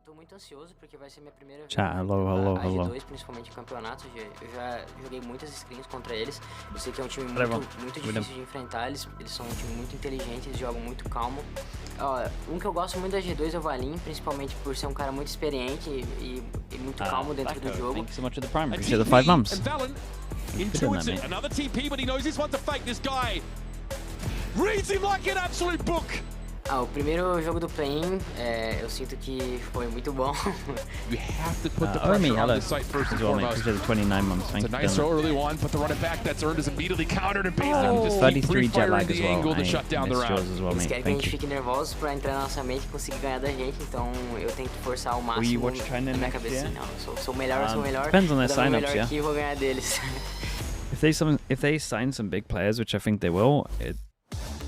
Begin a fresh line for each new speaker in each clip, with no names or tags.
Tô muito ansioso porque vai ser minha primeira vez
hello.
G2, principalmente em campeonatos. Eu já joguei muitas screens contra eles. Eu sei que é um time muito difícil de enfrentar. Eles são um time muito inteligente, eles jogam muito calmo. Um que eu gosto muito da G2 é o Valin, principalmente por ser um cara muito experiente e muito calmo dentro do jogo.
Thank you so much for the prime. Appreciate the 5 months.
Intuits it. Another TP, but he knows this one's a fake. This guy reads him like an absolute book.
O primeiro jogo do play-in, eu sinto que foi muito bom.
You have to put the pressure on the site first and foremost.
The 29 months.
It's a nice early one, but the running back that's earned is immediately countered and basically just
33 jet lag as
the
well.
angle to shut down the round.
Eles querem que a gente fique nervoso pra entrar na nossa mente e conseguir ganhar da gente, então eu tenho que forçar ao máximo na minha cabeça. Não, sou melhor,
depends on their sign-ups, yeah.
Aqui, vou ganhar deles.
If they sign some big players, which I think they will, it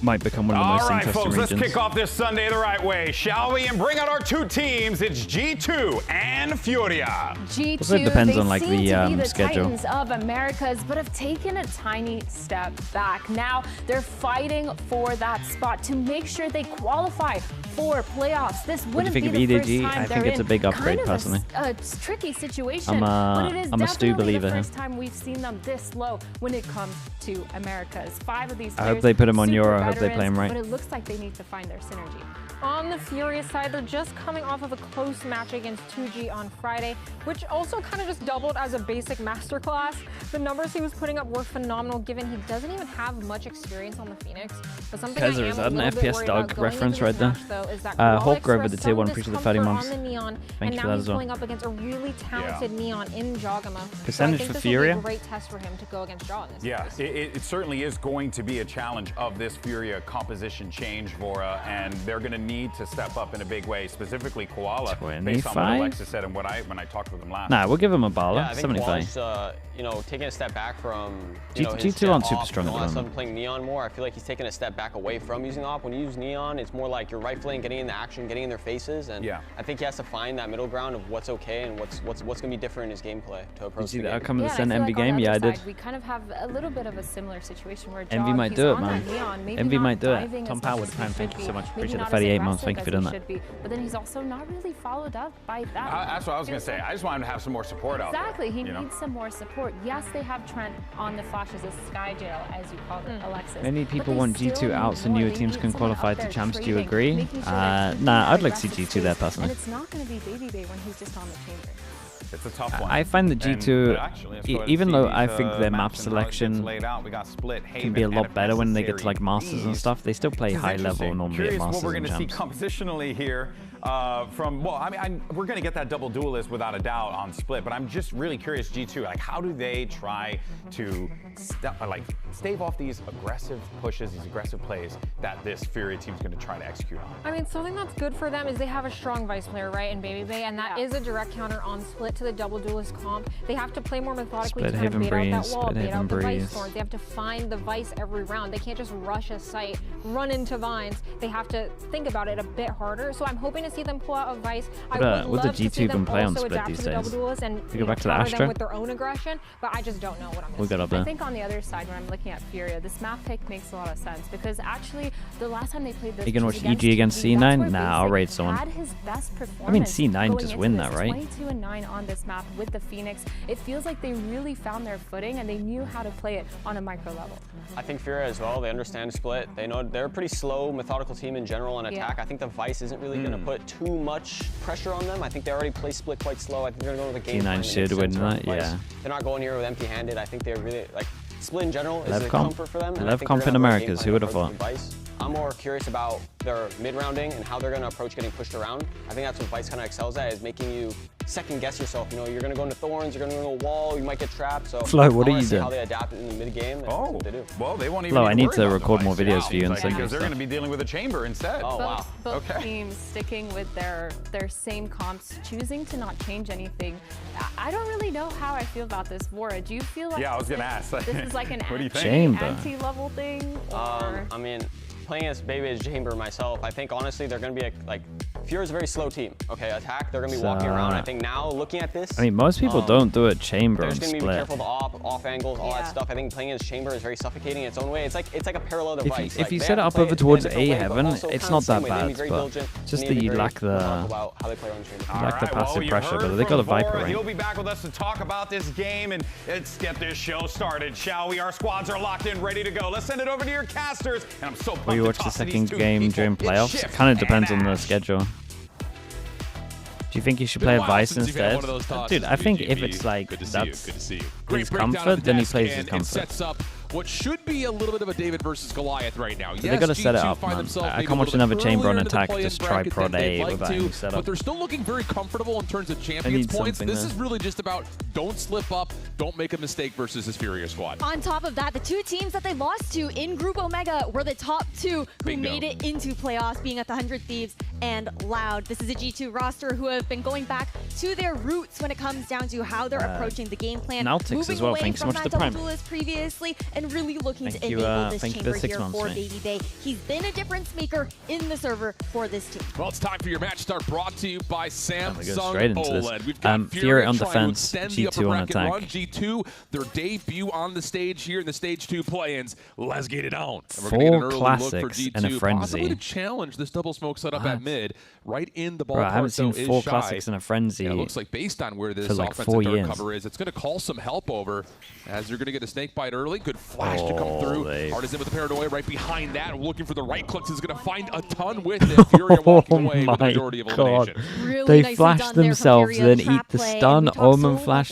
might become one of the most interesting
folks,
regions.
let's kick off this Sunday the right way, shall we? And bring out our two teams. It's G2 and FURIA.
G2,
also depends on like
the
schedule.
Titans of Americas, but have taken a tiny step back. Now they're fighting for that spot to make sure they qualify for playoffs. This wouldn't be the first time
I think it's a big upgrade, personally.
A tricky situation, but it is definitely the first time we've seen them this low when it comes to Americas. 5 of these players,
I hope they put him on Euro. I hope they play him right.
But it looks like they need to find their synergy.
On the FURIA side, they're just coming off of a close match against 2G on Friday, which also kind of just doubled as a basic masterclass. The numbers he was putting up were phenomenal, given he doesn't even have much experience on the Phoenix. But something I am
is that
a
an
little bit
FPS
worried
dog
about going
reference
into this
right
match, though, is that
Hulk with the tier 1
some
appreciate the 30 months.
on the Neon,
Thank
and
you for
now
that
he's
as well.
going up against a really talented Neon in Jogama.
Percentage
so I think
for
this
FURIA?
will be a great test for him to go against Jaw in this
Yeah,
series.
it certainly is going to be a challenge of this FURIA composition change, Vora, and they're going to need to step up in a big way, specifically Koala, based on what Alexis said and when I talked with him last.
Nah, we'll give him a baller.
Yeah, I think
75.
Koala's, taking a step back from
G2 aren't super strong at the moment.
I'm playing Neon more. I feel like he's taking a step back away from using AWP. When you use Neon, it's more like you're rifling, getting in the action, getting in their faces, and I think he has to find that middle ground of what's okay and what's going to be different in his gameplay to approach the game.
Outcome of the
I feel
Envy
like
game? Yeah, I did.
We kind of have a little bit of a similar situation where
Envy
Jog,
might do it, man.
Neon,
Envy might do it.
diving
Tom
as
Powell
much
with
as
Prime,
he
thank
should
you so
be,
much.
maybe
Appreciate the
not as
38 months.
aggressive
Thank you for
as
doing
he
that.
should be, but then he's also not really followed up by that.
That's what I was going to say. I just want him to have some more support out there.
Exactly, he needs some more support. Yes, they have Trent on the flashes, a sky jail, as you call it, Alexis.
Many people want G2 out so
more.
newer
They
teams
need
can
someone
qualify
out
to
there
champs. Do you
trading,
agree?
making sure they're keeping
Nah,
that
I'd like to see
aggressive
G2 there
space,
personally.
And it's not going to be Baby Bay when he's just on the chamber.
It's a tough one.
I find the G2, even though I think their map selection can be a lot better when they get to like Masters and stuff, they still play high level normally at Masters
what we're
and
going to see
champs.
compositionally here we're going to get that double duelist without a doubt on split, but I'm just really curious, G2, like how do they try to stave off these aggressive pushes, these aggressive plays that this FURIA team's going to try to execute on?
I mean, something that's good for them is they have a strong vice player, right, in Baby Bay, and that is a direct counter on split to the double duelist comp. They have to play more methodically to kind of bait out that wall, bait out the vice swords. They have to find the vice every round. They can't just rush a site, run into vines. They have to think about it a bit harder. So I'm hoping to see them pull out a vice. I would love to see them also adapt to the double duelist and
go back to the
counter
Astra
them with their own aggression, but I just don't know what I'm going to see.
I think on the other side, when I'm looking at FURIA, this map pick makes a lot of sense because actually the last time they played this,
you gonna watch EG against C9? Nah, I'll raid someone.
Had his best performance.
I mean, C9 just win that, right?
22-9 on this map with the Phoenix. It feels like they really found their footing and they knew how to play it on a micro level.
I think FURIA as well, they understand split. They know they're a pretty slow, methodical team in general on attack. I think the Vice isn't really going to put too much pressure on them. I think they already play split quite slow. I think they're going to go with a game plan.
C9 should win that, yeah.
They're not going here with empty-handed. I think they're really, like, split in general is a comfort for them.
Love comp in Americas, who would have thought?
I'm more curious about their mid-rounding and how they're going to approach getting pushed around. I think that's what Vice kind of excels at, is making you second-guess yourself. You know, you're going to go into thorns, you're going to go into a wall, you might get trapped. So
Flo, what are you doing?
How they adapt it in the mid-game.
Oh,
what they do.
Well, they won't even
Flo, I need to
worry
record
about
more
the
videos for you and send you
because they're going to be dealing with a chamber instead.
Oh, wow.
Both teams sticking with their same comps, choosing to not change anything. I don't really know how I feel about this, Vora. Do you feel like
I was going to ask.
this is like an
anti-level
thing? Or?
I mean, playing as Baby as Chamber myself, I think honestly they're going to be like FURIA is a very slow team. Okay, attack, they're going to be walking around. I think now, looking at this...
I mean, most people don't do it chamber and
split. They're just going to be careful of off angles, all that stuff. I think playing as chamber is very suffocating in its own way. It's like a parallel device.
If you set it up over towards A heaven, it's not that bad, but just that you lack the passive pressure, but they got a Viper rank.
He'll be back with us to talk about this game, and let's get this show started, shall we? Our squads are locked in, ready to go. Let's send it over to your casters, and I'm so pumped.
Will you watch the second game during playoffs? It kind of depends on the schedule. Do you think you should play a Vice instead? Dude, I think if it's like that's his comfort, then he plays his comfort.
What should be a little bit of a David versus Goliath right now.
Yes, they gotta set it up, man. I can't watch another chamber on attack just try prod A without any setup.
But they're still looking very comfortable in terms of champions points. This is really just about don't slip up, don't make a mistake versus this FURIA squad.
On top of that, the two teams that they lost to in Group Omega were the top two who made it into playoffs, being at the 100 Thieves and Loud. This is a G2 roster who have been going back to their roots when it comes down to how they're approaching the game plan,
moving away
from
so much
that double duelist previously, and really looking to enable this chamber here for Baby Bay. He's been a difference maker in the server for this team.
Well, it's time for your match start, brought to you by Samsung OLED. We've
got FURIA on defense, G2 on attack.
G2, their debut on the stage here in the Stage 2 play-ins. Let's get it on.
4 classics and a frenzy.
Possibly to challenge this double smoke setup at mid, right in the ballpark.
Bro, I haven't seen 4 classics and a frenzy.
Yeah, it looks like based on where this offensive dark cover is, it's going to call some help over as you're going to get a snake bite early. Good flash to come through. Artisan with the paranoia right behind that, looking for the right clicks, is going to find a ton with it. FURIA walking away with the majority of elimination.
Really
they flash themselves, then eat the stun, Omen flash,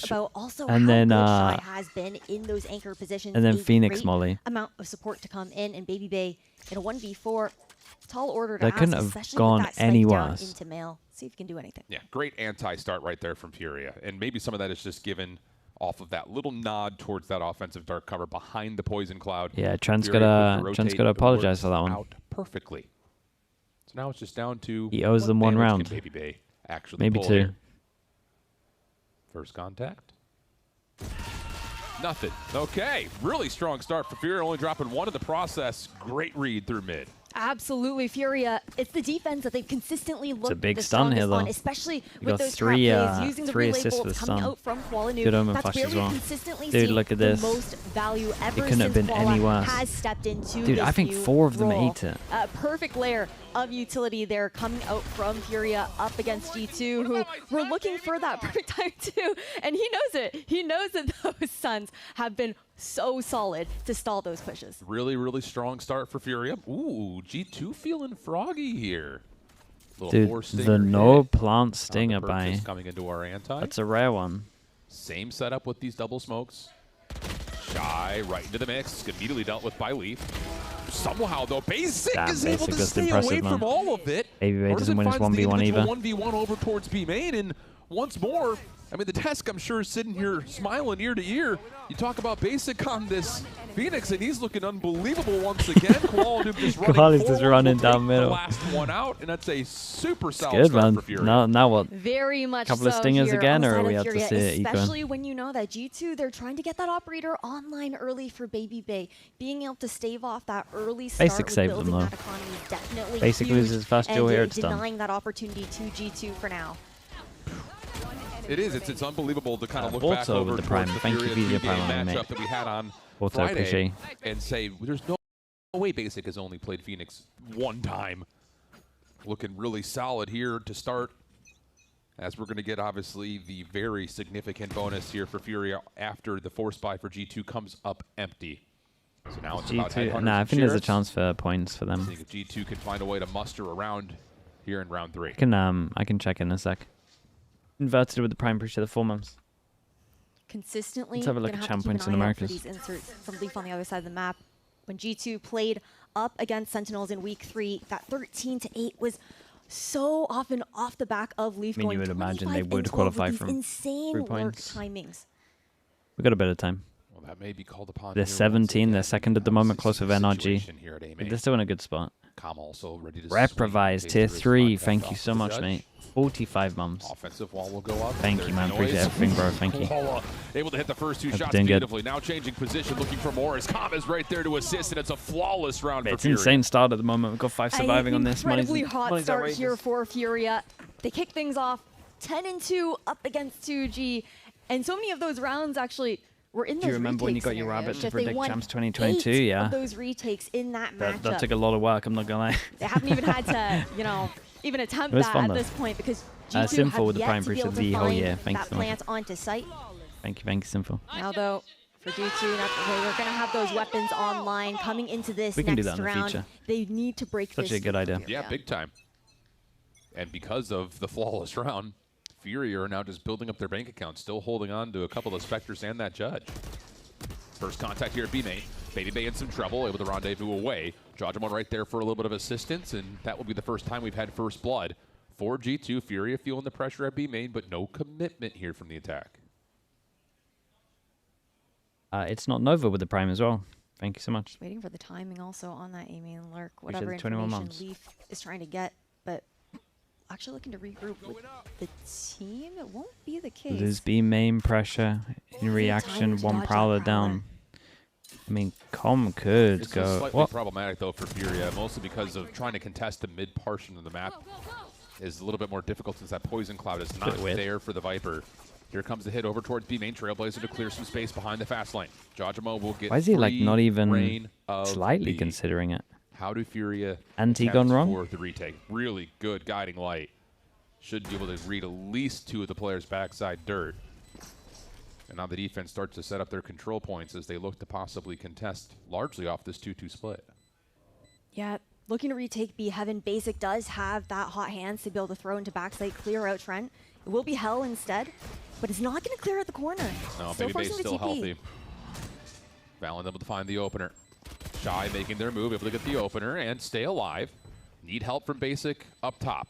and then
has been in those anchor positions,
and then Phoenix Molly.
Amount of support to come in, and Baby Bay in a 1v4, tall order to
they couldn't have gone any worse.
Into male. See if you can do anything.
Yeah, great anti-start right there from FURIA, and maybe some of that is just given off of that little nod towards that offensive dark cover behind the poison cloud.
Yeah, Trent's gotta apologize for that one.
Out perfectly. So now it's just down to
he owes them 1 round.
Baby Bay actually
maybe 2.
Here. First contact. Nothing. Okay, really strong start for FURIA, only dropping 1 in the process. Great read through mid.
Absolutely, FURIA. It's the defense that they've consistently looked
it's a big stun here, though.
Especially with those
three
using the relay
assists
bolts
for
coming out from Qualanu.
Good Omen flash as well. Dude, look at this.
Most value ever
it couldn't have been any worse.
Has stepped into
Dude, I think 4 of them ate it.
Perfect layer of utility there coming out from FURIA up against G2, who were looking for that perfect time too, and he knows it. He knows that those stuns have been so solid to stall those pushes.
Really, really strong start for FURIA. Ooh, G2 feeling froggy here.
Dude, the no plant stinger by
coming into our anti.
That's a rare one.
Same setup with these double smokes. Shy right into the mix. Immediately dealt with by Leaf. Somehow, though, Basic is able to stay away from all of it.
Baby Bay doesn't win his 1v1 either.
1v1 over towards B main, and once more, I mean, the Tesk, I'm sure, is sitting here smiling ear to ear. You talk about Basic on this Phoenix, and he's looking unbelievable once again. Quality
just running down middle.
The last one out, and that's a super solid start for FURIA.
Now what?
Very much
couple of stingers again, or we have to see it equal?
Especially when you know that G2, they're trying to get that operator online early for Baby Bay. Being able to stave off that early start
Basic saved them, though.
Definitely
Basic loses fast duel here, it's done.
Denying that opportunity to G2 for now.
It is. It's unbelievable to kind of look back over
the Prime. Thank you, VCT
matchup that we had on Friday and say there's no way Basic has only played Phoenix 1 time. Looking really solid here to start, as we're going to get obviously the very significant bonus here for FURIA after the force buy for G2 comes up empty. So now it's
G2,
about
I think there's a chance for points for them.
I think if G2 can find a way to muster around here in round 3.
I can check in a sec. Inverted with the Prime Preacher, the 4 months.
Consistently,
let's have a look at champ points in Americas.
These inserts from Leaf on the other side of the map. When G2 played up against Sentinels in week 3, that 13-8 was so often off the back of Leaf going.
You would imagine they would qualify from
insane
3 points.
timings.
We got a bit of time.
Well, That may be called upon.
They're 17. They're second at the moment, close with NRG. But they're still in a good spot.
Also ready to
Reprovise, tier 3. Thank you so much, mate. 45 mums.
Offensive wall will go up.
Thank you, man. Appreciate everything, bro. Thank you.
Able to hit the first 2 shots beautifully. Now changing position, looking for more. As Calm is right there to assist, and it's a flawless round for Furia.
It's insane start at the moment. We've got 5 surviving on this.
Incredibly hot start here for Furia. They kick things off 10-2 up against 2G, and so many of those rounds actually were in those.
Do you remember when you got your rabbit to predict champs 2022? Yeah.
Of those retakes in that matchup.
That took a lot of work. I'm not gonna lie.
They haven't even had to, you know, even attempt that at this point because G2
Simple with the
have
prime
yet to be
breach
able
of
to
the whole
find
year. Thanks
that
so much.
plant onto site.
Thank you, Simple.
Now though, for G2, we're going to have those weapons online coming into this
we can
next
do that in the
round.
future.
They need to break this.
Such a good idea.
Yeah, big time. And because of the flawless round, Furia are now just building up their bank account, still holding on to a couple of Spectres and that Judge. First contact here at B main. Baby in some trouble, able to rendezvous away. Jajamon right there for a little bit of assistance, and that will be the first time we've had first blood. For G2, Furia feeling the pressure at B main, but no commitment here from the attack.
It's not Nova with the prime as well. Thank you so much.
Just waiting for the timing also on that A main lurk. Whatever information Leaf is trying to get, but actually looking to regroup with the team. It won't be the case.
There's B main pressure in reaction. One Prowler down. I mean, Com could go.
It's slightly problematic though for Furia, mostly because of trying to contest the mid portion of the map is a little bit more difficult since that poison cloud is not there for the Viper. Here comes the hit over towards B main. Trailblazer to clear some space behind the fast lane. Jajamo will get.
Why is he like not even slightly considering it?
How do Furia
gone wrong?
For the retake? Really good guiding light. Should be able to read at least 2 of the players' backside dirt. And now the defense starts to set up their control points as they look to possibly contest largely off this 2-2 split.
Yeah, looking to retake B Heaven. Basic does have that hot hands to be able to throw into backside, clear out Trent. It will be Hell instead, but it's not going to clear out the corner.
No, Baby Bay's still healthy. Valen able to find the opener. Shy making their move, able to get the opener and stay alive. Need help from Basic up top.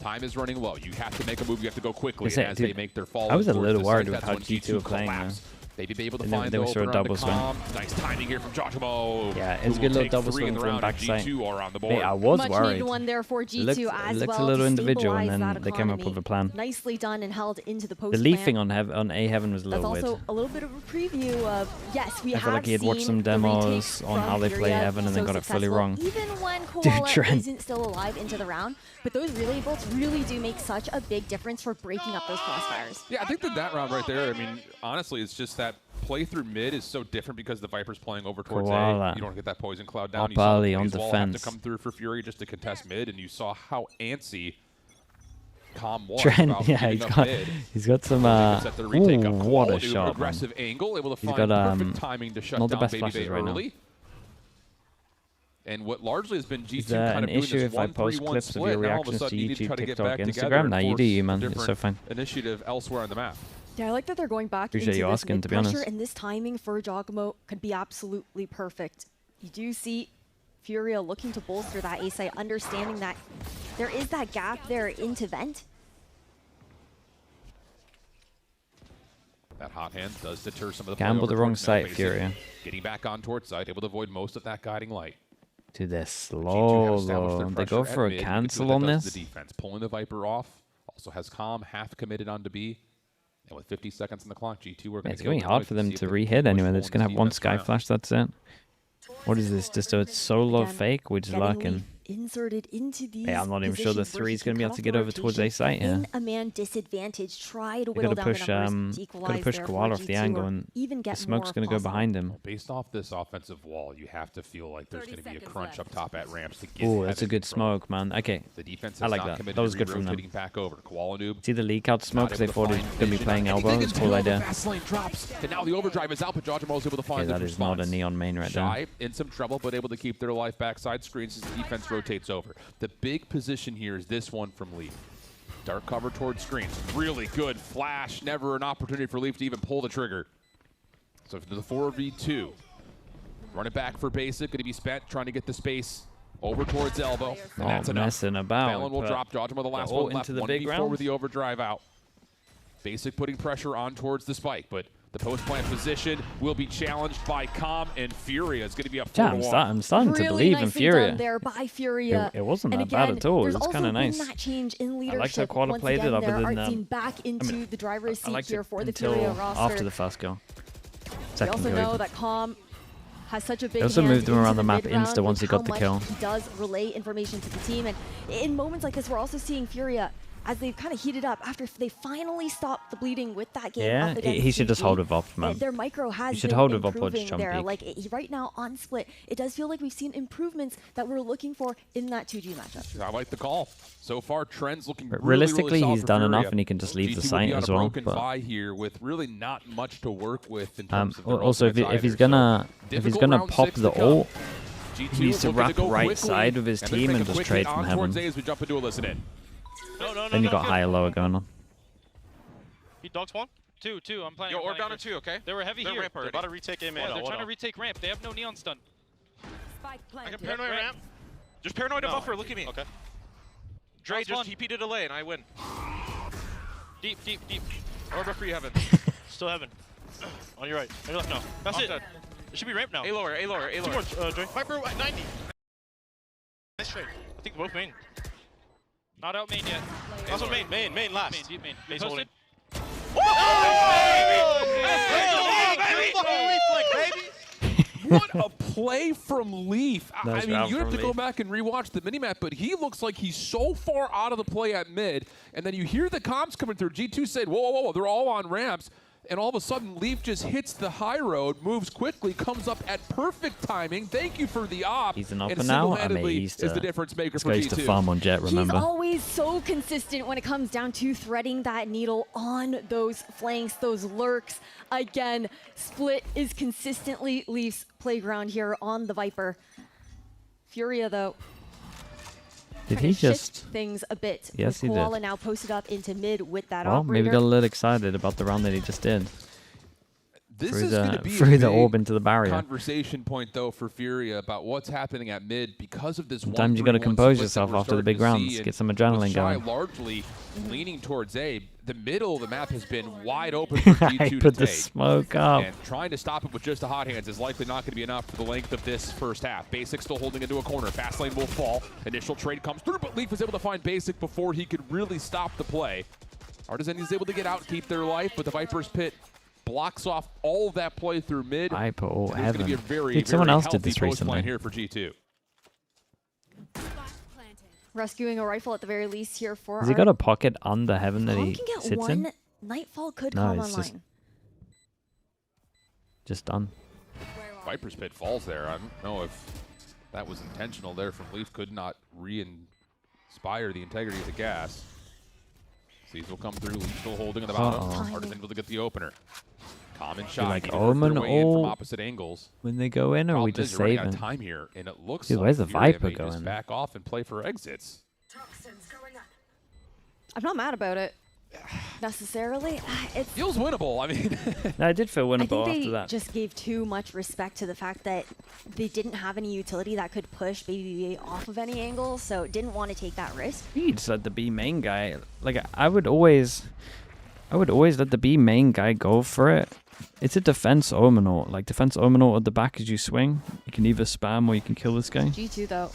Time is running low. You have to make a move. You have to go quickly as they make their fall.
I was a little worried with how G2 were playing there.
Baby able to find the opener on the calm. Nice timing here from Jajamo.
Yeah, it's a good little double swing from backside. Hey, I was
Much
worried.
Needed one there for G2 as
looked
well.
a little individual, and then they came up with a plan.
Nicely done and held into the post.
The leafing on A Heaven was a little weird.
That's also a little bit of a preview of, yes, we have
I feel like he had watched some demos on how they play Heaven and then got it fully wrong.
Even when Koala isn't still alive into the round, but those relay bolts really do make such a big difference for breaking up those crossfires.
Yeah, I think that round right there, I mean, honestly, it's just that play through mid is so different because the Viper's playing over towards A. You don't get that poison cloud down.
You saw on defense.
Have to come through for Fury just to contest mid, and you saw how antsy Calm was.
Trent, yeah, he's got some. Ooh, what a shot!
Aggressive angle, able to
find
perfect timing to shut down
Baby Bay
early. And what largely has been G2
kind of doing this 1-3-1 split, now all of a sudden you need to try to get back together and force a different
initiative elsewhere on the map.
Yeah, I like that they're going back into this mid-pressure, and this timing for Jogamo could be absolutely perfect. You do see Furia looking to bolster that A site, understanding that there is that gap there into Vent.
That hot hand does deter some of the
gamble the wrong site, Furia.
Getting back on towards site, able to avoid most of that guiding light.
Dude, they're slow though. They go for a cancel on this.
The defense pulling the Viper off. Also has Calm half committed onto B. And with 50 seconds on the clock, G2 are going to
it's going to be hard for them to re-hit anyway. They're just going to have one Sky Flash, that's it. What is this? Just a solo fake? We're just lurking.
Inserted into these
I'm not even sure the 3 is going to be able to get over towards A site here.
In a man disadvantage, try to whittle down the numbers,
got to push Koala off the angle, and the smoke's going to go behind him.
Based off this offensive wall, you have to feel like there's going to be a crunch up top at ramps to get.
Oh, that's a good smoke, man. Okay,
the defense
I like that. That was good from them.
Back over. Koala noob.
See the leak out smoke because they thought he was going to be playing elbow. It's a cool idea.
Fast lane drops, and now the overdrive is out, but Jajamo is able to find
that is not a neon main right there.
Shy in some trouble, but able to keep their life backside screens as the defense rotates over. The big position here is this one from Leaf. Dark cover towards screens. Really good flash. Never an opportunity for Leaf to even pull the trigger. So to the 4v2. Run it back for Basic. Going to be spent trying to get the space over towards elbow. And that's enough.
Messing about.
Valen will drop. Jajamo the last one left.
Into the big round
with the overdrive out. Basic putting pressure on towards the spike, but The post-plant position will be challenged by Calm, and FURIA is going to be a 4-1.
I'm starting to believe in FURIA.
Done there by FURIA.
It wasn't that bad at all. It was kind of nice.
That change in leadership.
I liked how Quad played it other than
back into the driver's seat here for the
until
FURIA roster.
after the first goal.
We also know that Calm has such a big
He also moved him around the map
mid-round
insta once he got the kill.
He does relay information to the team, and in moments like this, we're also seeing FURIA as they've kind of heated up after they finally stopped the bleeding with that game.
Yeah, he should just hold it up, man.
Their micro has
should
been
hold it up
improving
on
there.
Jumpy.
Like right now on Split, it does feel like we've seen improvements that we're looking for in that 2G matchup.
I like the call. So far, trends looking
but
really,
realistically,
really
he's done
FURIA.
enough, and he can just leave
G2
the site as well.
But here with really not much to work with in terms of
also, if he's gonna pop the ult, he needs to wrap right side of his team and just trade from heaven.
As we jump into a listen in.
Then you got higher lower going on.
He dog spawn? Two. I'm playing.
Yo, orb down in 2, okay?
They were heavy here.
Ramp they're about to retake A main.
They're trying to retake ramp. They have no neon stun.
I can paranoid ramp. Just paranoid a buffer. Look at me.
Okay.
Dre just TP to delay and I win.
Deep.
Orb for you, Heaven.
Still Heaven. On your right. On your left, no. That's it. Dead. It should be ramp now.
A lower.
Two more, Dre. Viper at 90. Nice trade. I think both main. Not out main yet.
Also main last.
Main, deep main. Main posted.
What a play from Leaf. I mean, you have to go
Leaf.
back and rewatch the minimap, but he looks like he's so far out of the play at mid, and then you hear the comms coming through. G2 said, whoa, they're all on ramps, and all of a sudden, Leaf just hits the high road, moves quickly, comes up at perfect timing. Thank you for the op.
He's an upper
and
now. I mean,
single-handedly
he's
is the difference maker for
goes
G2.
to farm on Jet, remember?
He's always so consistent when it comes down to threading that needle on those flanks, those lurks. Again, Split is consistently Leaf's playground here on the Viper. FURIA, though,
Did he just
shift things a bit?
Yes, he did.
Koala now posted up into mid with that
Well,
operator.
maybe got a little excited about the round that he just did.
This
threw
is going to be
threw the orb into the barrier.
Conversation point, though, for FURIA about what's happening at mid because of this.
Sometimes you got to compose yourself after the big rounds, get some adrenaline going.
Largely leaning towards A. The middle of the map has been wide open for G2 to
put the
take.
smoke up.
And trying to stop it with just the hot hands is likely not going to be enough for the length of this first half. Basic still holding into a corner. Fast lane will fall. Initial trade comes through, but Leaf was able to find Basic before he could really stop the play. Artisan is able to get out, keep their life, but the Viper's Pit blocks off all of that play through mid.
Viper or
Heaven. Going to be a very,
someone else did
healthy
this recently
here for G2.
Rescuing a rifle at the very least here for
Has he got a pocket under Heaven that he
can get
sits
one.
in?
Nightfall could
No,
come
it's
online.
Just done.
Viper's Pit falls there. I don't know if that was intentional there from Leaf. Could not re-inspire the integrity of the gas. Seas will come through. Leaf still holding in the bottom. Artisan able to get the opener. Common shot.
Like
Needed to work their
Omen
way in from
or
opposite angles.
when they go in, or are we
Problem is
just
you're running out of
saving?
time here, and it looks
Dude,
like
where's the
FURIA
Viper
may just
going?
back off and play for exits.
I'm not mad about it necessarily. It
feels winnable. I mean,
No, it did feel
I
winnable
think
after
they
that.
just gave too much respect to the fact that they didn't have any utility that could push Baby off of any angle, so didn't want to take that risk.
You just let the B main guy. Like I would always let the B main guy go for it. It's a defense Omenor. Like defense Omenor at the back as you swing. You can either spam or you can kill this guy.
G2 though,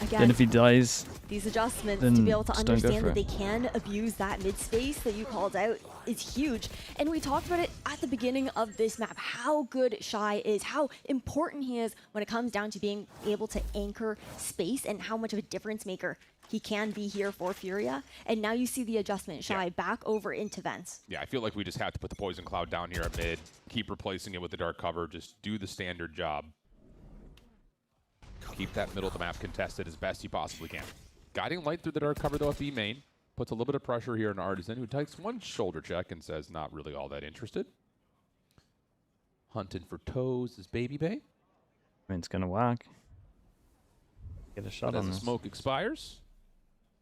again.
Then if he dies,
these adjustments
then
to be able to
just don't go
understand
for
that they
it.
can abuse that mid space that you called out is huge. And we talked about it at the beginning of this map, how good Shy is, how important he is when it comes down to being able to anchor space and how much of a difference maker he can be here for FURIA. And now you see the adjustment, Shy back over into vents.
yeah, I feel like we just have to put the Poison Cloud down here at mid, keep replacing it with the Dark Cover, just do the standard job. Keep that middle of the map contested as best you possibly can. Guiding light through the Dark Cover though at B main. Puts a little bit of pressure here on Artisan, who takes one shoulder check and says not really all that interested. Hunting for toes is Baby Bay.
I mean, it's gonna whack. Get a shot
But as
on
the
this.
smoke expires,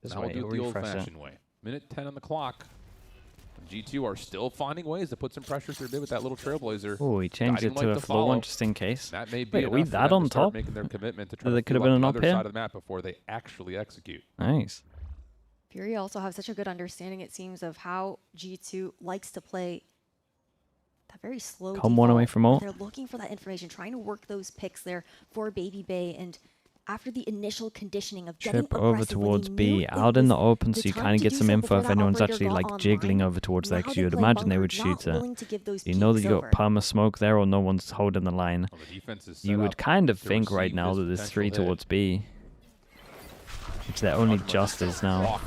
now we'll do it the old-fashioned way. Minute 10 on the clock. G2 are still finding ways to put some pressure through mid with that little Trailblazer.
Oh, he changed
Guiding
it to
light
a
to
floor
follow.
one just in case.
That may be
Wait, are we
enough for
that
them to
on
start
top?
making their commitment to try
There
to
could have
feel
been
out
an
the
up
other
here.
side of the map before they actually execute.
Nice.
FURIA also have such a good understanding, it seems, of how G2 likes to play that very slow.
Come one away from ult.
They're looking for that information, trying to work those picks there for Baby Bay, and after the initial conditioning of getting
Trip over towards B, out in the open, so you kind of get some info if anyone's actually like jiggling over towards there, because you would imagine they would shoot it. You know that you got perma smoke there, or no one's holding the line. You would kind of think right now that there's 3 towards B, which there only just is now.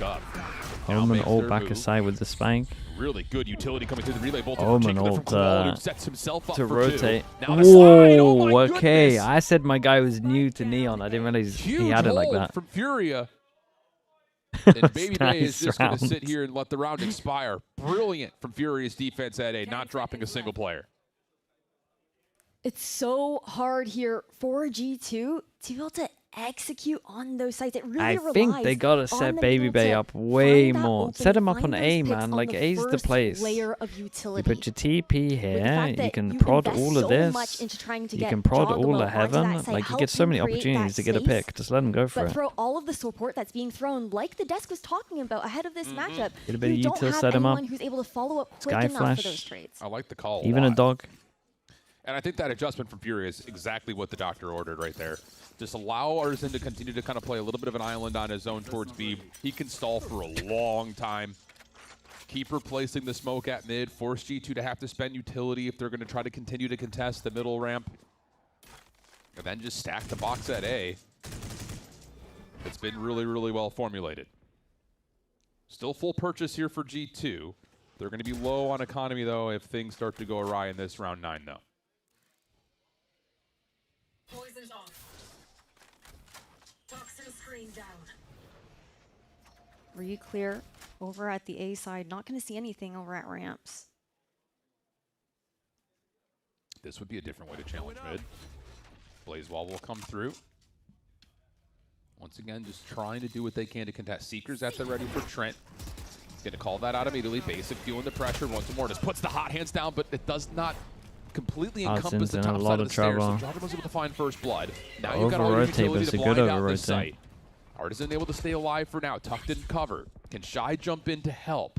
Omen ult back aside with the spike.
Really good utility coming through the relay bolt.
Omen ult to rotate.
Oh,
Whoa, okay. I said my guy was new to Neon. I didn't realize he had it like that.
From FURIA. And Baby Bay is just going to sit here and let the round expire. Brilliant from FURIA's defense at A, not dropping a single player.
It's so hard here for G2 to be able to execute on those sites. It really
I think they gotta set Baby Bay up way more. Set him up on A, man. Like, A's the place. You put your TP here. You can prod all of this. You can prod all of Heaven. Like, you get so many opportunities to get a pick. Just let him go for it.
But throw all of the support that's being thrown, like the desk was talking about ahead of this matchup.
Get a bit of util, set him up.
Who's able to follow up quick
Sky
enough
Flash.
for those trades.
I like the call.
Even a dog.
And I think that adjustment from FURIA is exactly what the doctor ordered right there. Just allow Artisan to continue to kind of play a little bit of an island on his own towards B. He can stall for a long time. Keep replacing the smoke at mid. Force G2 to have to spend utility if they're going to try to continue to contest the middle ramp. And then just stack the box at A. It's been really, really well formulated. Still full purchase here for G2. They're going to be low on economy, though, if things start to go awry in this round 9, though.
Poison's off. Toxin screen down.
Re-clear over at the A side. Not going to see anything over at ramps.
This would be a different way to challenge mid. Blazewall will come through. Once again, just trying to do what they can to contest. Seekers at the ready for Trent. He's going to call that out immediately. Basic feeling the pressure once more. Just puts the hot hands down, but it does not completely encompass the top side of the stairs. So Jogger was able to find first blood. Now you've got all your utility to blind out this site. Artisan able to stay alive for now. Tucked in cover. Can Shy jump in to help?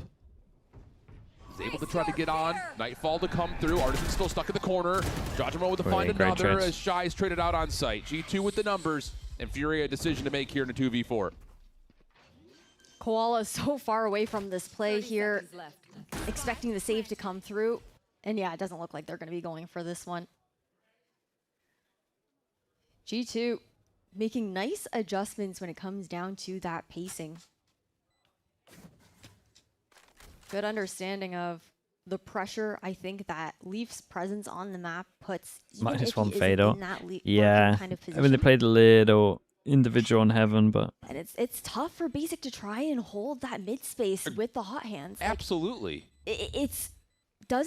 He's able to try to get on. Nightfall to come through. Artisan still stuck in the corner. Jojimo with to find another as Shy is traded out on site. G2 with the numbers. And FURIA a decision to make here in a 2v4.
Koala so far away from this play here, expecting the save to come through. And yeah, it doesn't look like they're going to be going for this one. G2 making nice adjustments when it comes down to that pacing. Good understanding of the pressure, I think, that Leaf's presence on the map puts.
-1 Fado. Yeah, kind of I mean, they played a little individual on Heaven, but
and it's tough for Basic to try and hold that mid space with the hot hands.
Absolutely.
Like,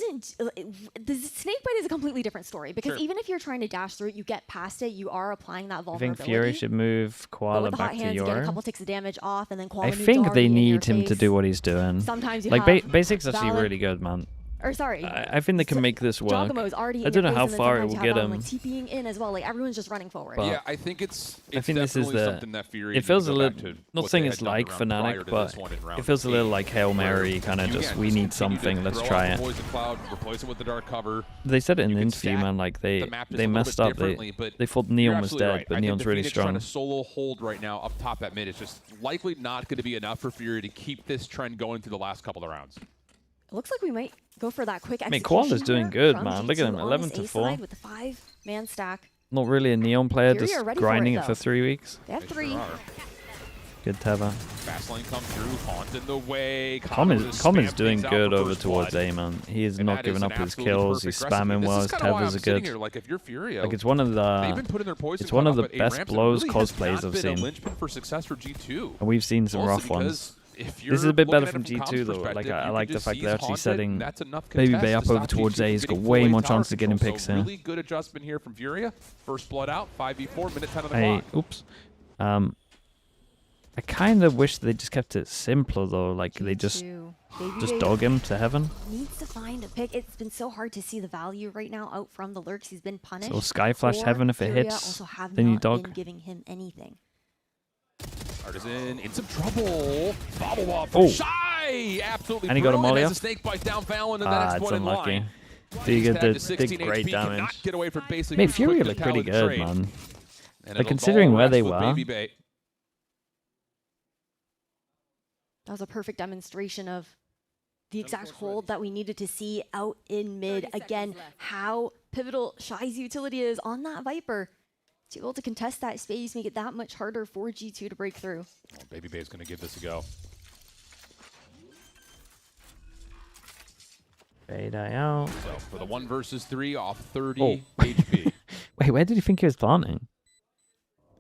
the snake bite is a completely different story, because even if you're trying to dash through it, you get past it, you are applying that vulnerability.
I think FURIA should move Koala back to
hands,
Yor.
get a couple ticks of damage off, and then Koala
I think they need him to do what he's doing.
Sometimes you
like
have
Basic's actually really good, man.
Or sorry,
I think they can make this work. I don't know how far it will get him.
Like TPing in as well, like everyone's just running forward.
Yeah, I think it's
this is
something that FURIA.
It feels a little. Not saying it's like Fnatic, but it feels a little like Hail Mary, kind of just we need something. Let's try it.
Poison Cloud, replace it with the dark cover.
They said it in the interview, man. Like they messed up. They thought Neon was dead, but Neon's really strong.
Trying to solo hold right now up top at mid. It's just likely not going to be enough for FURIA to keep this trend going through the last couple of rounds.
It looks like we might go for that quick execution.
I mean, Koala's doing good, man. Look at him, 11-4.
With the 5-man stack.
Not really a Neon player, just grinding it for 3 weeks.
They have 3.
Good Teva.
Fast lane come through, Haunt in the way.
Common's doing good over towards A, man. He is not giving up his kills. He's spamming well. His Tevas are good.
Like, if you're FURIA,
like it's one of the best blows cosplays I've seen.
For success for G2.
And we've seen some rough ones. This is a bit better from G2 though. Like I like the fact they're actually setting Baby Bay up over towards A. He's got way more chance to get him picks here.
Really good adjustment here from FURIA. First blood out, 5v4, minute 10 on the clock.
Oops. I kind of wish they just kept it simpler though. Like they just dog him to Heaven.
Needs to find a pick. It's been so hard to see the value right now out from the lurks. He's been punished.
So Sky Flash Heaven if it hits, then you dog.
Giving him anything.
Artisan in some trouble. Bobble up from Shy. Absolutely.
And he got a molly off.
Snake bite down Fallon, and the next one in line.
Did great damage.
Get away from basic.
Mate, FURIA looked pretty good, man. Like, considering where they were.
That was a perfect demonstration of the exact hold that we needed to see out in mid. Again, how pivotal Shy's utility is on that Viper. To be able to contest that space, make it that much harder for G2 to break through.
Oh, Baby Bay's going to give this a go.
Fade out.
So for the 1 versus 3 off 30 HP.
Wait, where did you think he was planting?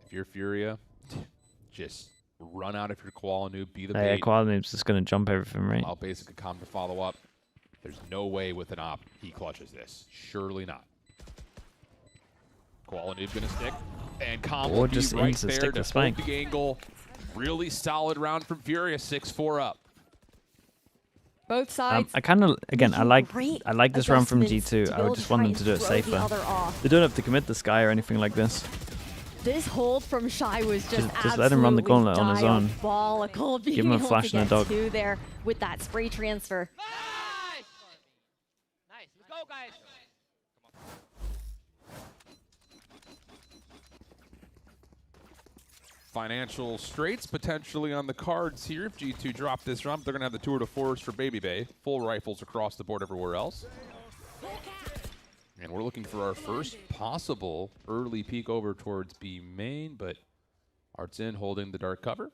If you're FURIA, just run out of your Koala Noob, be the
bait. Yeah, Koala Noob's just going to jump everything, right?
Allow Basic and Calm to follow up. There's no way with an op he clutches this. Surely not. Koala Noob going to stick. And Calm will be right there to hold the angle. Really solid round from FURIA, 6-4 up.
Both sides.
I kind of, again, I like this round from G2. I would just want them to do it safer. They don't have to commit the Sky or anything like this.
This hold from Shy was just
let him run the gauntlet on his own.
Give
him a flash and a dog.
There with that spray transfer.
Nice. Let's go, guys.
Financial straits potentially on the cards here. If G2 drop this round, they're going to have the tour de force for Baby Bay. Full rifles across the board everywhere else. And we're looking for our first possible early peek over towards B main, but Art's in holding the dark cover.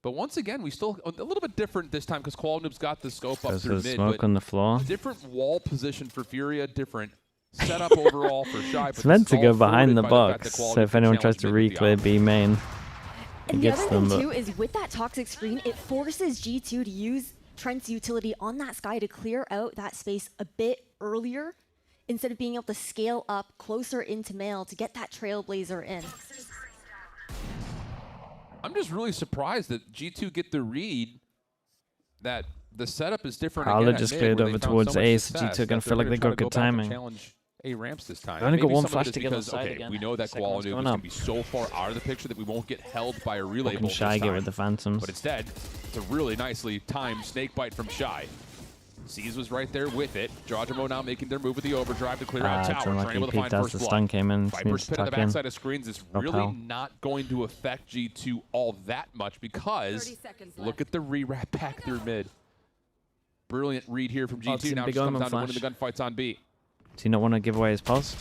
But once again, we still a little bit different this time because Koala Noob's got the scope up through mid.
Smoke on the floor.
Different wall position for FURIA, different setup overall for Shy.
It's meant to go behind the box, so if anyone tries to re-clear B main,
and the other thing too is with that toxic screen, it forces G2 to use Trent's utility on that Sky to clear out that space a bit earlier instead of being able to scale up closer into mail to get that Trailblazer in.
I'm just really surprised that G2 get the read that the setup is different.
Paula just cleared over towards A, so G2 gonna feel like they got good timing.
Challenge A ramps this time.
They only got one flash to get on side
again.
again.
We know that Koala Noob is going to be so far out of the picture that we won't get held by a relay bolt this
Shy
time.
get with the Phantoms.
But instead, it's a really nicely timed snake bite from Shy. Seas was right there with it. Jawjamo now making their move with the overdrive to clear out tower. Trying to find first blood.
Stun came in.
Viper's pit on the backside of screens is really not going to affect G2 all that much because look at the re-wrap back through mid. Brilliant read here from G2. Now just comes down to winning the gunfights on B.
Do you not want to give away his pulse?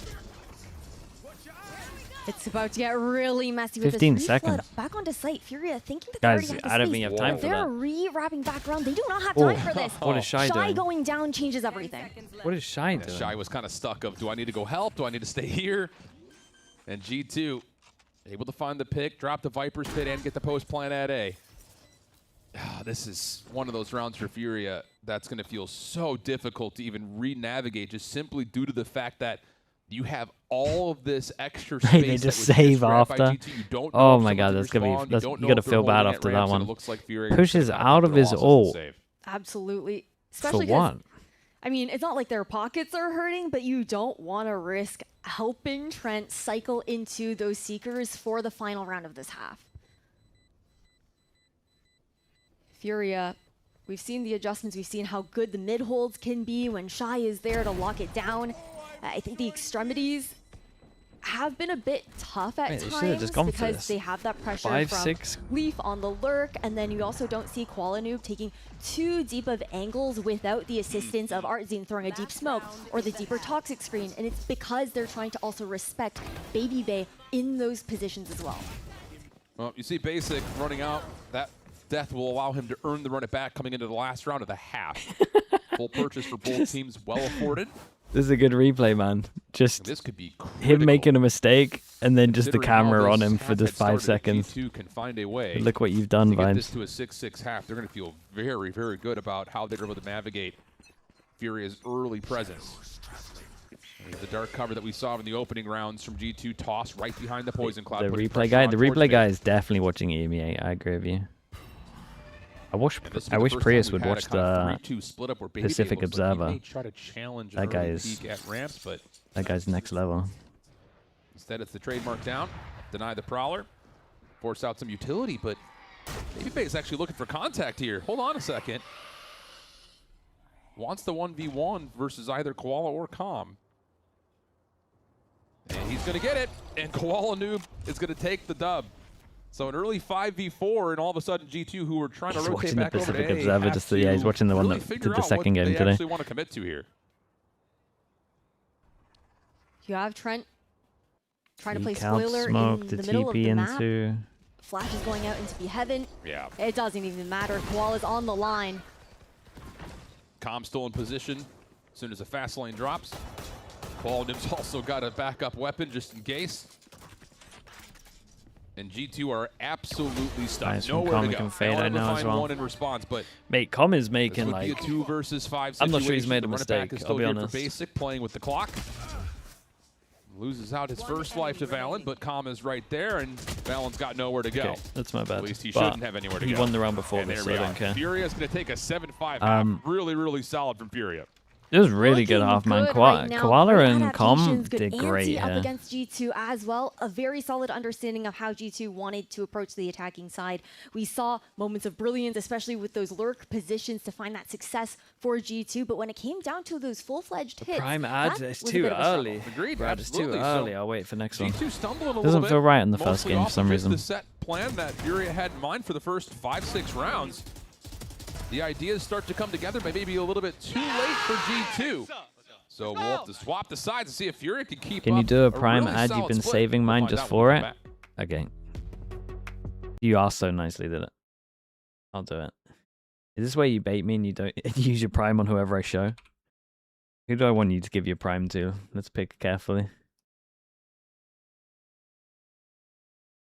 It's about to get really messy with
15
this
seconds.
Back onto site. FURIA thinking that
guys,
they already
I
have
don't
the
think you have time for that.
They're re-wrapping back around. They do not have time for this.
What is Shy doing?
Shy going down changes everything.
What is Shy doing?
Shy was kind of stuck of, do I need to go help? Do I need to stay here? And G2 able to find the pick, drop the Viper's pit, and get the post plant at A. This is one of those rounds for FURIA that's going to feel so difficult to even re-navigate just simply due to the fact that you have all of this extra space.
They just save after. Oh my god, that's gonna be. You gotta feel bad after that one. Pushes out of his ult.
Absolutely. Especially
for what?
I mean, it's not like their pockets are hurting, but you don't want to risk helping Trent cycle into those Seekers for the final round of this half. FURIA, we've seen the adjustments. We've seen how good the mid holds can be when Shy is there to lock it down. I think the extremities have been a bit tough at times because they have that pressure from Leaf on the lurk, and then you also don't see Koala Noob taking too deep of angles without the assistance of Artzine throwing a deep smoke or the deeper toxic screen, and it's because they're trying to also respect Baby Bay in those positions as well.
Well, you see Basic running out. That death will allow him to earn the run it back coming into the last round of the half. Full purchase for both teams, well afforded.
This is a good replay, man. Just
this could be
him making a mistake and then just the camera on him for just 5 seconds.
G2 can find a way.
Look what you've done,
Vines. To get this to a 6-6 half, they're going to feel very, very good about how they're able to navigate FURIA's early presence. The dark cover that we saw in the opening rounds from G2 toss right behind the poison cloud.
The replay guy is definitely watching EMEA. I agree with you. I wish Prius would watch the Pacific Observer. That guy's next level.
Instead, it's the trademark down, deny the Prowler, force out some utility, but Baby Bay is actually looking for contact here. Hold on a second. wants the 1v1 versus either Koala or Calm. And he's going to get it, and Koala Noob is going to take the dub. So an early 5v4, and all of a sudden G2, who were trying to rotate back over to A,
yeah, he's watching the one that did the second game today.
Actually want to commit to here.
You have Trent trying to play spoiler in the middle of the map. Flash is going out into the heaven.
Yeah.
It doesn't even matter. Koala's on the line.
Calm still in position as soon as the fast lane drops. Koala Noob's also got a backup weapon just in case. And G2 are absolutely stuck.
Nice,
nowhere to go.
Can fade I know as well.
One in response, but
mate, Com is making like
a 2 versus 5
I'm not sure he's made a mistake. I'll be honest.
Basic playing with the clock. Loses out his first life to Valen, but Calm is right there, and Valen's got nowhere to go.
Okay, that's my bad.
At least he shouldn't have anywhere to go.
He won the round before this, so I don't care.
Furia's going to take a 7-5 really, really solid from Furia.
It was really good half, man. Koala and Com did great here.
Up against G2 as well. A very solid understanding of how G2 wanted to approach the attacking side. We saw moments of brilliance, especially with those lurk positions to find that success for G2. But when it came down to those full-fledged hits,
prime ad, it's too early.
Agreed.
Brad, it's too early. I'll wait for next one.
G2 stumbling a
Doesn't feel right in the first game for some reason.
The set plan that Furia had in mind for the first 5-6 rounds. The ideas start to come together, but maybe a little bit too late for G2. So we'll have to swap the sides and see if Furia can keep up.
Can you do a prime ad? You've been saving mine just for it? Okay. You asked so nicely, did it? I'll do it. Is this where you bait me and you don't use your prime on whoever I show? Who do I want you to give your prime to? Let's pick carefully.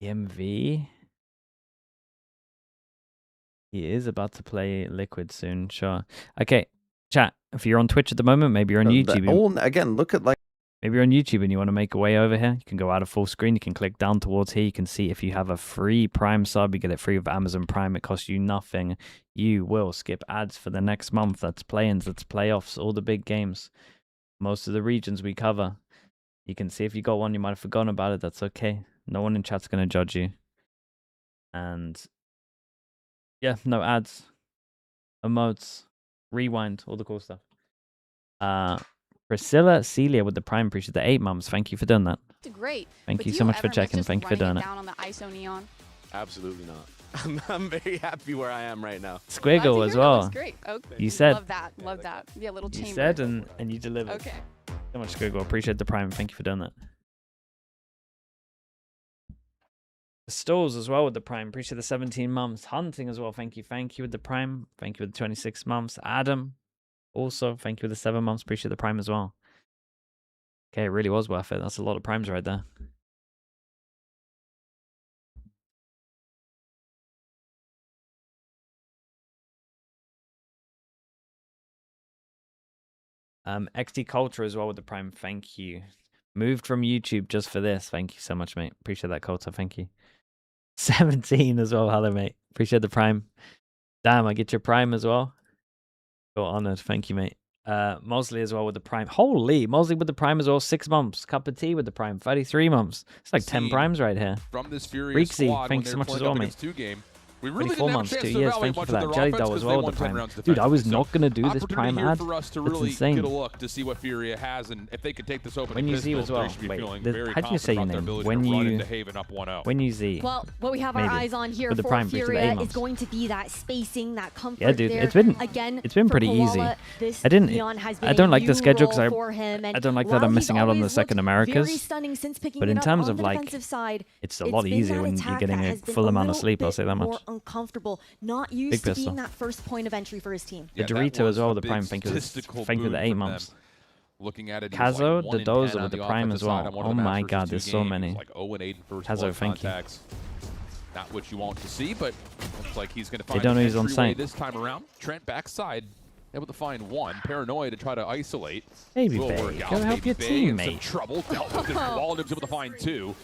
MV? He is about to play Liquid soon, sure. Okay, chat. If you're on Twitch at the moment, maybe you're on YouTube.
Again, look at like.
Maybe you're on YouTube and you want to make a way over here. You can go out of full screen. You can click down towards here. You can see if you have a free Prime sub, you get it free with Amazon Prime. It costs you nothing. You will skip ads for the next month. That's play-ins, that's playoffs, all the big games. Most of the regions we cover. You can see if you got one, you might have forgotten about it. That's okay. No one in chat's going to judge you. And yeah, no ads, emotes, rewind, all the cool stuff. Priscilla Celia with the Prime, appreciate the 8 months. Thank you for doing that.
Great.
Thank you so much for checking. Thank you for doing it.
Down on the ISO neon?
Absolutely not. I'm very happy where I am right now.
Squiggle as well.
That was great. Okay.
You said.
Love that. Love that. Yeah, little chamber.
You said and you delivered.
Okay.
So much, Squiggle. Appreciate the Prime. Thank you for doing that. Stalls as well with the Prime. Appreciate the 17 months. Hunting as well. Thank you. Thank you with the Prime. Thank you with the 26 months. Adam. Also, thank you with the 7 months. Appreciate the Prime as well. Okay, it really was worth it. That's a lot of Primes right there. XD Culture as well with the Prime. Thank you. Moved from YouTube just for this. Thank you so much, mate. Appreciate that, Culture. Thank you. 17 as well. Hello, mate. Appreciate the Prime. Damn, I get your Prime as well. Feel honored. Thank you, mate. Mosley as well with the Prime. Holy, Mosley with the Prime as well. 6 months. Cup of tea with the Prime. 33 months. It's like 10 Primes right here.
From this Furia squad,
thanks so much as well, mate.
We really
24 months, 2 years. Thank you for that. Jelly Doll as well with the Prime. Dude, I was not going to do this Prime ad. It's insane.
Get a look to see what Furia has and if they could take this open.
When you Z as well. Wait, how do you say your name? When you Z.
Well, what we have our eyes on here for Furia is going to be that spacing, that comfort.
Yeah, dude, it's been pretty easy. I don't like the schedule because I don't like that I'm missing out on the second Americas. But in terms of like, it's a lot easier when you're getting a full amount of sleep. I'll say that much.
Uncomfortable, not used to being that first point of entry for his team.
The Dorito as well, the Prime. Thank you for the 8 months.
Looking at it,
Kazo, the Dozer with the Prime as well. Oh my god, there's so many.
Like 0-8 first
Kazo, thank you.
Not what you want to see, but looks like he's going to find
they don't know he's on site
this time around. Trent backside, able to find one. Paranoia to try to isolate.
Baby Bay, go help your teammate.
Trouble. Koala able to find 2.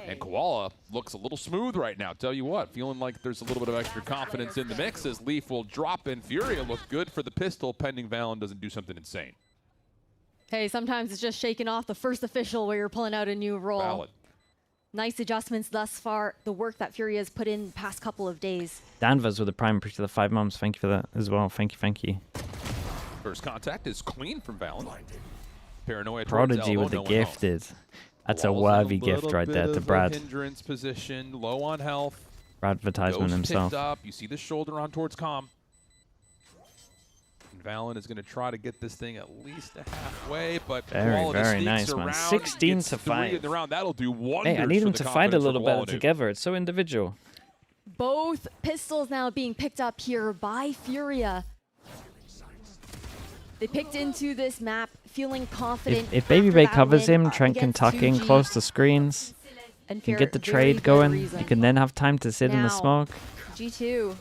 And Koala looks a little smooth right now. Tell you what, feeling like there's a little bit of extra confidence in the mix as Leaf will drop in. Furia look good for the pistol, pending Valen doesn't do something insane.
Hey, sometimes it's just shaking off the first official where you're pulling out a new role.
Valid.
Nice adjustments thus far. The work that FURIA has put in the past couple of days.
Danvers with the prime push to the 5 months. Thank you for that as well. Thank you, thank you.
First contact is clean from Valorant. Paranoia.
Prodigy with the gifted. That's a worthy gift right there to Brad.
Hindrance position, low on health.
Brad advertisement himself.
Up. You see the shoulder on towards Com. And Valorant is going to try to get this thing at least halfway, but
very nice, man. 16 to 5.
That'll do wonders.
Hey, I need them to fight a little better together. It's so individual.
Both pistols now being picked up here by FURIA. They picked into this map feeling confident.
If Baby Bay covers him, Trent can tuck in close to screens. You can get the trade going. You can then have time to sit in the smoke.
G2.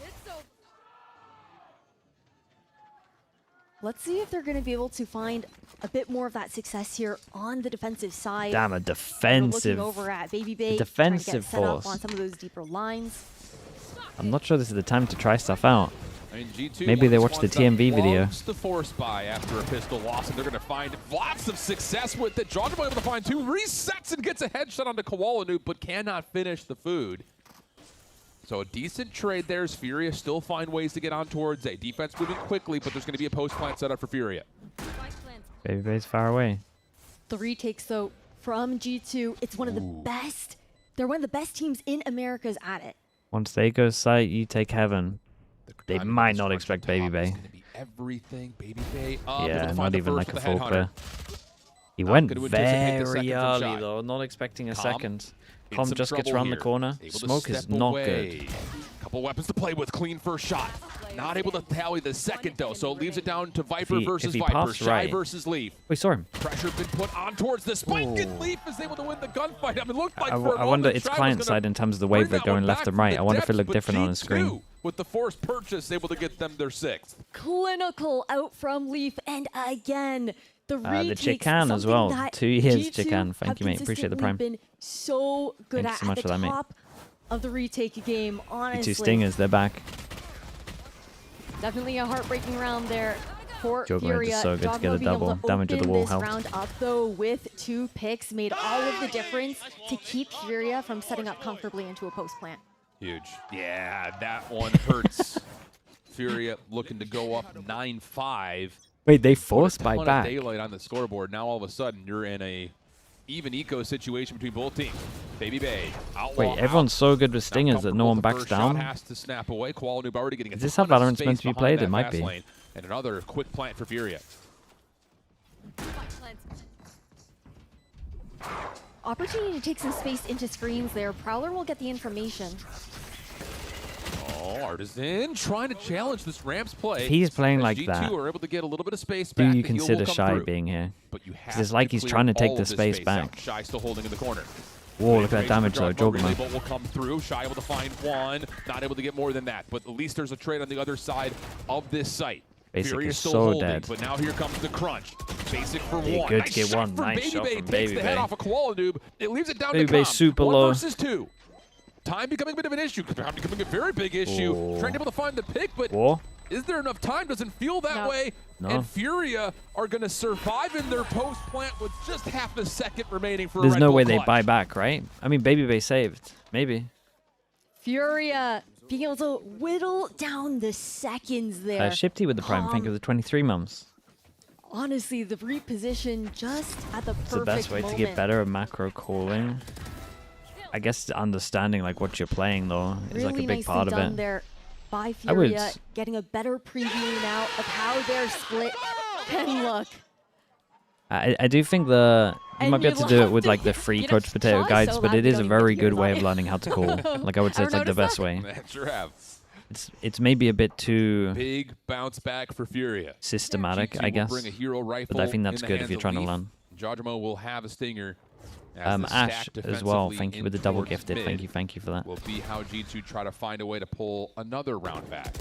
Let's see if they're going to be able to find a bit more of that success here on the defensive side.
Damn, a defensive.
Looking over at Baby Bay,
defensive
force on some of those deeper lines.
I'm not sure this is the time to try stuff out.
I mean, G2
maybe they watched the TMV video.
The force buy after a pistol loss, and they're going to find lots of success with it. Joggerboy able to find 2 resets and gets a headshot onto Koala but cannot finish the food. So a decent trade there as FURIA still find ways to get on towards A. Defense moving quickly, but there's going to be a post plant set up for FURIA.
Baby Bay's far away.
3 takes though from G2. It's one of the best. They're one of the best teams in Americas at it.
Once they go sight, you take heaven. They might not expect Baby Bay.
Everything, Baby Bay.
Yeah, not even like a full clear. He went very early though, not expecting a second. Com just gets around the corner. Smoke is not good.
Couple weapons to play with. Clean first shot. Not able to tally the second though, so it leaves it down to Viper versus Viper. Shy versus Leaf.
We saw him.
Pressure been put on towards the spike, and Leaf is able to win the gunfight. I mean, looked like for
I wonder it's client side in terms of the wave they're going left and right. I wonder if it looked different on the screen.
With the forced purchase, able to get them their 6th.
Clinical out from Leaf, and again, the
Chican as well. 2 years, Chican. Thank you, mate. Appreciate the prime.
Been so good at the top of the retake game, honestly.
2 Stingers, they're back.
Definitely a heartbreaking round there for
FURIA. Is so good to get a double. Damage of the wall helped.
Round up though with 2 picks made all of the difference to keep FURIA from setting up comfortably into a post plant.
Huge. Yeah, that one hurts. FURIA looking to go up 9-5.
Wait, they forced by back.
Daylight on the scoreboard. Now all of a sudden you're in a even eco situation between both teams. Baby Bay.
Wait, everyone's so good with Stingers that no one backs down.
Has to snap away. Koala already getting
is this how Valorant's meant to be played? It might be.
And another quick plant for FURIA.
Opportunity to take some space into screens there. Prowler will get the information.
Oh, Artisan trying to challenge this Ramps play.
If he's playing like
G2
that,
are able to get a little bit of space
do
back.
you consider Shy being here? Because it's like he's trying to take the space back.
Shy still holding in the corner.
Whoa, look at that damage though. Joggerman
will come through. Shy able to find 1. Not able to get more than that. But at least there's a trade on the other side of this site.
Basically
is still
so
holding,
dead.
But now here comes the crunch. Basic for 1.
Good to get 1. Nice shot from Baby Bay.
Takes the head off of Koala Noob. It leaves it down
Baby
to
Bay
Com.
super
1
low.
versus 2. Time becoming a bit of an issue. Time becoming a very big issue. Trying to be able to find the pick, but is there enough time? Doesn't feel that way.
No.
And FURIA are going to survive in their post plant with just half a second remaining for
There's
a Red
no
Bull
way
clutch.
they buy back, right? I mean, Baby Bay saved. Maybe.
FURIA being able to whittle down the seconds there.
Shifty with the prime. Think of the 23 mums.
Honestly, the reposition just at the perfect moment.
It's the best way to get better at macro calling. I guess understanding like what you're playing though is like a big part of it.
There by FURIA, getting a better preview now of how their split can look.
I do think you might be able to do it with like the free Coach Potato guides, but it is a very good way of learning how to call. Like I would say it's like the best way.
Sure have.
It's maybe a bit too
big bounce back for FURIA.
Systematic, I guess.
Bring a hero rifle
but I think that's good if you're trying to learn.
Jojimo will have a stinger.
Ash as well. Thank you with the double gifted. Thank you for that.
Will be how G2 try to find a way to pull another round back.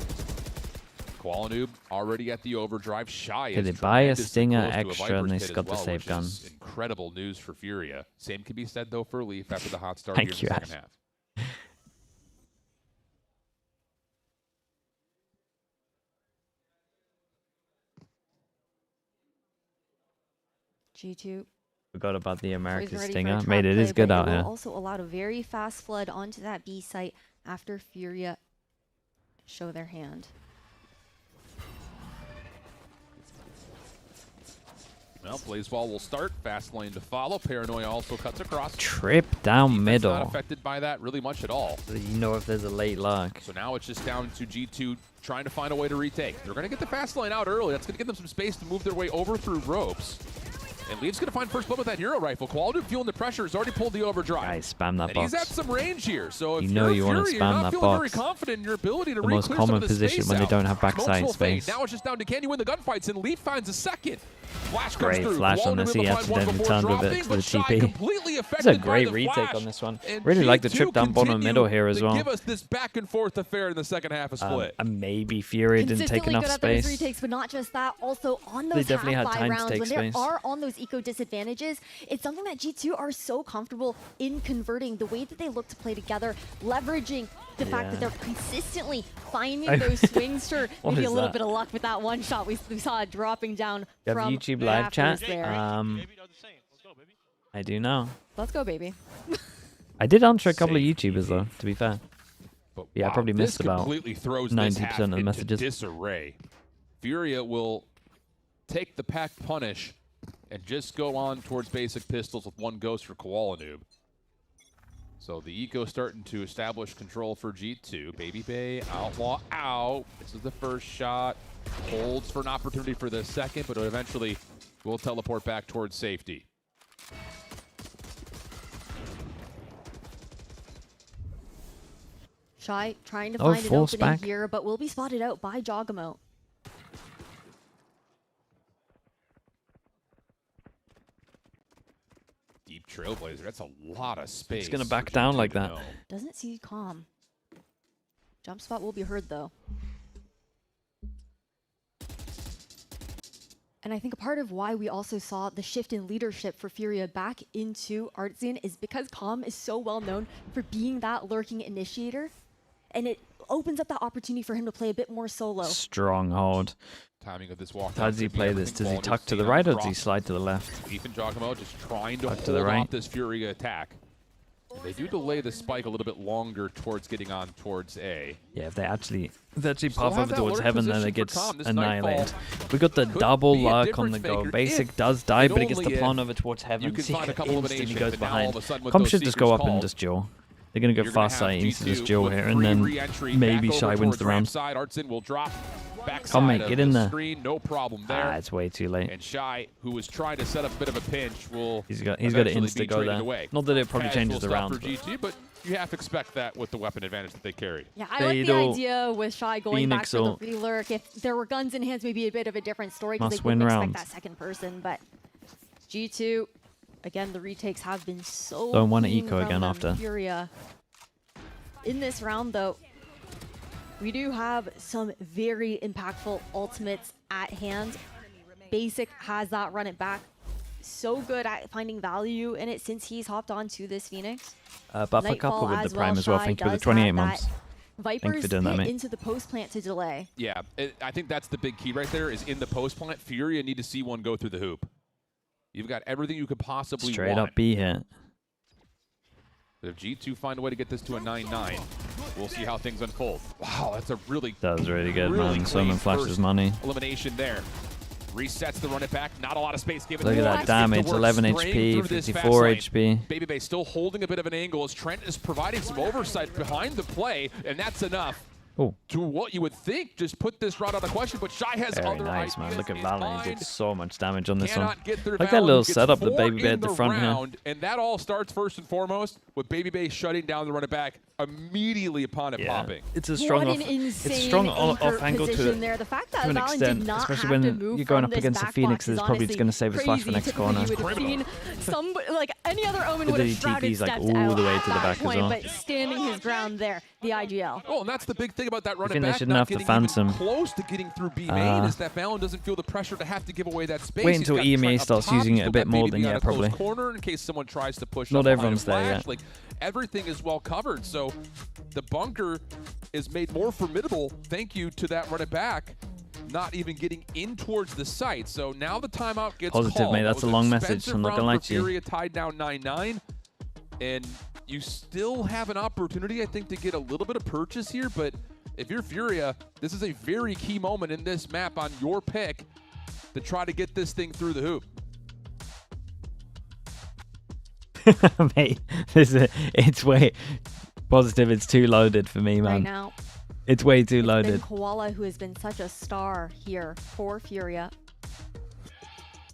Koala Noob already at the overdrive. Shy.
Could they buy a stinger extra and they got the save gun?
Incredible news for FURIA. Same can be said though for Leaf after the hot start
Thank
here in the second half.
G2
Forgot about the American stinger. Mate, it is good out here.
Also allowed a very fast flood onto that B site after FURIA show their hand.
Well, Blazeball will start. Fast lane to follow. Paranoia also cuts across.
Trip down middle.
Not affected by that really much at all.
So you know if there's a late lock.
So now it's just down to G2 trying to find a way to retake. They're going to get the fast lane out early. That's going to give them some space to move their way over through ropes. And Leaf's going to find first blood with that hero rifle. Quality feeling the pressure has already pulled the overdrive.
Guys, spam that
and
box.
he's at some range here. So if
you know you want to spam that box.
Very confident in your ability to
the most common position when they don't have backside space.
Now it's just down to can you win the gunfights, and Leaf finds a second. Flash comes
Great
through.
flash on this. He accidentally turned with it to the TP. It's a great retake on this one. Really like the trip down bottom middle here as well.
Give us this back and forth affair in the second half of Split.
And maybe FURIA didn't take enough space.
Those retakes, but not just that. Also on those
they definitely had time
rounds,
to take
when
space.
they are on those eco disadvantages, it's something that G2 are so comfortable in converting. The way that they look to play together, leveraging the fact that they're consistently finding those swings. Sure, maybe a little bit of luck with that one shot. We saw it dropping down
you
from
have YouTube live chat.
there.
I do know.
Let's go, baby.
I did answer a couple of YouTubers though, to be fair.
But
yeah,
wow,
I probably missed about 90% of the messages.
Disarray. FURIA will take the pack punish and just go on towards basic pistols with one ghost for Koala Noob. So the eco starting to establish control for G2. Baby Bay, Outlaw out. This is the first shot. Holds for an opportunity for the second, but eventually will teleport back towards safety.
Shy trying to find an opening
back
here, but will be spotted out by Jogamo.
Deep Trailblazer, that's a lot of space.
It's going to back down like that.
Doesn't see calm. Jump spot will be heard though. And I think a part of why we also saw the shift in leadership for FURIA back into Artsy is because Calm is so well known for being that lurking initiator. And it opens up that opportunity for him to play a bit more solo.
Stronghold.
Timing of this walk.
How does he play this? Does he tuck to the right or does he slide to the left?
Ethan Jogamo just trying to hold
to the right.
off this FURIA attack. And they do delay the spike a little bit longer towards getting on towards A.
Yeah, if they actually pop over towards heaven, then it gets annihilated. We got the double lurk on the go. Basic does die, but it gets the pawn over towards heaven. Secret instantly goes behind. Comp should just go up and just duel. They're going to go fast side into this duel here, and then maybe Shy wins the round. Come mate, get in there.
Screen, no problem there.
Ah, it's way too late.
And Shy, who was trying to set up a bit of a pinch, will
he's got an insta go there.
Away.
Not that it probably changes the round.
For GT, but you have to expect that with the weapon advantage that they carry.
Yeah, I like the idea with Shy going back for the relurk. If there were guns in hands, maybe a bit of a different story because they wouldn't expect that second person. But G2, again, the retakes have been so
don't want to eco again after.
FURIA. In this round, though, we do have some very impactful ultimates at hand. Basic has that run it back. So good at finding value in it since he's hopped onto this Phoenix.
Buffer couple with the Prime as well. Thank you for the 28 months.
Vipers
doing that, mate.
Into the post plant to delay.
Yeah, I think that's the big key right there is in the post plant. FURIA need to see one go through the hoop. You've got everything you could possibly
Straight
want.
up B hit.
If G2 find a way to get this to a 9-9, we'll see how things unfold. Wow, that's a really
that was really good, man. Someone flashes money.
Elimination there. Resets the run it back. Not a lot of space given.
Look at that damage. 11 HP, 54 HP.
Baby Bay still holding a bit of an angle as Trent is providing some oversight behind the play, and that's enough. To what you would think, just put this route out of question, but Shy has
very
other
nice, man. Look at Valorant. He did so much damage on this one.
Like
that little setup that Baby Bay at the front here.
And that all starts first and foremost with Baby Bay shutting down the run it back immediately upon it popping.
It's a strong off angle to
there. The fact that
an
Valorant
extent,
did not
especially
have to
when
move
you're going up
from
against
this
a Phoenix
back
that's
box
probably
is
just going to save his flash for next corner.
You would have seen like any other Omen would have shrouded steps
all the way to the back
point,
as well.
But standing his ground there, the IGL.
Oh, and that's the big thing about that run
I think
it back.
they shouldn't have to phantom.
Close to getting through B main is that Valen doesn't feel the pressure to have to give away that space.
Wait until EMA starts using it a bit more than probably.
Corner in case someone tries to push.
Not everyone's there yet.
Like everything is well covered, so the bunker is made more formidable. Thank you to that run it back. not even getting in towards the site. So now the timeout gets
Positive,
called.
mate. That's a long message. I'm not gonna lie to you.
FURIA tied down 9-9, and you still have an opportunity, I think, to get a little bit of purchase here. But if you're FURIA, this is a very key moment in this map on your pick to try to get this thing through the hoop.
Mate, it's way positive. It's too loaded for me, man.
Right now.
It's way too
It's
loaded.
been Koala who has been such a star here for FURIA.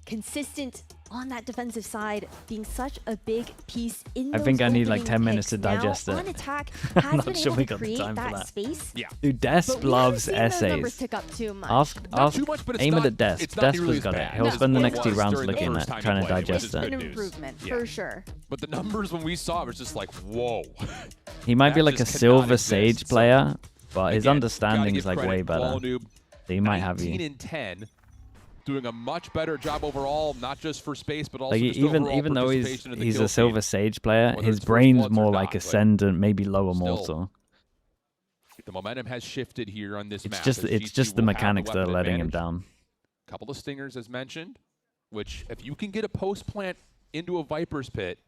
Consistent on that defensive side, being such a big piece in those
I think I need like 10 minutes to
picks.
digest
now,
it.
On attack,
I'm
has
not
been
sure
able
we
to
got the
create
time for
that
that.
space.
Yeah.
Dude, Desp loves essays.
Pick up too much.
Ask,
Too much, but it's
aim
not,
it at Desp.
it's not nearly
Desp has
as
got it.
bad.
He'll
as
spend the
it
next 2
was
rounds
during the
looking
first
at
time
trying
he
to
played, which
digest
is
it.
An
good news.
improvement,
Yeah.
for sure.
But the numbers when we saw it was just like, whoa.
He might be
That
like a
just cannot
Silver
exist.
Sage
So,
player, but his
again,
understanding
gotta
is
give
like
credit.
way better.
Wall Noob,
So he might have
19
you.
and 10, doing a much better job overall, not just for space, but also
Like
just
even
overall
though
participation in the
he's
kill
a Silver
feed.
Sage player,
Whether
his
it's first
brain's
bloods or
more
not,
like
but
Ascendant, maybe lower
still,
Mortal.
The momentum has shifted here on this map.
It's
as
just
G2
the
will have
mechanics that are
weapon
letting him
advantage.
down.
Couple of stingers as mentioned, which if you can get a post plant into a Viper's pit,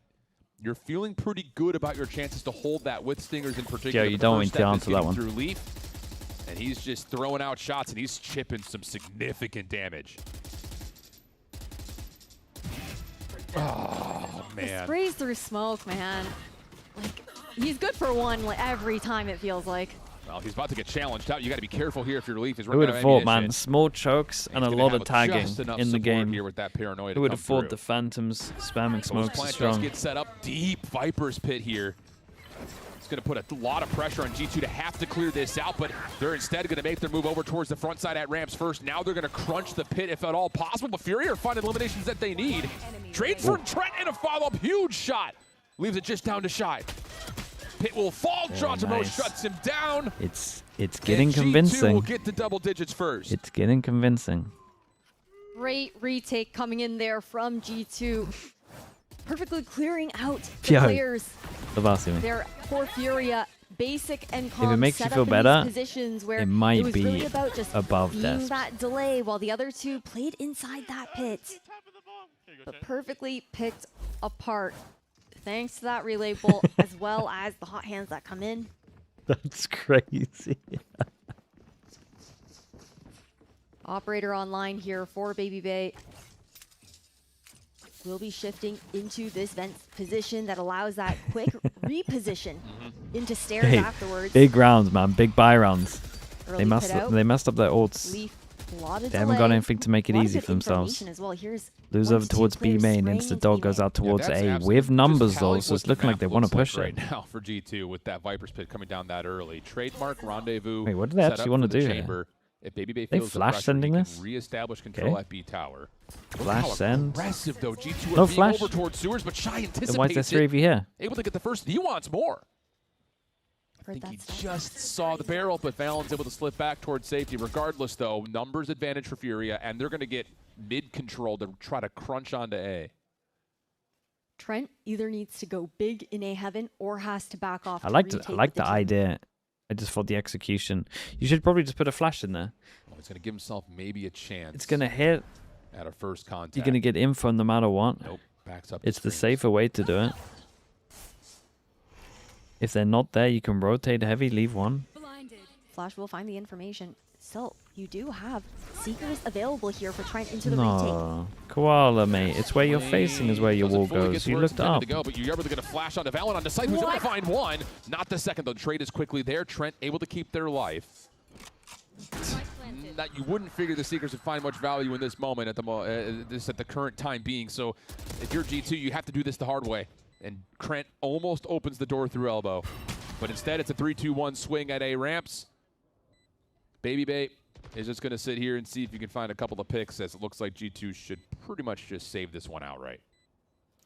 you're feeling pretty good about your chances to hold that with stingers in particular.
Yo, you
The
don't
first
want to
step is
answer that
getting
one.
through Leaf, and he's just throwing out shots, and he's chipping some significant damage. Oh,
The
man.
sprays through smoke, man. Like, he's good for one like, every time, it feels like.
Well, he's about to get challenged out. You got to be careful here if your Leaf is
Who
running
would
out
have
of
thought, man?
ammunition.
Small chokes and a
He's gonna
lot
have
of tagging
just enough
in the
support
game.
here with that paranoia
Who would
to
have
come
thought
through.
the Phantoms spamming smokes
Plant
strong?
does get set up deep. Viper's pit here. It's going to put a lot of pressure on G2 to have to clear this out, but they're instead going to make their move over towards the front side at ramps first. Now they're going to crunch the pit if at all possible, but FURIA are finding eliminations that they need. Trades for Trent and a follow-up. Huge shot. Leaves it just down to Shy. Pit will fall. Geronimo
nice.
shuts him down.
It's getting
and G2
convincing.
will get the double digits first.
It's getting convincing.
Great retake coming in there from G2. Perfectly clearing out the
Yo,
players.
the Vasily.
They're for FURIA, basic and calm.
If it makes you
set
feel
up in
better,
these positions where
it might
was
be
really about just
above
being
Desp.
that delay while the other two played inside that pit. But perfectly picked apart. Thanks to that relay bolt, as well as the hot hands that come in.
That's crazy.
Operator online here for Baby Bay. Will be shifting into this vent position that allows that quick reposition into stairs
Hey,
afterwards.
big rounds, man. Big buy rounds.
Early
They messed
pit out.
up their ults.
Leaf, a lot of
They haven't got
delay.
anything to make it
A lot of
easy
good
for themselves.
information as well. Here's
Lose
one
over
to two
towards B
players
main,
spraying
Insta
into
Dog
B
goes
main.
out towards
that's
A
absolutely-
with
just
numbers
telling
though, so
what
it's
the
looking like
map
they want to
looks
push
like
it.
right now for G2 with that Viper's pit coming down that early. Trademark rendezvous.
Wait, what do they
set
actually
up
wanna
for the
do here?
chamber. If Baby Bay
They
feels the
flash
pressure,
sending
he
this?
can reestablish control
Okay.
at B tower. Look
Flash
how
send.
aggressive though. G2
No
are being
flash.
over towards sewers, but Shy anticipates
Then why is there 3
it.
of you here?
Able to get the first. He wants more. I
Heard
think
that
he
stuff.
just saw the barrel, but Valen's able to slip back towards safety. Regardless, though, numbers advantage for FURIA, and they're going to get mid-control to try to crunch onto A.
Trent either needs to go big in A heaven or has to back off.
I
to
like
retake
the
the team.
idea. I just thought the execution. You should probably just put a flash in there.
Well, he's going to give himself maybe a chance.
It's gonna hit.
At a first contact.
You're gonna get info no matter what.
Nope. Backs up.
It's the
screens.
safer way to do it. If they're not there, you can rotate heavy, leave one.
Flash will find the information. So you do have Seekers available here for Trent into the retake.
No, Koala, mate. It's where you're facing is where your wall
Doesn't fully get
goes.
to
You
where it's
looked
intended
up.
to go, but you're able to get a flash onto Valen on the site, who's going to find one. Not the second, though. Trade is quickly there. Trent able to keep their life. That you wouldn't figure the Seekers would find much value in this moment at the current time being. So if you're G2, you have to do this the hard way. And Trent almost opens the door through elbow. But instead, it's a 3-2-1 swing at A ramps. Baby Bay is just going to sit here and see if you can find a couple of picks, as it looks like G2 should pretty much just save this one outright.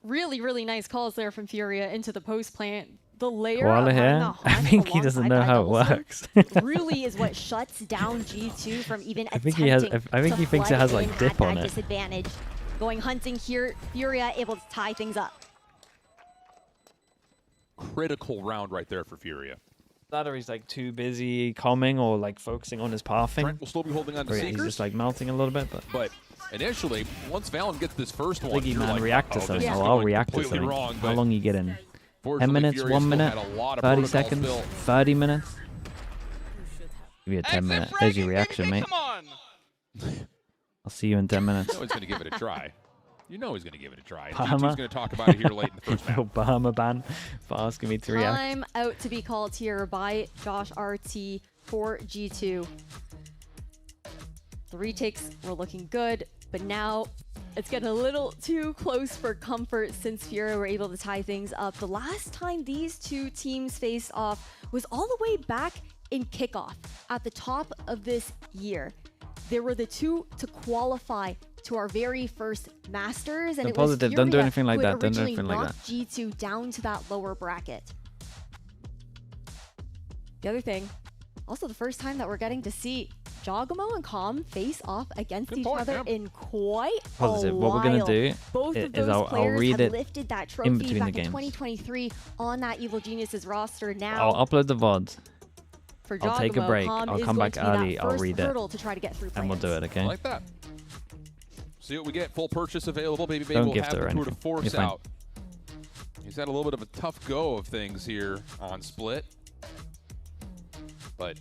Really, really nice calls there from FURIA into the post plant. The layer
Koala
of having
here?
the
I
hunt
think he doesn't
alongside
know
that
how it
double swing
works.
really is what shuts down G2 from even
I think he has.
attempting
I think
to
he thinks it
flood
has like
in
dip
at
on
that
it.
disadvantage. Going hunting here, FURIA able to tie things up.
Critical round right there for FURIA.
Either he's like too busy coming or like focusing on his pathing.
Trent will still be holding on to Seekers.
He's just like melting a little bit, but
initially, once Valen gets this first one,
Sliggy, man,
like,
react to something. I'll react to something.
Wrong,
how long you get in? 10 minutes, 1 minute, 30 seconds, 30 minutes. Give you a 10 minute. There's your reaction, mate.
Come on.
I'll see you in 10 minutes.
You know he's going to give it a try. You know he's going to give it a try.
Bahama.
G2's going to talk about it here late in the first round.
Bahama ban for asking me to react.
Time out to be called here by Josh RT for G2. The retakes were looking good, but now it's getting a little too close for comfort since FURIA were able to tie things up. The last time these two teams faced off was all the way back in kickoff at the top of this year. They were the two to qualify to our very first Masters, and it was
positive. Don't do anything like that.
Don't do anything like that. G2 down to that lower bracket. The other thing, also the first time that we're getting to see Jawgamo and Calm face off against each other in quite a while.
What we're gonna do
Both of those
I'll read it
lifted that
in
trophy
between
back
the games.
in 2023 on that Evil Geniuses roster. Now
I'll upload the VODs.
for
I'll take a
Jawgamo,
break.
Calm
I'll
is
come
going
back
to be that
early. I'll
first
read it,
hurdle to try to get through
and we'll do it. Okay.
I like that. See what we get. Full purchase available. Baby
Don't
will
gift
have
it or
the tour to
anything.
force out. He's had a little bit of a tough go of things here on Split, but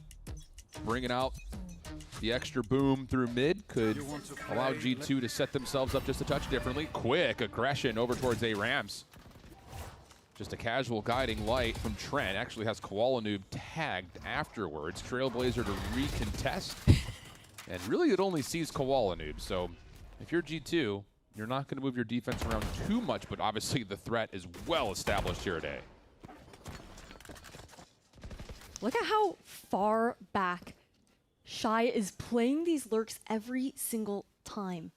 bringing out the extra boom through mid could allow G2 to set themselves up just a touch differently. Quick aggression over towards A-Rams. Just a casual guiding light from Trent. Actually has Koala Noob tagged afterwards. Trailblazer to recontest. And really it only sees Koala Noob. So if you're G2, you're not going to move your defense around too much, but obviously the threat is well established here today.
Look at how far back Shy is playing these lurks every single time.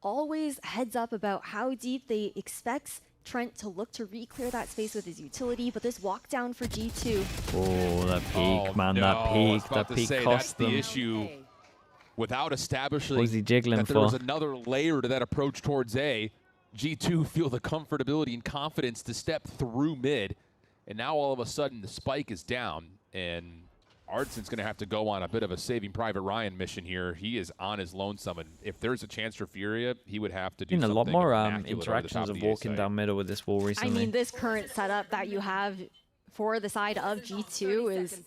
Always heads up about how deep they expect Trent to look to re-clear that space with his utility, but this walk down for G2.
Oh, that peak, man, that peak cost them.
That's the issue. Without establishing
what was he jiggling
that there was another layer to that approach towards A, G2 feel the comfortability and confidence to step through mid, and now all of a sudden the spike is down, and Ardson's going to have to go on a bit of a Saving Private Ryan mission here. He is on his lonesome, and if there's a chance for FURIA, he would have to do something.
A lot more interactions of walking down middle with this wall recently.
I mean, this current setup that you have for the side of G2 is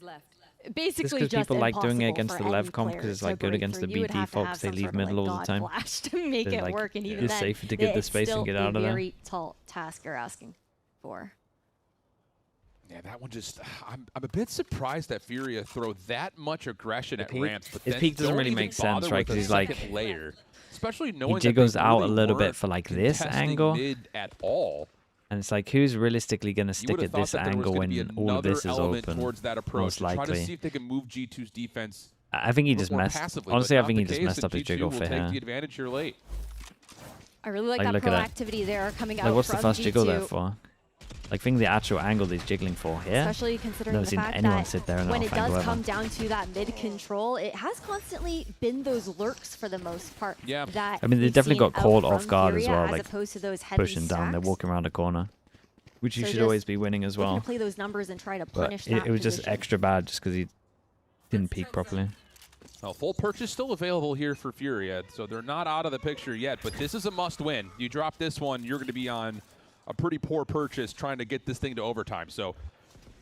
basically just
people like doing it
impossible
against
for
the Lev
any
comp
player
because it's
to
like good
break
against the
through. You would
B
have to
defaults.
have
They leave
some sort of,
middle
like,
all the time.
God flash to make it work, and even
it's
then,
safer to get the space and get out of there.
It's still a very tall task you're asking for.
Yeah, that one just, I'm a bit surprised that FURIA throw that much aggression at ramps, but
his peak doesn't really make sense, right? Because he's like,
layer. Especially knowing
he jiggles
that
out a little bit for like this angle.
Mid at all.
And it's like, who's realistically going to stick at this angle when all of this is open?
Towards that approach,
most likely.
Try to see if they can move G2's defense.
I think he just messed. Honestly, I think he just messed up his jiggle for
take
here.
the advantage here late.
I really like that proactivity there coming out from G2.
What's the first jiggle there for? Like, think the actual angle he's jiggling for here.
Especially considering the fact that when it does come down to that mid control, it has constantly been those lurks for the most part.
Yeah.
That
I mean, they definitely got caught off guard as well,
as
like
opposed to those heavy
pushing down. They're walking around a corner, which you should always be winning as well.
Play those numbers and try to punish that
it was just extra bad just because he didn't peek properly.
Well, full purchase still available here for FURIA, so they're not out of the picture yet, but this is a must-win. You drop this one, you're going to be on a pretty poor purchase trying to get this thing to overtime. So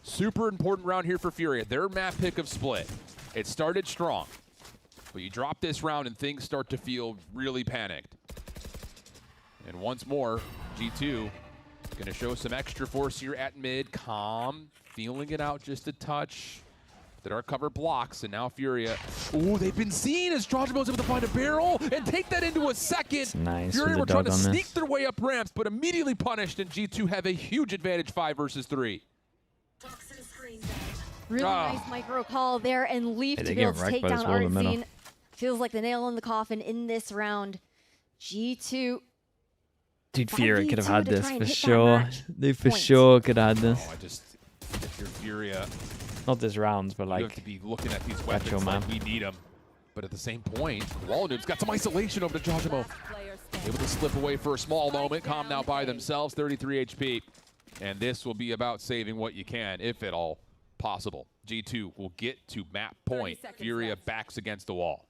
super important round here for FURIA. Their map pick of Split. It started strong, but you drop this round and things start to feel really panicked. And once more, G2 going to show some extra force here at mid. Calm, feeling it out just a touch. That our cover blocks, and now FURIA. Ooh, they've been seen as Jawgamo's able to find a barrel and take that into a second.
Nice.
FURIA were trying to sneak their way up ramps, but immediately punished, and G2 have a huge advantage 5 versus 3.
Really nice micro call there, and Leaf to be able to take down Artsine. Feels like the nail in the coffin in this round. G2.
Dude, FURIA could have had this for sure. They for sure could have had this.
Oh, if you're FURIA.
Not this round, but like,
you have to be looking at these weapons like we need them. But at the same point, Walnoob's got some isolation over to Jawgamo. Able to slip away for a small moment. Calm now by themselves, 33 HP. And this will be about saving what you can, if at all possible. G2 will get to map point. FURIA backs against the wall.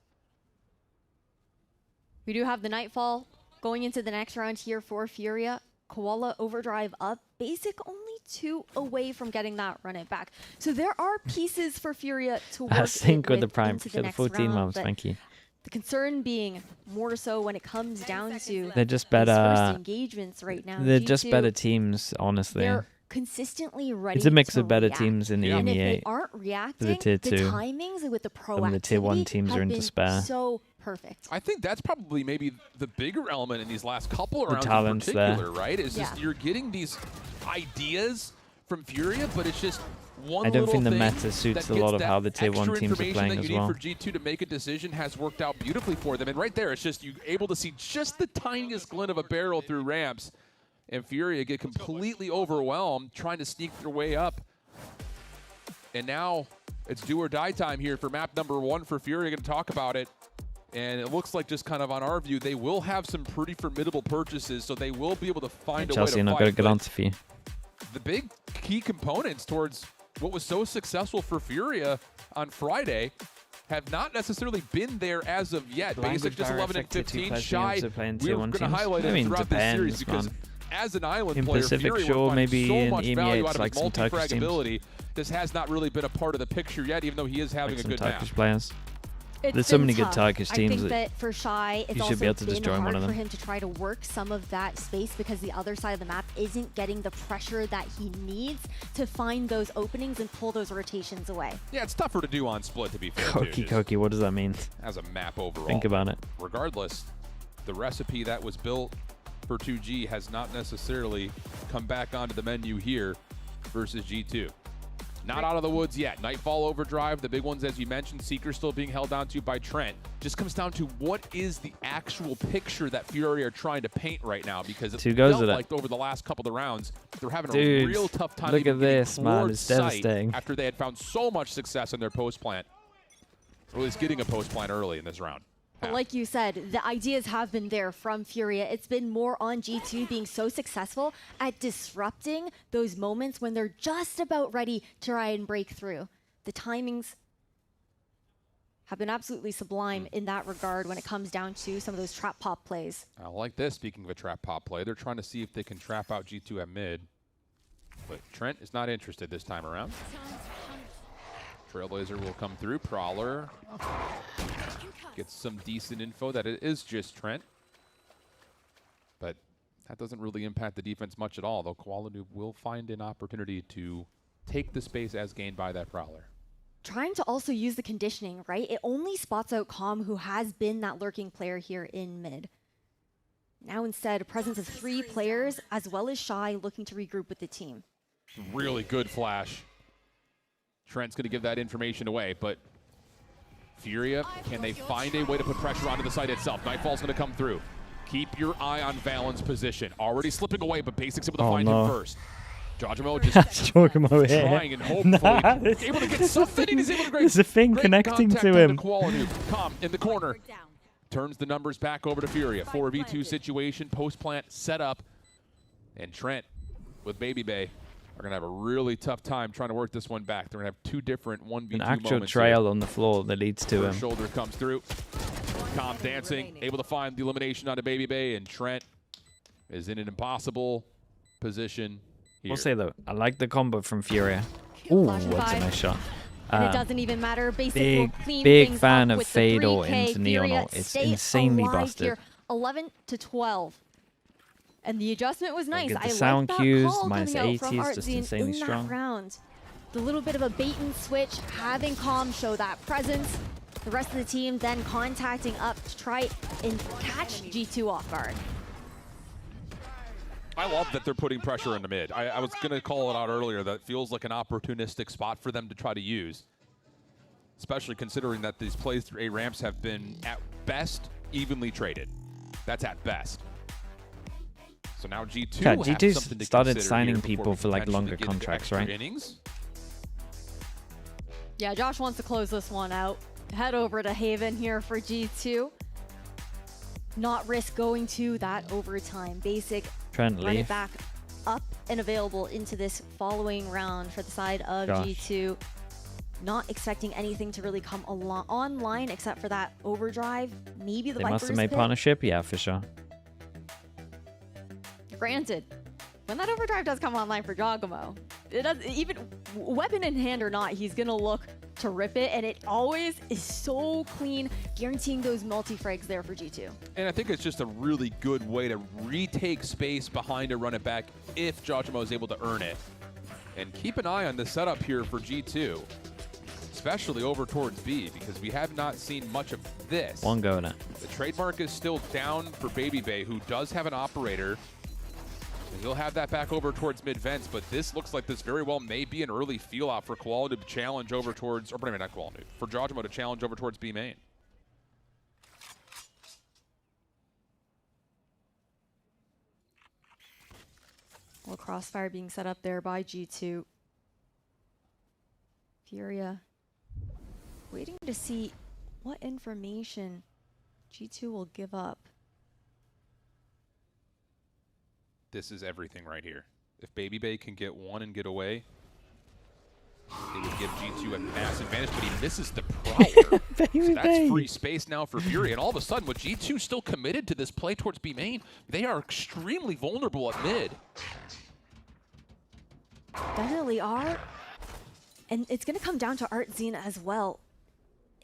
We do have the Nightfall going into the next round here for FURIA. Koala overdrive up. Basic only 2 away from getting that run it back. So there are pieces for FURIA to work
I think with the prime
into
for the 14
round,
months. Thank you.
The concern being more so when it comes down to
they're just
these
better
first engagements right now.
They're
G2,
just better teams, honestly.
They're consistently ready.
It's a mix
to
of better
react.
teams in the
And if
EMEA.
they aren't reacting,
the tier 2.
the timings with the proactivity
the tier 1 teams are in despair.
So perfect.
I think that's probably maybe the bigger element in these last couple of
The
rounds
talent's
in particular,
there.
right? Is just you're getting these ideas from FURIA, but it's just one
I don't think the
thing
meta suits a lot of how the tier 1 teams are playing as well.
For G2 to make a decision has worked out beautifully for them. And right there, it's just you able to see just the tiniest glint of a barrel through ramps. And FURIA get completely overwhelmed trying to sneak their way up. And now it's do or die time here for map number 1 for FURIA. Going to talk about it. And it looks like just kind of on our view, they will have some pretty formidable purchases, so they will be able to find a way to
Chelsea, not going to get onto you.
The big key components towards what was so successful for FURIA on Friday have not necessarily been there as of yet. Basic just 11 and 15. Shy, we're going to highlight it throughout this series because as an island player,
Pacific
FURIA
Shore,
will find
maybe
so
in
much
EMEA,
value
it's
out of
like
his
some Turkish
multi-frag
teams.
ability. This has not really been a part of the picture yet, even though he is having
Like
a good
some Turkish
map.
players.
It's
There's so
been
many
tough.
good Turkish teams
I think that for Shy, it's
you
also
should be able to
been
just join
hard
one of
for
them.
him to try to work some of that space because the other side of the map isn't getting the pressure that he needs to find those openings and pull those rotations away.
Yeah, it's tougher to do on split, to be fair.
Koki, what does that mean?
As a map overall.
Think about it.
Regardless, the recipe that was built for 2G has not necessarily come back onto the menu here versus G2. Not out of the woods yet. Nightfall overdrive, the big ones as you mentioned. Seeker still being held down to by Trent. Just comes down to what is the actual picture that FURIA are trying to paint right now, because it felt like over the last couple of rounds they're having a real tough time.
Look at this, man. It's devastating.
After they had found so much success in their post plant. Or at least getting a post plant early in this round.
But like you said, the ideas have been there from FURIA. It's been more on G2 being so successful at disrupting those moments when they're just about ready to try and break through. The timings have been absolutely sublime in that regard when it comes down to some of those trap pop plays.
I like this, speaking of a trap pop play. They're trying to see if they can trap out G2 at mid. But Trent is not interested this time around. Trailblazer will come through. Prowler gets some decent info that it is just Trent. But that doesn't really impact the defense much at all, though Koala Noob will find an opportunity to take the space as gained by that Prowler.
Trying to also use the conditioning, right? It only spots out Calm, who has been that lurking player here in mid. Now instead, a presence of 3 players, as well as Shy, looking to regroup with the team.
Really good flash. Trent's going to give that information away, but FURIA, can they find a way to put pressure onto the site itself? Nightfall's going to come through. Keep your eye on Valen's position. Already slipping away, but Basic's able to find him first. Jojimo just trying and hopefully able to get something. He's able to
There's a thing connecting to him.
Calm in the corner. Turns the numbers back over to FURIA. 4v2 situation, post plant set up. And Trent with Baby Bay are going to have a really tough time trying to work this one back. They're going to have 2 different 1v2
An actual
moments
trail
here.
on the floor that leads to him.
Shoulder comes through. Calm dancing, able to find the elimination on a Baby Bay, and Trent is in an impossible position here.
I'll say though, I like the combo from FURIA. Ooh, what's a nice shot.
And it doesn't even matter. Basic will clean
big
things
fan
up
of
with
Fade
the
or
3K.
into Neon
FURIA
ult. It's
stay
insanely
alive
busted.
Here. 11 to 12. And the adjustment was nice.
Get the
I
sound
like that
cues,
call
minus
coming out
80
from
is just
Artzine
insanely
in
strong.
that round. The little bit of a bait and switch, having Calm show that presence. The rest of the team then contacting up to try and catch G2 off guard.
I love that they're putting pressure into mid. I was going to call it out earlier that it feels like an opportunistic spot for them to try to use. Especially considering that these plays through A ramps have been, at best, evenly traded. That's at best. So now G2
yeah,
have
G2
something to
started signing
here
people for like longer
potentially get into
contracts,
extra
right?
Innings.
Yeah, Josh wants to close this one out. Head over to Haven here for G2. Not risk going to that overtime. Basic
Trent
run it
leave.
back up and available into this following round for the side of
Gosh.
G2. Not expecting anything to really come online except for that overdrive. Maybe the
They must have made partnership, yeah, for sure.
Granted, when that overdrive does come online for Giacomo, it does, even weapon in hand or not, he's gonna look to rip it, and it always is so clean, guaranteeing those multi-frags there for G2.
And I think it's just a really good way to retake space behind a run it back if Giacomo is able to earn it. And keep an eye on the setup here for G2, especially over towards B, because we have not seen much of this.
One go in it.
The trademark is still down for Baby Bay, who does have an operator. And he'll have that back over towards mid-vents, but this looks like this very well may be an early feel-out for Koala to challenge over towards, or not Koala, for Giacomo to challenge over towards B main.
Well, crossfire being set up there by G2. FURIA waiting to see what information G2 will give up.
This is everything right here. If Baby Bay can get one and get away, it would give G2 a massive advantage, but he misses the Prowler. So that's free space now for FURIA. And all of a sudden, with G2 still committed to this play towards B main, they are extremely vulnerable at mid.
Definitely are. And it's going to come down to Artzine as well.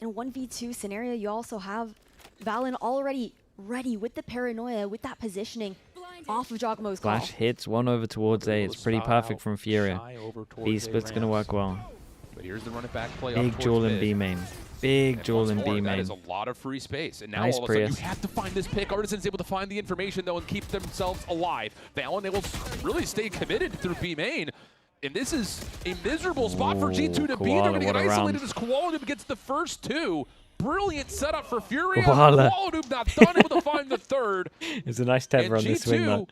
In a 1v2 scenario, you also have Valen already ready with the paranoia, with that positioning off of Giacomo's call.
Flash hits one over towards A. It's pretty perfect from FURIA. B split's going to work well.
But here's the run it back play.
Big duel in B main. Big duel in B main.
That is a lot of free space. And now
nice
all of a sudden you have to find this pick. Artisan's able to find the information though and keep themselves alive. Valen, they will really stay committed through B main. And this is a miserable spot for G2 to be. They're going to get isolated as Koala gets the first two. Brilliant setup for FURIA. Koala not done, able to find the third.
It's a nice tether on this swing, though.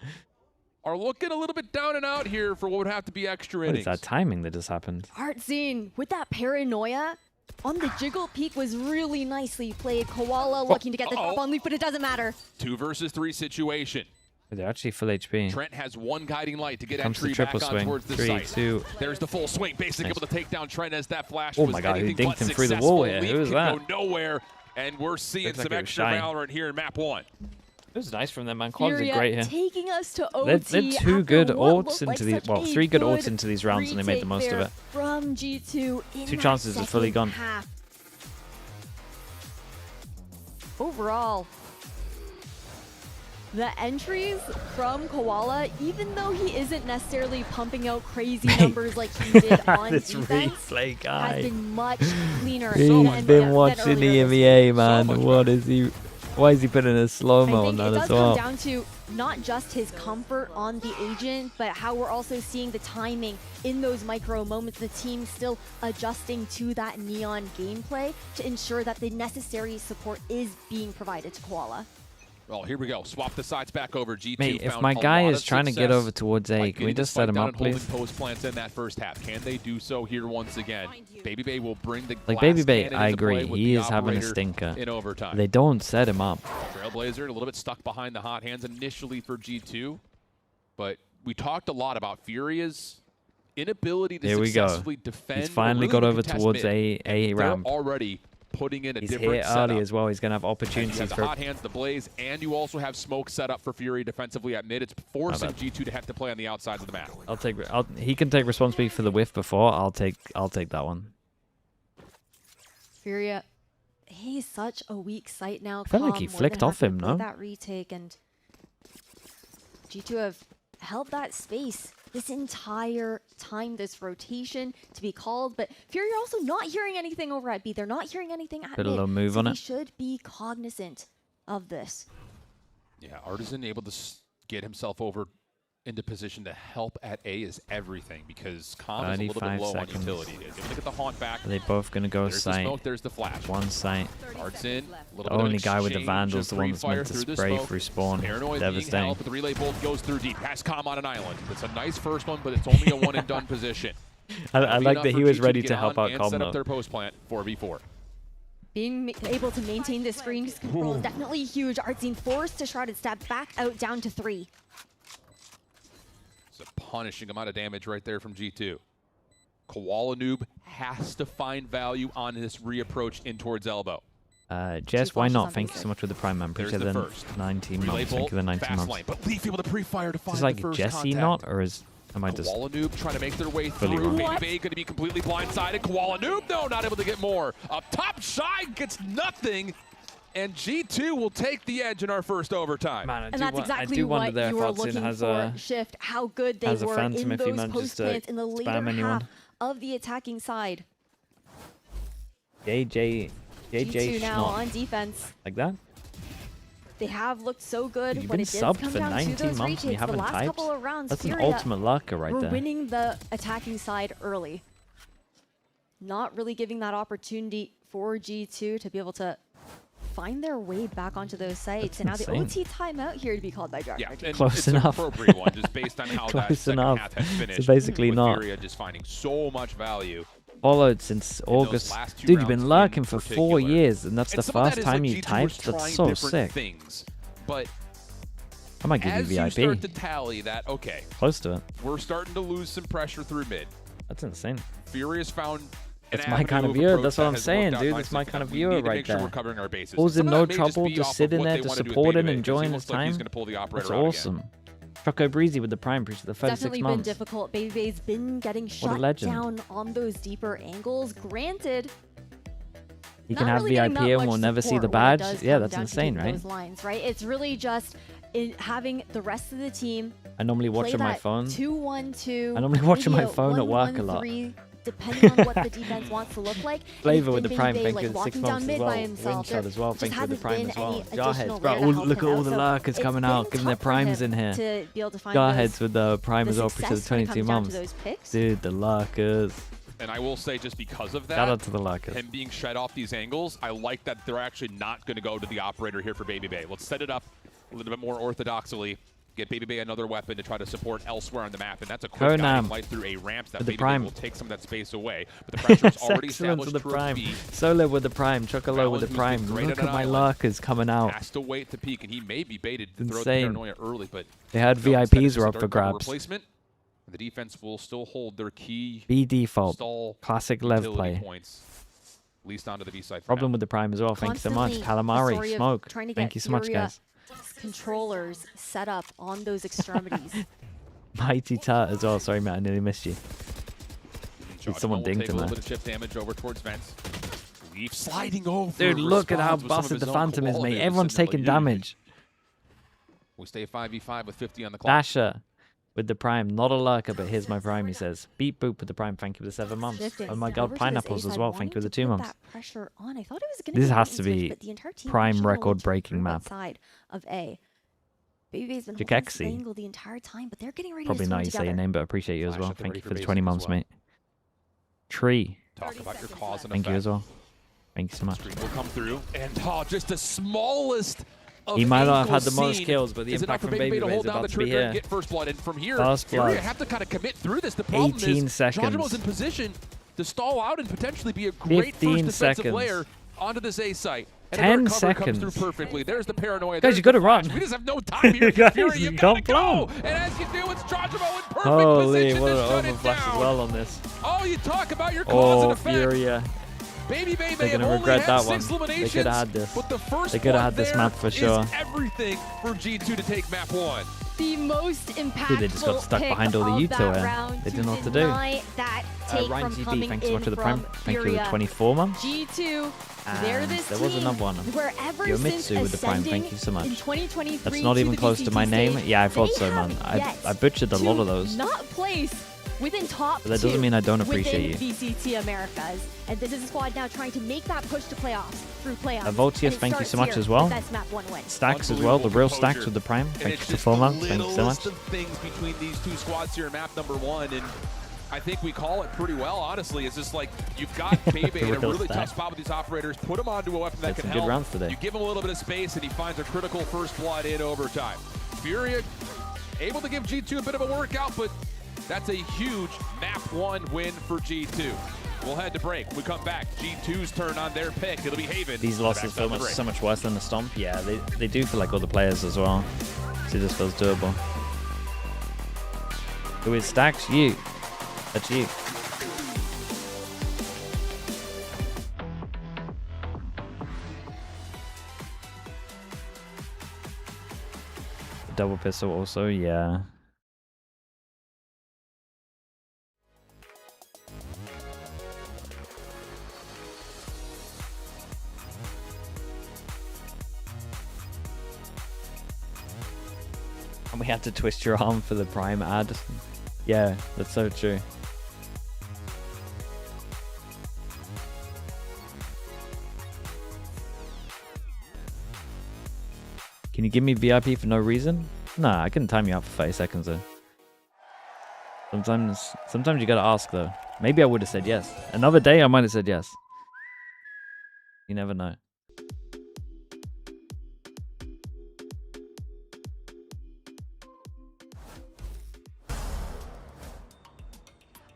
Are looking a little bit down and out here for what would have to be extra innings.
What is that timing that just happened?
Artzine with that paranoia on the jiggle peak was really nicely played. Koala looking to get the top on leaf, but it doesn't matter.
2 versus 3 situation.
They're actually full HP.
Trent has one guiding light to get
Comes
entry
the triple
back
swing.
on towards the
3,
site.
2.
There's the full swing. Basically able to take down Trent as that flash
oh
was
my God, he
anything
dinked
but
him through the wall here.
Leaf
Who was that?
Go nowhere, and we're seeing some extra Valorant here in map 1.
It was nice from them, man. Quads did great here.
Taking us to OT.
They're 2 good ults into these, well, 3 good ults into these rounds, and they made the most of it.
From G2 in
2 chances are fully gone.
Half. Overall, the entries from Koala, even though he isn't necessarily pumping out crazy numbers like he did on
this
defense,
replay guy
has been much cleaner.
He's been watching the EMEA, man. What is he? Why is he putting a slow-mo on that as well?
It does come down to not just his comfort on the agent, but how we're also seeing the timing in those micro moments. The team still adjusting to that Neon gameplay to ensure that the necessary support is being provided to Koala.
Well, here we go. Swap the sides back over. G2
Mate, if my guy is trying to get over towards A, can we just set him up, please?
Post plants in that first half. Can they do so here once again? Baby Bay will bring the
like Baby Bay, I agree. He is having a stinker.
In overtime.
They don't set him up.
Trailblazer a little bit stuck behind the hot hands initially for G2, but we talked a lot about FURIA's inability to successfully defend.
He's finally got over towards A ramp.
They're already putting in a
He's
different
here early as well. He's going to have opportunities.
He has the hot hands, the blaze, and you also have smoke set up for FURIA defensively at mid. It's forcing G2 to have to play on the outsides of the map.
He can take responsibility for the whiff before. I'll take that one.
FURIA, he's such a weak site now.
I felt like he flicked off him, no?
That retake, and G2 have held that space this entire time, this rotation to be called, but FURIA are also not hearing anything over at B. They're not hearing anything at mid.
A little move on it.
They should be cognizant of this.
Yeah, Artisan able to get himself over into position to help at A is everything, because Calm is a little bit low on utility. They're going to get the haunt back.
Are they both going to go
there's
sight?
The smoke, there's the flash.
One sight.
Artisan,
the only guy with the Vandals, the one that's meant to spray through spawn. Devastating.
But the relay bolt goes through deep. Has Calm on an island. It's a nice first one, but it's only a one and done position.
I like that he was ready to help out Calm,
set up their post plant 4v4.
Being able to maintain this screen control is definitely huge. Artzine forced to Shrouded step back out down to 3.
It's a punishing amount of damage right there from G2. Koala Noob has to find value on this reapproach in towards elbow.
Jess, why not? Thank you so much for the Prime man. Appreciate the 19 months. Thank you for the 19 months.
Lane, but Leaf able to pre-fire to find
is like
the first
Jesse
contact.
not, or is am I just
Koala Noob trying to make their way through. Baby going to be completely blindsided. Koala Noob, no, not able to get more. Up top, Shy gets nothing. And G2 will take the edge in our first overtime.
Man,
and that's exactly what you were looking for, Shift. How good they were in those post plants in the later half of the attacking side.
JJ
G2 now on defense.
Like that?
They have looked so good
You've
when
been
it did
subbed
come
for
down
19
to those
months and you
retakes.
haven't
The last
typed?
couple of rounds,
That's an
FURIA
ultimate lurker right
were
there.
winning the attacking side early. Not really giving that opportunity for G2 to be able to find their way back onto those sites.
That's
and
insane.
now the OT timeout here to be called by Dark.
Yeah, and
close
it's
enough.
An appropriate one, just based on how that second half has finished.
So basically
with
not.
FURIA just finding so much value.
Followed since August. Dude, you've been lurking for 4 years, and that's the first time you typed. That's so sick.
Things, but
I might give you VIP.
As you start to tally that, okay,
close to it.
We're starting to lose some pressure through mid.
That's insane.
FURIA's found.
It's my kind of viewer. That's what I'm saying, dude. It's my kind of viewer right there. Who's in no trouble, just sitting there, just supporting, enjoying his time. That's awesome. Choco Breezy with the Prime Preach, the 36
Definitely
months.
been difficult. Baby's been getting shut down on those deeper angles. Granted,
he can have VIP and we'll never see the badge. Yeah, that's insane, right?
Those lines, right? It's really just having the rest of the team.
I normally watch on my phone.
2-1-2.
I normally watch on my phone at work a lot.
Depending on what the defense wants to look like.
Flavor with the Prime, thank you for 6 months as well. Wingshot as well, thank you for the Prime as well. Jarheads, bro, look at all the lurkers coming out, giving their Primes in here. Jarheads with the Prime as well, for the 22 months. Dude, the lurkers.
And I will say, just because of that,
shout out to the lurkers.
And being shed off these angles, I like that they're actually not going to go to the operator here for Baby Bay. Let's set it up a little bit more orthodoxly. Get Baby Bay another weapon to try to support elsewhere on the map, and that's a quick guiding light through a ramp that Baby Bay will take some of that space away. But the pressure is already established
with the Prime.
B.
Solo with the Prime, Chocolo with the Prime. Look at my lurkers coming out.
Has to wait to peek, and he may be baited to
Insane.
throw the paranoia early, but
they had VIPs were up for grabs.
Replacement. The defense will still hold their key.
B default. Classic Lev play.
Points, at least onto the B side.
Problem with the Prime as well. Thank you so much. Calamari, Smoke. Thank you so much, guys.
Controllers set up on those extremities.
Mighty Tart as well. Sorry, Matt, I nearly missed you. Did someone dinged him there?
A little bit of chip damage over towards Vents. Leaf sliding over.
Dude, look at how busted the Phantom is, mate. Everyone's taking damage.
We stay 5v5 with 50 on the clock.
Dasher with the Prime. Not a lurker, but here's my Prime, he says. Beat Boop with the Prime. Thank you for the 7 months. Oh my god, Pineapples as well. Thank you for the 2 months. This has to be Prime record-breaking map.
Of A. Baby's been
holding
the entire time, but they're getting ready
probably
to
not you say your name, but I appreciate you as well. Thank you for the 20 months, mate. Tree.
Talk about your cause and
thank you as well. Thank you so much.
Will come through, and just the smallest.
He might not have had the most kills, but the impact from Baby Bay is about to be here.
Get first blood, and from here,
FURIA
have to kind of commit through this. The problem
18
is,
seconds.
Jojo's in position to stall out and potentially be a great first defensive layer onto this A site. And
10 seconds.
Comes through perfectly. There's the paranoia.
Guys, you gotta run.
We just have no time here.
Guys,
FURIA, you gotta go. And as you do, it's Jojo in perfect position
what
to
an
shut it
overflash
down.
as well on this.
Oh, you talk about your cause and effect.
FURIA.
Baby Bay
They're gonna regret that one. They could have had this. They could have had this map for sure.
Everything for G2 to take map 1.
The most impactful.
Dude, they just got stuck behind all the Uto here. They didn't know what to do. Ryan GB, thanks so much for the Prime. Thank you for the 24 months.
G2,
and there was another one. Yomitsu with the Prime, thank you so much. That's not even close to my name. Yeah, I thought so, man. I butchered a lot of those.
Not placed within top
but that doesn't mean I don't appreciate you.
VCT Americas. And this is a squad now trying to make that push to playoffs through playoffs.
Voltius, thank you so much as well. Stacks as well, the real Stacks with the Prime. Thank you for 4 months. Thank you so much.
Things between these two squads here in map number 1, and I think we call it pretty well, honestly. It's just like you've got Baby in a really tough spot with these operators. Put him onto a weapon that can help.
Good rounds today.
You give him a little bit of space, and he finds a critical first blood in overtime. FURIA able to give G2 a bit of a workout, but that's a huge map 1 win for G2. We'll head to break. We come back. G2's turn on their pick. It'll be Haven.
These losses feel so much worse than the Stomp. Yeah, they do feel like other players as well. See, this feels doable. Who is Stacks? You. That's you. double pistol also, yeah. And we had to twist your arm for the Prime ad. Yeah, that's so true. Can you give me VIP for no reason? Nah, I couldn't time you out for 30 seconds though. Sometimes you gotta ask though. Maybe I would have said yes. Another day I might have said yes. You never know.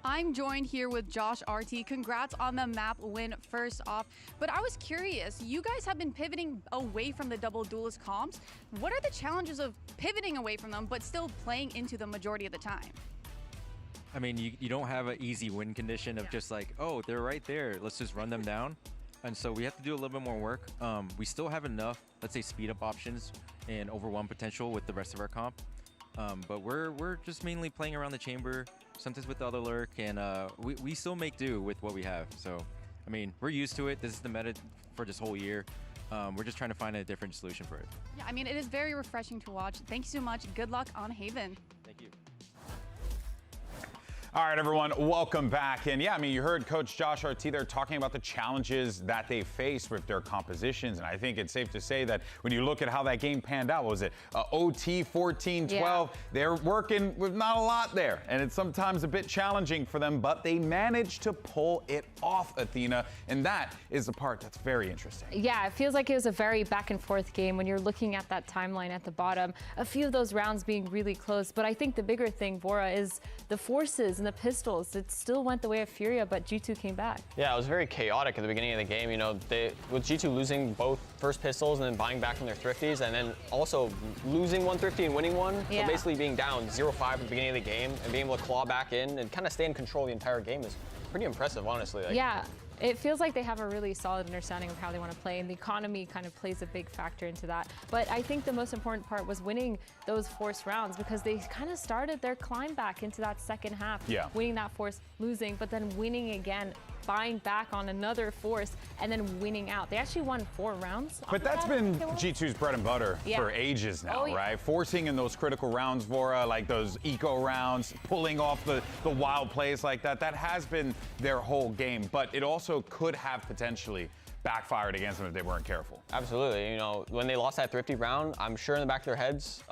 I'm joined here with Josh RT. Congrats on the map win first off. But I was curious, you guys have been pivoting away from the double duelist comps. What are the challenges of pivoting away from them but still playing into them majority of the time?
I mean, you don't have an easy win condition of just like, oh, they're right there, let's just run them down. And so we have to do a little bit more work. We still have enough, let's say, speed up options and over one potential with the rest of our comp. But we're just mainly playing around the chamber, sometimes with the other lurk, and we still make do with what we have. So, I mean, we're used to it. This is the meta for this whole year. We're just trying to find a different solution for it.
Yeah, I mean, it is very refreshing to watch. Thank you so much. Good luck on Haven.
Thank you.
All right, everyone, welcome back. And yeah, I mean, you heard Coach Josh RT there talking about the challenges that they face with their compositions. And I think it's safe to say that when you look at how that game panned out, what was it? OT 14-12, yeah. They're working with not a lot there. And it's sometimes a bit challenging for them, but they managed to pull it off, Athena. And that is the part that's very interesting.
Yeah, it feels like it was a very back and forth game when you're looking at that timeline at the bottom. A few of those rounds being really close. But I think the bigger thing, Bora, is the forces and the pistols. It still went the way of FURIA, but G2 came back.
Yeah, it was very chaotic at the beginning of the game. You know, with G2 losing both first pistols and then buying back from their thrifties, and then also losing one thrifty and winning one. Yeah. So basically being down 0-5 at the beginning of the game and being able to claw back in and kind of stay in control the entire game is pretty impressive, honestly. Like,
yeah. It feels like they have a really solid understanding of how they want to play, and the economy kind of plays a big factor into that. But I think the most important part was winning those forced rounds, because they kind of started their climb back into that second half. Yeah. Winning that force, losing, but then winning again, buying back on another force, and then winning out. They actually won 4 rounds.
But that's been G2's bread and butter for ages now, right? Forcing in those critical rounds, Vora, like those eco rounds, pulling off the wild plays like that. That has been their whole game, but it also could have potentially backfired against them if they weren't careful.
Absolutely. You know, when they lost that thrifty round, I'm sure in the back of their heads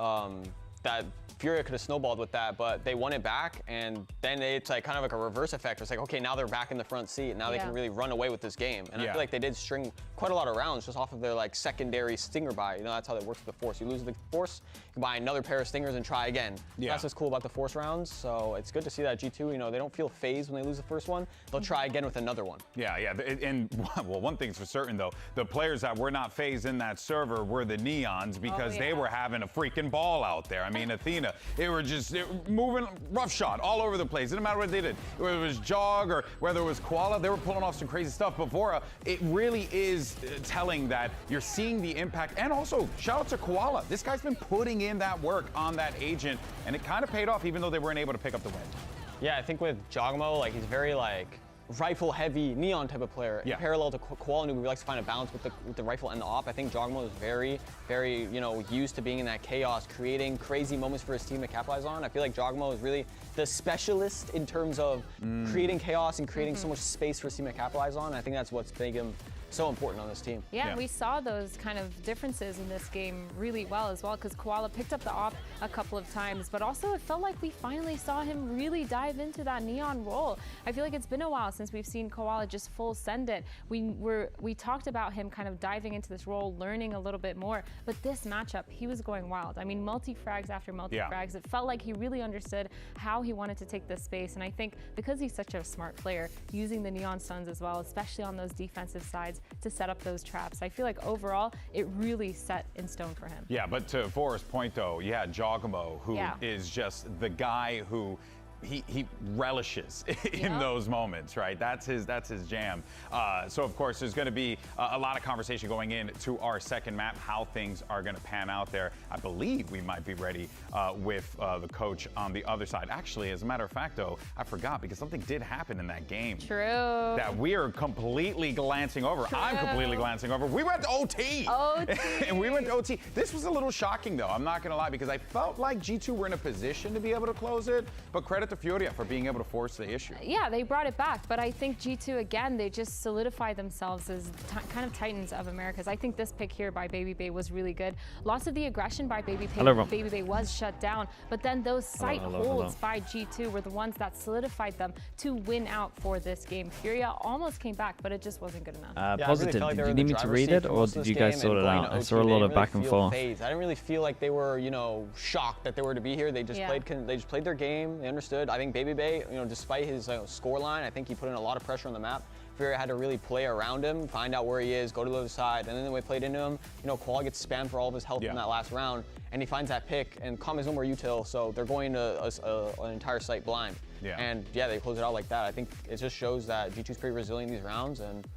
that FURIA could have snowballed with that, but they won it back, and then it's like kind of like a reverse effect. It's like, okay, now they're back in the front seat, and now they can really run away with this game. And I feel like they did string quite a lot of rounds just off of their like secondary stinger buy. You know, that's how that works with the force. You lose the force, you buy another pair of stingers and try again. That's what's cool about the force rounds. So it's good to see that G2, you know, they don't feel phased when they lose the first one. They'll try again with another one. Yeah,
and well, one thing's for certain though, the players that were not phased in that server were the Neons, because they were having a freaking ball out there. I mean, Athena, they were just moving roughshod all over the place. It didn't matter what they did. Whether it was Jog or whether it was Koala, they were pulling off some crazy stuff. But Vora, it really is telling that you're seeing the impact. And also, shout out to Koala. This guy's been putting in that work on that agent, and it kind of paid off even though they weren't able to pick up the win.
Yeah, I think with Jogmo, like, he's very like rifle heavy Neon type of player. Parallel to Koala, who likes to find a balance with the rifle and the op. I think Jogmo is very, very, you know, used to being in that chaos, creating crazy moments for his team to capitalize on. I feel like Jogmo is really the specialist in terms of creating chaos and creating so much space for his team to capitalize on. I think that's what's making him so important on this team.
Yeah, we saw those kind of differences in this game really well as well, because Koala picked up the op a couple of times, but also it felt like we finally saw him really dive into that Neon role. I feel like it's been a while since we've seen Koala just full send it. We talked about him kind of diving into this role, learning a little bit more, but this matchup, he was going wild. I mean, multi-frags after multi-frags. It felt like he really understood how he wanted to take this space, and I think because he's such a smart player, using the Neon stuns as well, especially on those defensive sides, to set up those traps. I feel like overall, it really set in stone for him.
Yeah, but to Vora's point though, you had Jogamo, who is just the guy who he relishes in those moments, right? That's his jam. So of course there's going to be a lot of conversation going into our second map, how things are going to pan out there. I believe we might be ready with the coach on the other side. Actually, as a matter of fact, though, I forgot because something did happen in that game.
True.
That we are completely glancing over.
True.
I'm completely glancing over. We went to OT. And we went to OT. This was a little shocking, though. I'm not going to lie, because I felt like G2 were in a position to be able to close it, but credit to FURIA for being able to force the issue.
Yeah, they brought it back, but I think G2, again, they just solidified themselves as kind of titans of Americas. I think this pick here by Baby Bay was really good. Lots of the aggression by Baby Bay was shut down, but then those site holds by G2 were the ones that solidified them to win out for this game. FURIA almost came back, but it just wasn't good enough.
Positive, did you need me to read it, or did you guys sort it out? I saw a lot of back and forth.
I didn't really feel like they were, you know, shocked that they were to be here. They just played their game. They understood. I think Baby Bay, you know, despite his score line, I think he put in a lot of pressure on the map. FURIA had to really play around him, find out where he is, go to the other side, and then they played into him. You know, Koala gets spammed for all of his health in that last round, and he finds that pick, and Calm is no more util, so they're going to an entire site blind. And yeah, they close it out like that. I think it just shows that G2's pretty resilient these rounds, and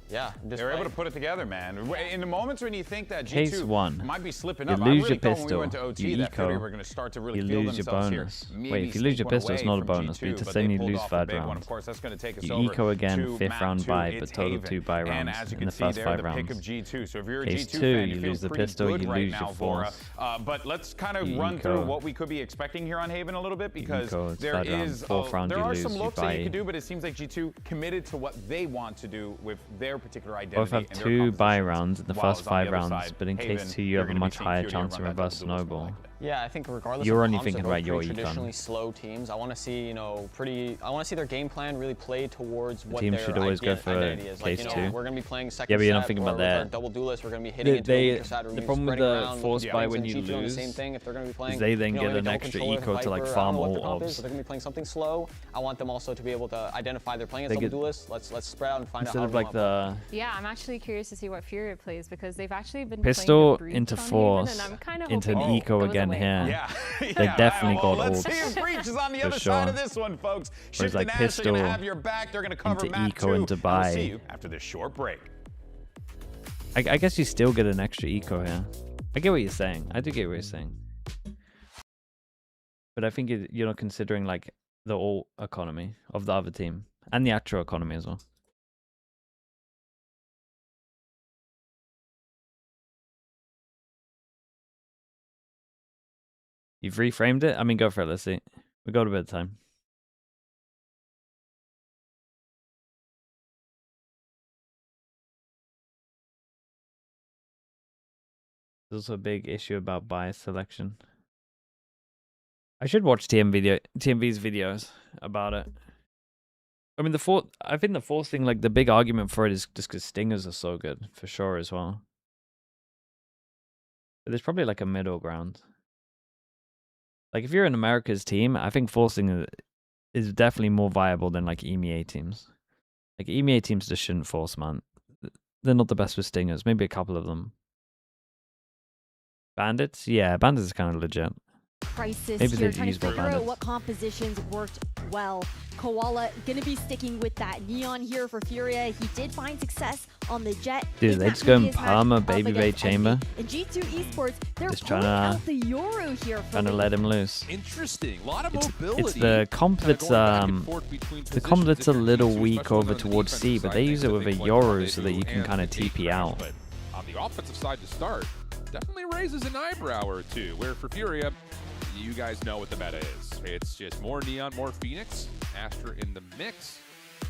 yeah,
they're able to put it together, man. In the moments when you think that G2 might be slipping up,
you lose your
when we
pistol,
went to OT,
you
that
eco,
we're going to start to really
you
feel
lose your bonus. Wait, if you
maybe
lose your
sneak one
pistol, it's
away
not a
from
bonus,
G2,
but you
but
sustain,
they
you
pulled
lose
off a
5
big one.
rounds.
Of course, that's going to take us
You
over
eco again,
to
5th
map
round
2.
buy,
It's
but total
Haven.
2 buy
And
rounds
as you
in
can
the
see,
first
they're
5
the
rounds.
pick of G2. So if you're a
Case
G2
2,
fan,
you
you feel
lose the
pretty
pistol,
good
you
right
lose
now
your
for
force.
but let's kind of run through what we could be expecting here on Haven a little bit, because there are some looks that you can do, but it seems like G2 committed to what they want to do with their particular identity.
Both have 2 buy rounds in the first 5 rounds, but in case 2 you have a much higher chance of reverse snowball.
Yeah, I think regardless
You're
of
only
comps,
thinking
they're
about your
traditionally slow teams. I want to see, you know, I want to see their game plan really play towards what
Teams
their
should always go for
identity is. Like,
case
you know,
2.
we're going to be playing second
Yeah, but you're not
set
thinking
or
about
with our
that.
double duelist. We're going to be hitting into a weaker side.
The problem with the force buy when you lose
the same thing. If they're going to be playing,
is they then
you know,
get
maybe
an
double
extra
controller,
eco to like
Viper,
farm
I don't know
all
what their comp is,
orbs.
but they're going to be playing something slow. I want them also to be able to identify they're playing as double duelists. Let's spread out and find out how
Instead of like the
Yeah, I'm actually curious to see what FURIA plays, because they've actually been
pistol
playing
into force into an eco again here. They definitely got
let's
ults.
see if Breach is on the
For
other
sure.
side of this one, folks.
Whereas like
Nash are
pistol
gonna have your back. They're gonna cover
into
map
eco
2.
into
We'll
buy.
see you after this short break.
I guess you still get an extra eco here. I get what you're saying. I do get what you're saying. But I think you're not considering like the ult economy of the other team and the actual economy as well. You've reframed it? I mean, go for it. Let's see. We got a bit of time. There's also a big issue about bias selection. I should watch TMV's videos about it. I mean, I think the force thing, like the big argument for it is just because stingers are so good, for sure as well. But there's probably like a middle ground. Like if you're an America's team, I think forcing is definitely more viable than like EMEA teams. Like EMEA teams just shouldn't force, man. They're not the best with stingers. Maybe a couple of them. Bandits? Yeah, bandits is kind of legit.
Crisis
Maybe
here,
they
trying
use
to
more
figure out
bandits.
what compositions worked well. Koala gonna be sticking with that neon here for FURIA. He did find success on the jet.
Dude, they just go in Palmer, Baby Bay Chamber.
And G2 Esports, they're
Just
pulling
trying
out the Yoru here.
to let him loose.
Interesting. A lot of mobility.
It's the comp that's a little weak over towards C, but they use it with a Yoru so that you can kind of TP out.
But on the offensive side to start, definitely raises an eyebrow or two, where for FURIA, you guys know what the meta is. It's just more Neon, more Phoenix, Astra in the mix,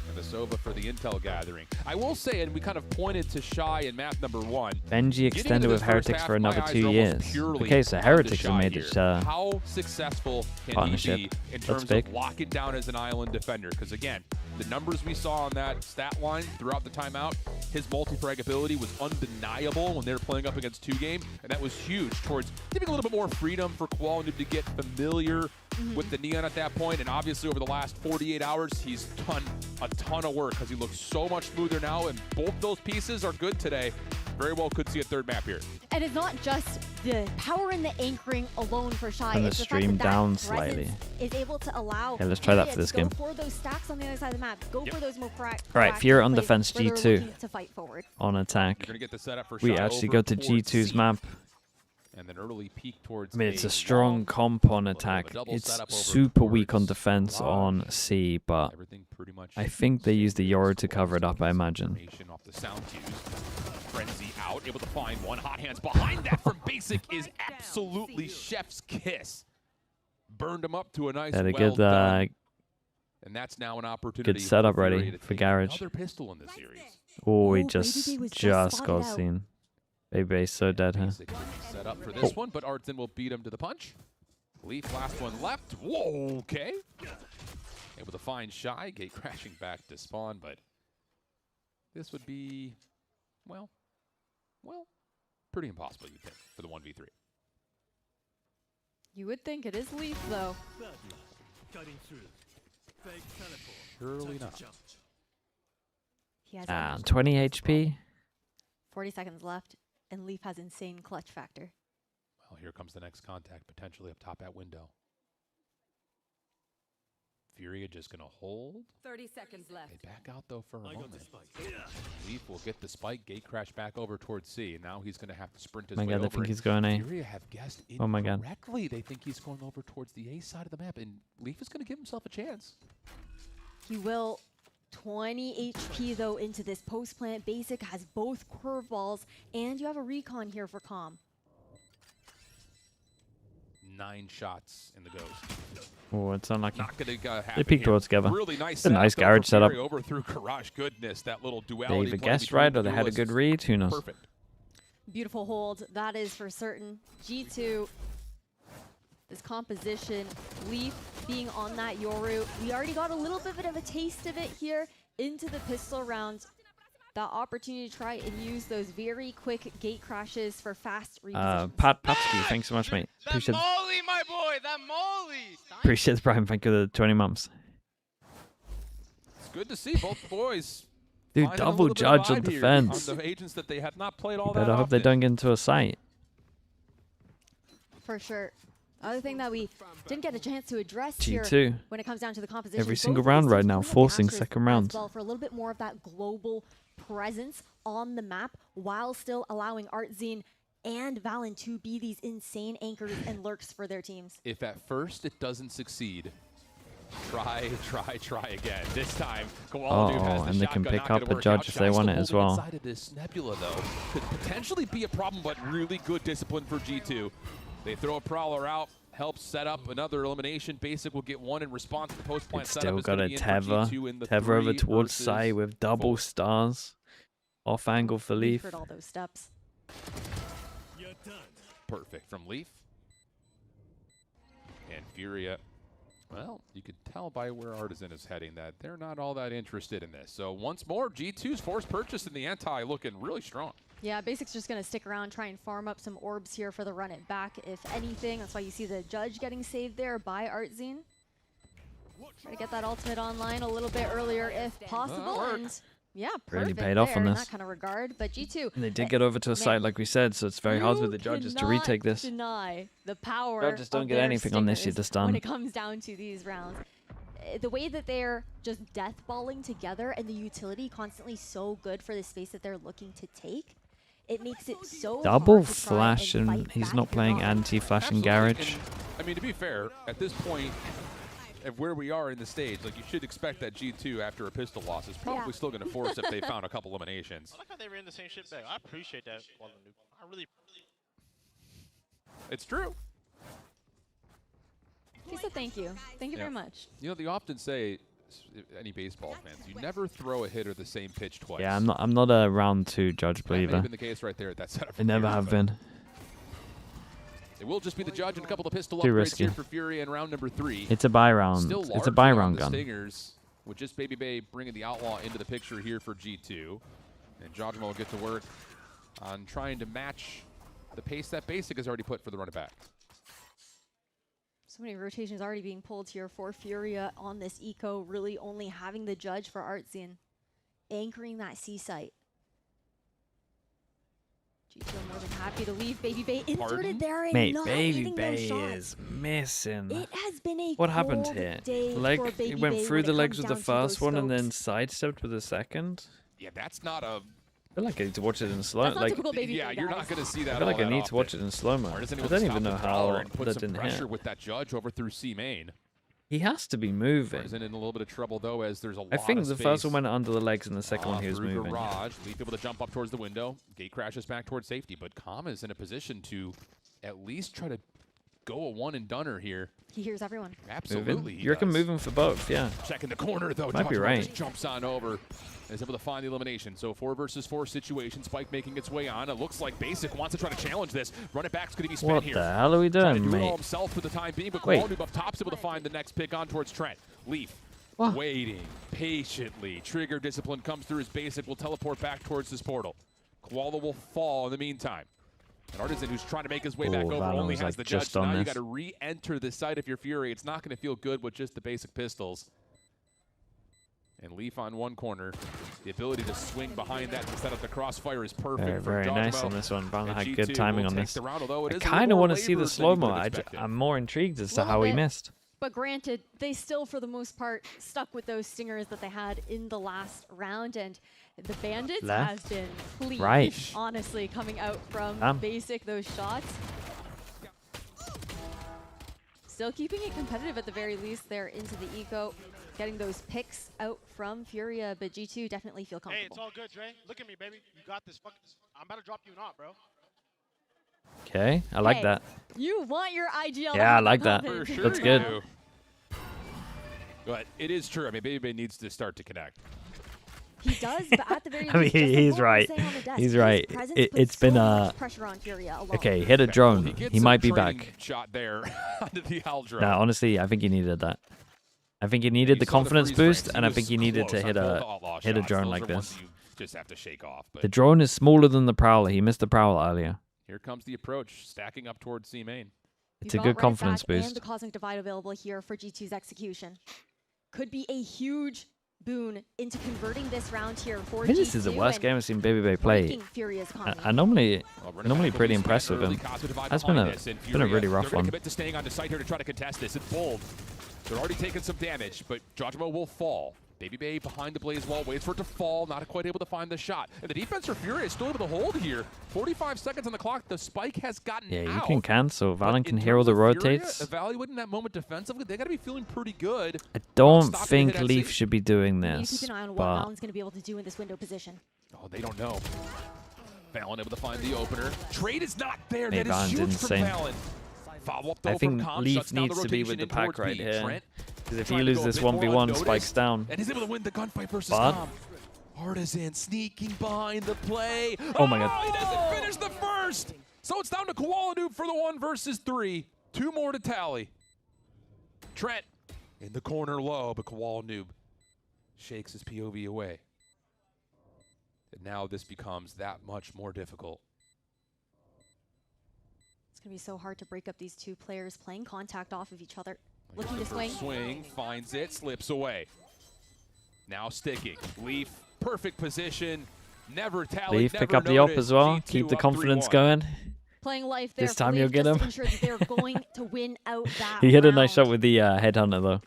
and the Sova for the intel gathering. I will say, and we kind of pointed to Shy in map number 1.
Benji extended with Heretics for another 2 years. Okay, so Heretics have made it
How successful can
partnership.
he be in
That's
terms
big.
of locking down as an island defender? Because again, the numbers we saw on that stat line throughout the timeout, his multi-frag ability was undeniable when they were playing up against 2-game, and that was huge towards giving a little bit more freedom for Quality to get familiar with the Neon at that point. And obviously over the last 48 hours, he's done a ton of work because he looks so much smoother now, and both those pieces are good today. Very well could see a third map here.
And it's not just the power and the anchoring alone for Shy.
And the
it's
stream
the
down
fact that
slightly.
is able to allow
Okay, let's try that for this game.
Go for those stacks on the other side of the map. Go for those more
Right, FURIA on
plays
defense,
where they're
G2
looking to fight forward.
on attack.
You're gonna get the setup for
We
Shy
actually
over
go to
towards
G2's
C.
map.
And an early peek towards
I mean, it's a
A
strong
long,
comp on
little bit of a
attack.
double
It's
setup over
super weak on
towards
defense on C, but
Everything pretty much
I think they use the Yoru to cover it up, I imagine.
information off the sound cues. Frenzy out, able to find one. Hot hands behind that from Basic is absolutely chef's kiss. Burned him up to a nice
Had a
well
good,
done. And that's now an opportunity.
good setup
for FURIA
ready
to
for
take
Garage.
Another pistol in this series.
Oh, he
Oh,
just
Baby was
just
spotted
got
out.
seen. Baby so dead, huh?
Basic set up for this one, but Artson will beat him to the punch. Leaf, last one left. Whoa, okay. Able to find Shy, Gate crashing back to spawn, but this would be, well, pretty impossible, you'd think, for the 1v3.
You would think it is Leaf, though.
Surely not.
He has
20 HP.
40 seconds left, and Leaf has insane clutch factor.
Well, here comes the next contact, potentially up top at window. FURIA just going to hold.
30 seconds left.
They back out, though, for a moment. Leaf will get the spike, Gate crash back over towards C, and now he's going to have to sprint his
Oh my
way
God,
over.
I think he's going A.
FURIA have guessed
Oh my God.
incorrectly. They think he's going over towards the A side of the map, and Leaf is going to give himself a chance.
He will. 20 HP, though, into this post-plant. Basic has both curveballs, and you have a recon here for Calm.
9 shots in the ghost.
Oh, it's unlucky.
Not gonna happen
They peeked
here.
all together.
Really nice
It's a nice
setup, though,
garage
for
setup.
FURIA over through Garage. Goodness, that little
They
duality.
either
play
guessed
between
right
the
or they had a good
duelists.
read. Who knows?
Perfect.
Beautiful hold, that is for certain. G2, this composition, Leaf being on that Yoru. We already got a little bit of a taste of it here into the pistol round. That opportunity to try and use those very quick gate crashes for fast repositions.
Patsky, thanks so much, mate. Appreciate
Molly, my boy, that Molly.
the Prime. Thank you for the 20 months.
It's good to see both boys.
Dude,
finding a
double
little bit of
judge on
vibe here
defense.
On the agents that they have not played all that
Better hope they
often.
don't get into a site.
For sure. Other thing that we didn't get a chance to address
G2.
here when it comes down to the composition.
Every
both
single
of these
round
teams
right now,
bring up the
forcing
Astros
second
as
round.
well for a little bit more of that global presence on the map, while still allowing Artzine and Valen to be these insane anchors and lurks for their teams.
If at first it doesn't succeed, try again. This time, Koala Dude has the
and they can
shotgun,
pick
not gonna
up a
work
judge
out.
if they
Shy's
want
still
it as
holding
well.
Inside of this Nebula, though, could potentially be a problem, but really good discipline for G2. They throw a Prowler out, helps set up another elimination. Basic will get one in response to the post-plant
It's
setup.
still
It's
got
gonna
a
be in for
tether.
G2 in the
Tether over
3
towards
versus
side with double
4.
stars. Off angle for
We've
Leaf.
heard all those steps.
Perfect from Leaf. And FURIA, well, you could tell by where Artisan is heading that they're not all that interested in this. So once more, G2's forced purchase in the anti looking really strong.
Yeah, Basic's just going to stick around, try and farm up some orbs here for the run it back, if anything. That's why you see the judge getting saved there by Artzine. Try to get that ultimate online a little bit earlier if possible. And yeah,
Really
perfect
paid off on
there in
this.
that kind of regard. But G2,
And they did get over to a site like we said, so it's very hard with the judges to retake this.
Deny the power
Judges don't
of
get
their
anything on this, you're
stingers
just done.
when it comes down to these rounds. The way that they're just death balling together and the utility constantly so good for the space that they're looking to take, it makes it so
Double
hard to try
flash
and
and
fight
he's
back
not
if you're
playing
not.
anti-flash in
Absolutely.
Garage.
And, I mean, to be fair, at this point, of where we are in the stage, like you should expect that G2 after a pistol loss is probably still going to force if they found a couple eliminations.
I like how they ran the same shit back. I appreciate that. I really.
It's true.
He said thank you. Thank you very much.
You know, they often say, any baseball fans, you never throw a hitter the same pitch twice.
Yeah, I'm not a round 2 judge
That may have
believer.
been the case right there at that setup.
I never have been.
It will just be the judge and a couple of pistol
Too
upgrades
risky.
here for FURIA in round number 3.
It's a buy round.
Still
It's a buy
largely on
round
the
gun.
Stingers, with just Baby Bay bringing the Outlaw into the picture here for G2. And Jojima will get to work on trying to match the pace that Basic has already put for the run it back.
So many rotations already being pulled here for FURIA on this eco, really only having the judge for Artzine, anchoring that C site. G2 more than happy to leave Baby Bay inserted there and
Mate,
not
Baby
hitting those
Bay
shots.
is missing.
It has been a
What happened
cold
here?
day
Leg,
for
he
Baby
went
Bay
through
when
the
it
legs
comes
with the
down to
first
those
one and then
scopes.
sidestepped with the second.
Yeah, that's not a...
I feel like I need to watch it in slow.
That's not
like,
typical Baby
yeah,
Bay,
you're
guys.
not going to see that.
I feel like I
all
need
that
to watch
often.
it in slow mo.
Artisan
I
able
don't
to
even
stop
know
the
how
Valorant and put
that
some
didn't
pressure
hit.
with that judge over through C main.
He has to be moving.
Artisan in a little bit of trouble though, as there's a lot
I think
of
the
space.
first one went under the legs and the second one he was
through
moving.
Garage, Leaf able to jump up towards the window. Gate crashes back towards safety, but Kama is in a position to at least try to go a one and doneer here.
He hears everyone.
Absolutely.
You reckon moving for both? Yeah.
Checking the corner though.
Might be
Joshua
right.
just jumps on over. Is able to find the elimination. So 4 versus 4 situation. Spike making its way on. It looks like Basic wants to try to challenge this. Run it back's going to be spent
What
here.
the hell are we
Trying to
doing,
do it all
mate?
himself for the time being, but
Wait.
Quality up top's able to find the next pick on towards Trent. Leaf.
What?
Waiting patiently. Trigger discipline comes through as Basic will teleport back towards this portal. Koala will fall in the meantime. An Artisan who's trying to make his way back over
Valorant
only
was,
has
like,
the judge.
just
So
on
now you
this.
got to re-enter the site if you're Fury. It's not going to feel good with just the basic pistols. And Leaf on one corner. The ability to swing behind that to set up the crossfire is perfect.
Very, very nice
Jojimo.
on this one. Valorant
And
had
G2
good timing
will
on
take
this.
the round, although it
I
is a little
kind of
more
want to see the
labored than you
slow-mo.
could have expected.
I'm more intrigued as to
Little
how he
bit.
missed.
But granted, they still, for the most part, stuck with those stingers that they had in the last round, and the Bandits
Left.
has been clean,
Right.
honestly, coming out from
Damn.
Basic, those shots. Still keeping it competitive at the very least. They're into the eco, getting those picks out from FURIA, but G2 definitely feel comfortable.
Hey, it's all good, Dre. Look at me, baby. You got this. I'm about to drop you an op, bro.
Okay, I like
Hey,
that.
You want your IGL.
Yeah, I like that.
For sure
That's
you
good.
do. But it is true. I mean, Baby Bay needs to start to connect.
He does, but at the very
I mean,
least, just like
he's
what we were
right.
saying on the desk,
He's
his
right.
presence
It's
puts
been
so much pressure on FURIA alone.
Okay, hit a drone.
gets
He
some
might be
training
back.
Shot there onto the Aldro.
No, honestly, I think he needed that. I think he needed the
You saw
confidence
freeze frames.
boost, and I
was
think he needed to
close
hit
on both
a
outlaw
hit a
shots.
drone
Those
like
are ones
this.
you just have to shake off. But
The drone is smaller than the Prowler. He missed the Prowler earlier.
here comes the approach, stacking up towards C main.
It's
You've
a
got
good
Red
confidence
Attack And
boost.
the Cosmic Divide available here for G2's execution. Could be a huge boon into converting this round here for
I think
G2.
this is the worst
and
game I've seen Baby Bay play.
breaking FURIA's combo.
I normally
Running back
pretty
will be
impressed
spent
with
early.
him.
Cosmic Divide
That's been
behind
a
this, and
been a really
Furia,
rough
they're gonna
one.
commit to staying on the site here to try to contest this. It's bold. They're already taking some damage, but Jojimo will fall. Baby Bay behind the blaze wall, waits for it to fall, not quite able to find the shot. And the defense for Furia is still able to hold here. 45 seconds on the clock. The spike has gotten
Yeah, you
out.
can cancel.
But
Valen can
in
hear all
terms
the
of Furia
rotates.
evaluating that moment defensively, they got to be feeling pretty good.
I don't
Stopping
think
hit at
Leaf
safety.
should be doing
You
this,
keep an eye on what
but
Valen's going to be able to do in this window position.
Oh, they don't know. Valen able to find the opener. Trade is not there.
Hey,
that is
Valen's
huge
insane.
from Valen. Follow up though
I think
from Com,
Leaf
shuts down
needs
the
to be
rotation
with the
in
pack
towards
right
B.
here.
Trent
Because if
trying
he
to go
loses
a
this
bit more
1v1,
unnoticed,
Spike's down.
And he's able to win the gunfight versus
But-
Com. Artisan sneaking behind the play.
Oh my God.
He doesn't finish the first. So it's down to Koala Noob for the 1 versus 3. 2 more to tally. Trent in the corner low, but Koala Noob shakes his POV away. And now this becomes that much more difficult.
It's going to be so hard to break up these two players playing contact off of each other. Looking to
First
swing.
finds it, slips away. Now sticking. Leaf, perfect position. Never tallied,
Leaf
never
pick up the op
noticed.
as well.
G2
Keep the
up
confidence
3-1.
going.
Playing life there
This
for
time
Leaf
you'll get
just
him.
to ensure that they're going to win out that
He hit a nice
round.
shot with the headhunter though.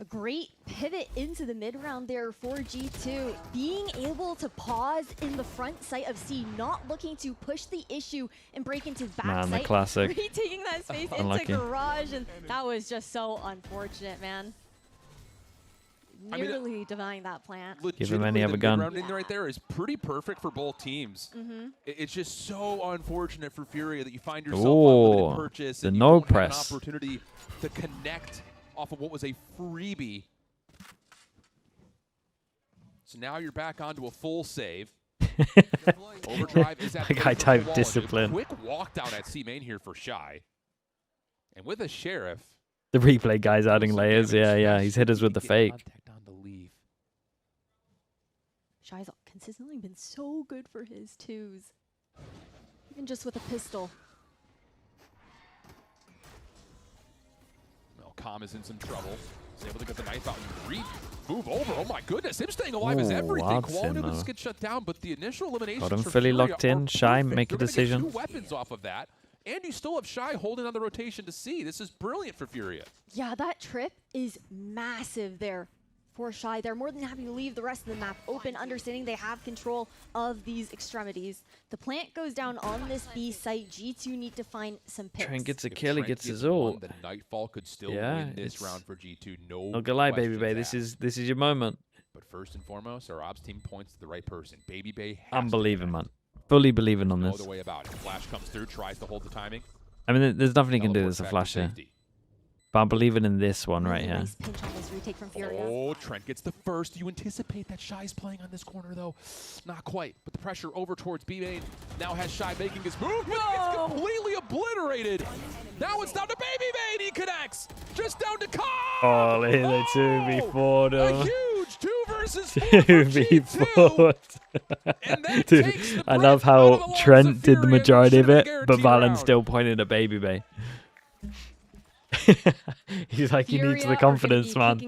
A great pivot into the mid round there for G2. Being able to pause in the front sight of C, not looking to push the issue and break into back
Man, the
sight.
classic.
Retaking that space into
Unlucky.
garage, and that was just so unfortunate, man.
I mean,
Nearly denying that plant.
Give him any other gun.
Rounding right there is pretty perfect for both teams. It's just so unfortunate for Furia that you find yourself on
Ooh,
limited purchase
the
and you
no
don't have
press.
an opportunity to connect off of what was a freebie. So now you're back onto a full save. Overdrive is at
Like
play
high
for
type
Koala.
discipline.
Quick walk down at C main here for Shy. And with a Sheriff.
The replay guy's adding
some
layers.
damage,
Yeah, yeah. He's hit us with the
get
fake.
contact on the Leaf.
Shy's consistently been so good for his twos. Even just with a pistol.
Well, Calm is in some trouble. He's able to get the knife out and move over. Oh my goodness, him staying alive is everything. Koala will just get shut down, but the initial elimination.
Got him fully locked in. Shy, make a decision.
2 weapons off of that. And you still have Shy holding on the rotation to see. This is brilliant for FURIA.
Yeah, that trip is massive there for Shy. They're more than happy to leave the rest of the map open, understanding they have control of these extremities. The plant goes down on this B site. G2 need to find some picks.
Trent gets a kill, he gets his ult.
The Nightfall could still win this round for G2.
Not gonna lie, Baby Bay, this is your moment.
But first and foremost, our ops team points to the right person. Baby Bay.
I'm believing, man. Fully believing on this.
No other way about it. Flash comes through, tries to hold the timing.
I mean, there's nothing he can do. There's a flash here. But I'm believing in this one right here.
Nice pinch on this retake from FURIA.
Oh, Trent gets the first. You anticipate that Shy's playing on this corner, though. Not quite. But the pressure over towards B-Main. Now has Shy making his move, but he gets completely obliterated. Now it's down to Baby Main. He connects. Just down to Kyle.
Oh, look at the 2v4
A huge 2 versus 4
2v4. Dude, I love how Trent did the majority of it, but Valen still pointed at Baby Bay. He's like, he needs the confidence, man.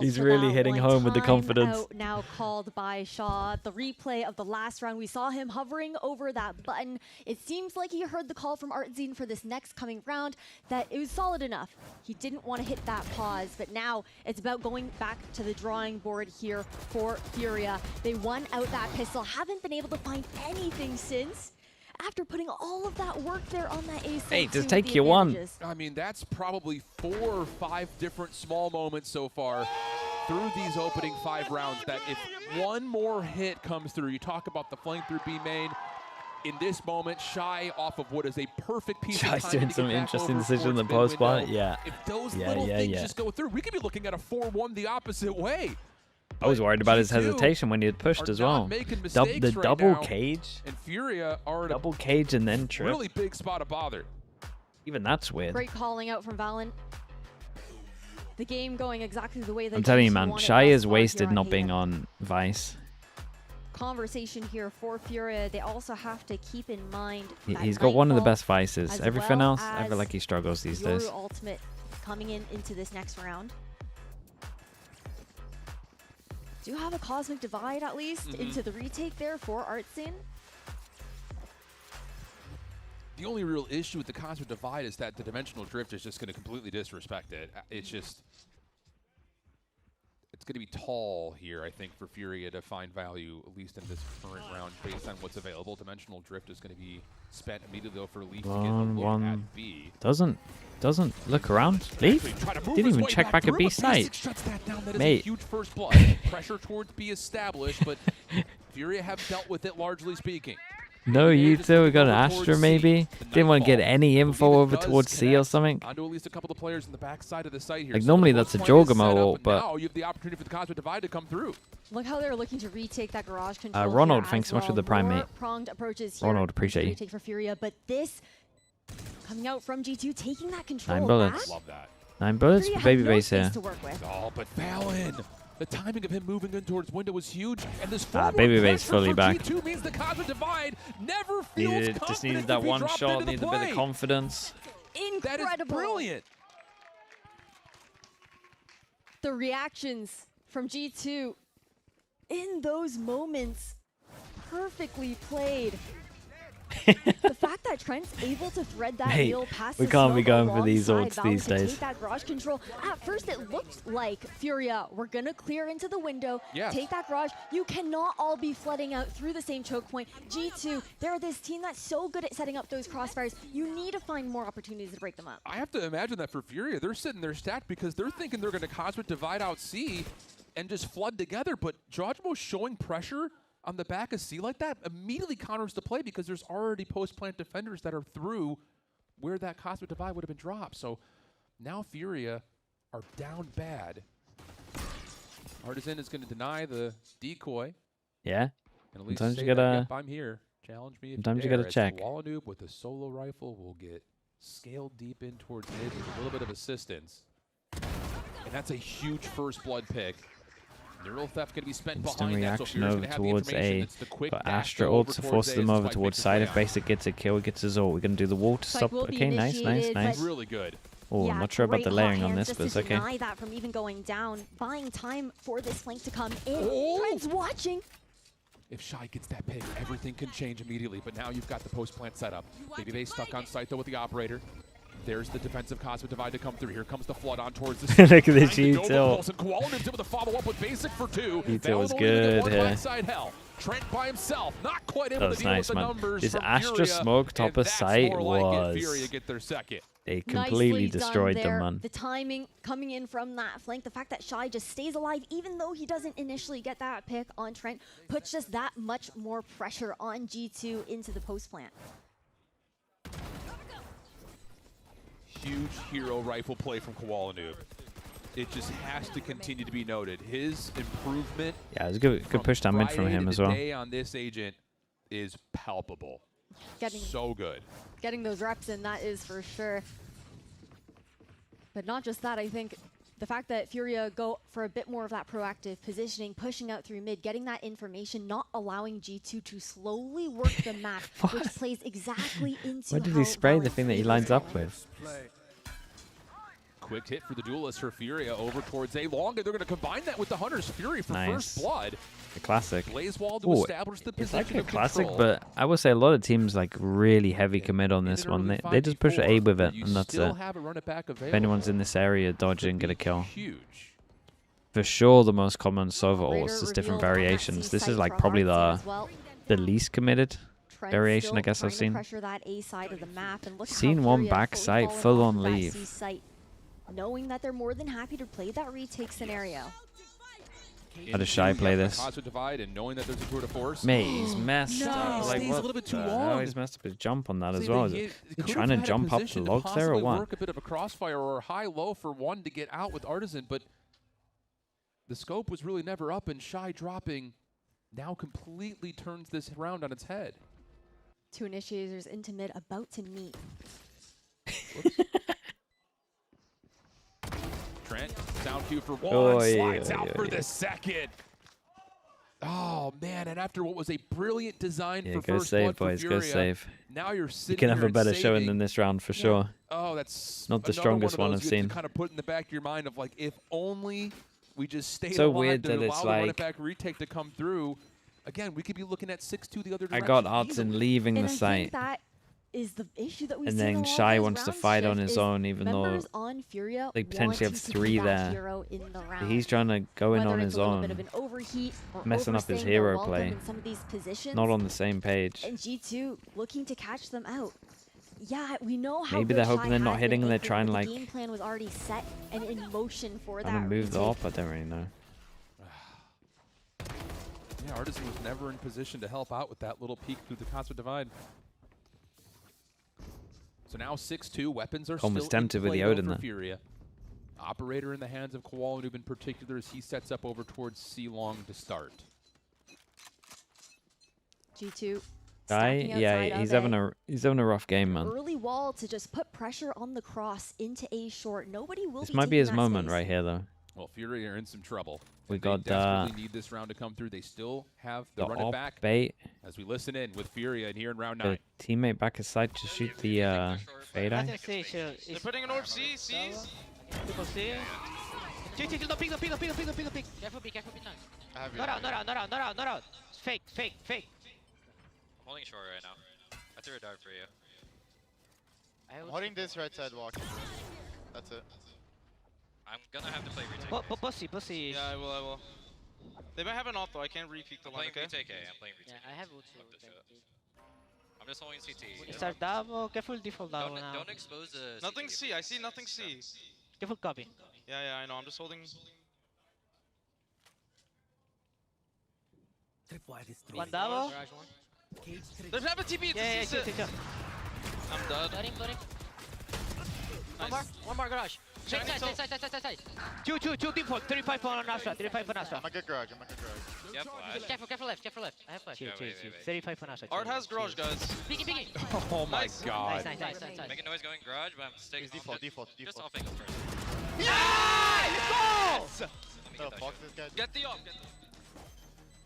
He's really hitting home with the confidence.
Now called by Shaw. The replay of the last round, we saw him hovering over that button. It seems like he heard the call from Artzine for this next coming round, that it was solid enough. He didn't want to hit that pause, but now it's about going back to the drawing board here for FURIA. They won out that pistol, haven't been able to find anything since. After putting all of that work there on that ace.
Hey, just take your one.
I mean, that's probably 4 or 5 different small moments so far through these opening 5 rounds that if one more hit comes through, you talk about the flank through B main. In this moment, Shy off of what is a perfect piece of time.
Shy's doing some interesting decisions in the post spot. Yeah.
If those little things just go through, we could be looking at a 4-1 the opposite way.
I was worried about his hesitation when he had pushed as well. The double cage.
And FURIA are
double cage and then trip.
Really big spot of bother.
Even that's weird.
Great calling out from Valen. The game going exactly the way that
I'm telling you, man, Shy is wasted not being on Vice.
Conversation here for FURIA. They also have to keep in mind
he's got one of the best Vices. Everything else, I feel like he struggles these days.
Ultimate coming into this next round. Do have a Cosmic Divide at least into the retake there for Artzine.
The only real issue with the Cosmic Divide is that the Dimensional Drift is just going to completely disrespect it. It's just, it's going to be tall here, I think, for FURIA to find value, at least in this current round, based on what's available. Dimensional Drift is going to be spent immediately, though, for Leaf to get a look at B.
Doesn't look around. Leaf didn't even check back at B site.
Shuts that down. That is
Mate.
a huge first blood. Pressure towards B established, but FURIA have dealt with it, largely speaking.
No, you two, we got an Astra maybe. Didn't want to get any info over towards C or something.
Onto at least a couple of players in the back side of the site here.
Like normally that's a Jogamo ult, but
now you have the opportunity for the Cosmic Divide to come through.
Look how they're looking to retake that garage control.
Ronald, thanks so much for the prime, mate.
Pronged approaches here.
Ronald, appreciate you.
Retake for FURIA, but this coming out from G2, taking that control
9 bullets.
back.
Love that.
9 bullets for Baby Base here.
Oh, but Valen. The timing of him moving in towards window was huge, and this
Baby Base fully back.
G2 means the Cosmic Divide never feels
Just needed that one shot, needed a bit of confidence.
Incredible.
That is brilliant.
The reactions from G2 in those moments, perfectly played. The fact that Trent's able to thread that wheel past
we
the
can't be
smoke
going for these ults
alongside
these
Valve to
days.
take that garage control. At first, it looked like FURIA were gonna clear into the window, take that garage. You cannot all be flooding out through the same choke point. G2, they're this team that's so good at setting up those crossfires. You need to find more opportunities to break them up.
I have to imagine that for FURIA, they're sitting there stacked because they're thinking they're going to Cosmic Divide out C and just flood together. But Jojmo showing pressure on the back of C like that immediately counters the play because there's already post-plant defenders that are through where that Cosmic Divide would have been dropped. So now FURIA are down bad. Artisan is going to deny the decoy.
Yeah.
And at least
sometimes
say
you gotta.
I'm here. Challenge me.
Sometimes you gotta check.
Wallanup with a solo rifle will get scaled deep in towards mid with a little bit of assistance. And that's a huge first blood pick. Neural theft going to be spent
Instant
behind
reaction
that, so
over towards A. Got Astra ult to force them over towards side. If Basic gets a kill, he gets his ult. We're going to do the wall to stop. Okay, nice.
Really good.
Oh,
yeah,
I'm not sure about the layering on this,
just
but it's
to
okay.
deny that from even going down, buying time for this flank to come in. Trent's watching.
If Shy gets that pick, everything can change immediately, but now you've got the post-plant setup. Maybe they stuck on site, though, with the operator. There's the defensive Cosmic Divide to come through. Here comes the flood on towards the
Look at the G-Tilt.
Koala able to follow up with basic for 2.
G-Tilt was good here.
Trent by himself, not quite able
That was
to deal
nice,
with the
man.
numbers
This
from
Astra
Furia,
smoke top of sight was...
Furia get their second.
They completely destroyed them, man.
The timing coming in from that flank, the fact that Shy just stays alive, even though he doesn't initially get that pick on Trent, puts just that much more pressure on G2 into the post plant.
Huge hero rifle play from Koala Noob. It just has to continue to be noted. His improvement.
Yeah, it was good push down mid from him as well.
On this agent is palpable. So good.
Getting those reps in, that is for sure. But not just that, I think the fact that Furia go for a bit more of that proactive positioning, pushing out through mid, getting that information, not allowing G2 to slowly work the map, which plays exactly into
Why did he spray the thing that he lines up with?
Quick hit for the duelist for Furia over towards A long, and they're going to combine that with the Hunter's Fury for first blood.
The classic.
Blazewall to establish the
It's
position
like a
of
classic,
control.
but I would say a lot of teams like really heavy commit on this one. They just push A with it, and that's it. If anyone's in this area, dodge and get a kill. For sure, the most common Sova ults is different variations. This is like probably the least committed variation I guess I've seen. Seen one back site, full on leave.
Knowing that they're more than happy to play that retake scenario.
How does Shy play this? Mate, he's messed up. Like, what? A little bit too long. He's messed up his jump on that as well. Is he trying to jump up the logs there or what?
Work a bit of a crossfire or high-low for one to get out with Artisan, but the scope was really never up, and Shy dropping now completely turns this round on its head.
Two initiators into mid, about to meet.
Trent, down cue for one, slides out for the second. Oh, man, and after what was a brilliant design for first blood for Furia,
go save.
Now you're sitting
You can have
here
a better
saving.
showing than this round for sure.
Oh, that's
not the strongest one I've seen.
Kind of put in the back of your mind of like, if only we just stayed
so
alive
weird
to
that
allow
it's
the
like
running back retake to come through. Again, we could be looking at 6-2 the other direction.
I got Artisan leaving the site.
That is the issue that we've
and
seen
then
a lot
Shy
of
wants to
round
fight on
shift
his own, even though they potentially have 3 there. He's trying to go in on his own, messing up his hero play. Not on the same page.
And G2 looking to catch them out. Yeah, we know how
maybe they're hoping they're not hitting and they're trying like.
The game plan was already set and in motion for that.
I'm gonna move the op. I don't really know.
Yeah, Artisan was never in position to help out with that little peek through the Cosmic Divide. So now 6-2, weapons are
Almost
still
tempted with the
for
Odin there.
Furia. Operator in the hands of Koala Noob in particular as he sets up over towards C-Long to start.
G2.
Yeah, he's having a rough game, man.
Early wall to just put pressure on the cross into A short. Nobody will.
This might be his moment right here, though.
Well, Furia are in some trouble.
We got
desperately need this round to come through. They still have the run it back
bait.
As we listen in with Furia here in round 9.
The teammate back his side to shoot the fade eye.
They're putting an orb C, C's. People C. No peek. Careful B, careful B. Not out. Fake.
I'm holding short right now. I threw a dart for you.
I'm holding this right side walk. That's it.
I'm gonna have to play retake.
Pussy. Yeah, I will. They might have an ult though. I can't re-peek the line.
I'm playing retake A. I'm playing retake.
Yeah, I have ult too.
I'm just holding CT.
Start double. Careful default down now.
Don't expose the.
Nothing C. I see nothing C.
Careful copy.
Yeah, I know. I'm just holding.
One double.
They have a TP.
Yeah.
I'm dead.
Loading.
Nice.
One more garage. Side. 2 default. 35 on Astra.
I'm a good garage.
Careful left. I have flash.
Wait.
35 on Astra.
Art has garage, guys.
Peeking.
Oh my god.
Nice.
Making noise going garage, but I'm staying
Default.
Just off angle first.
Yeah! Let's go!
Get the op.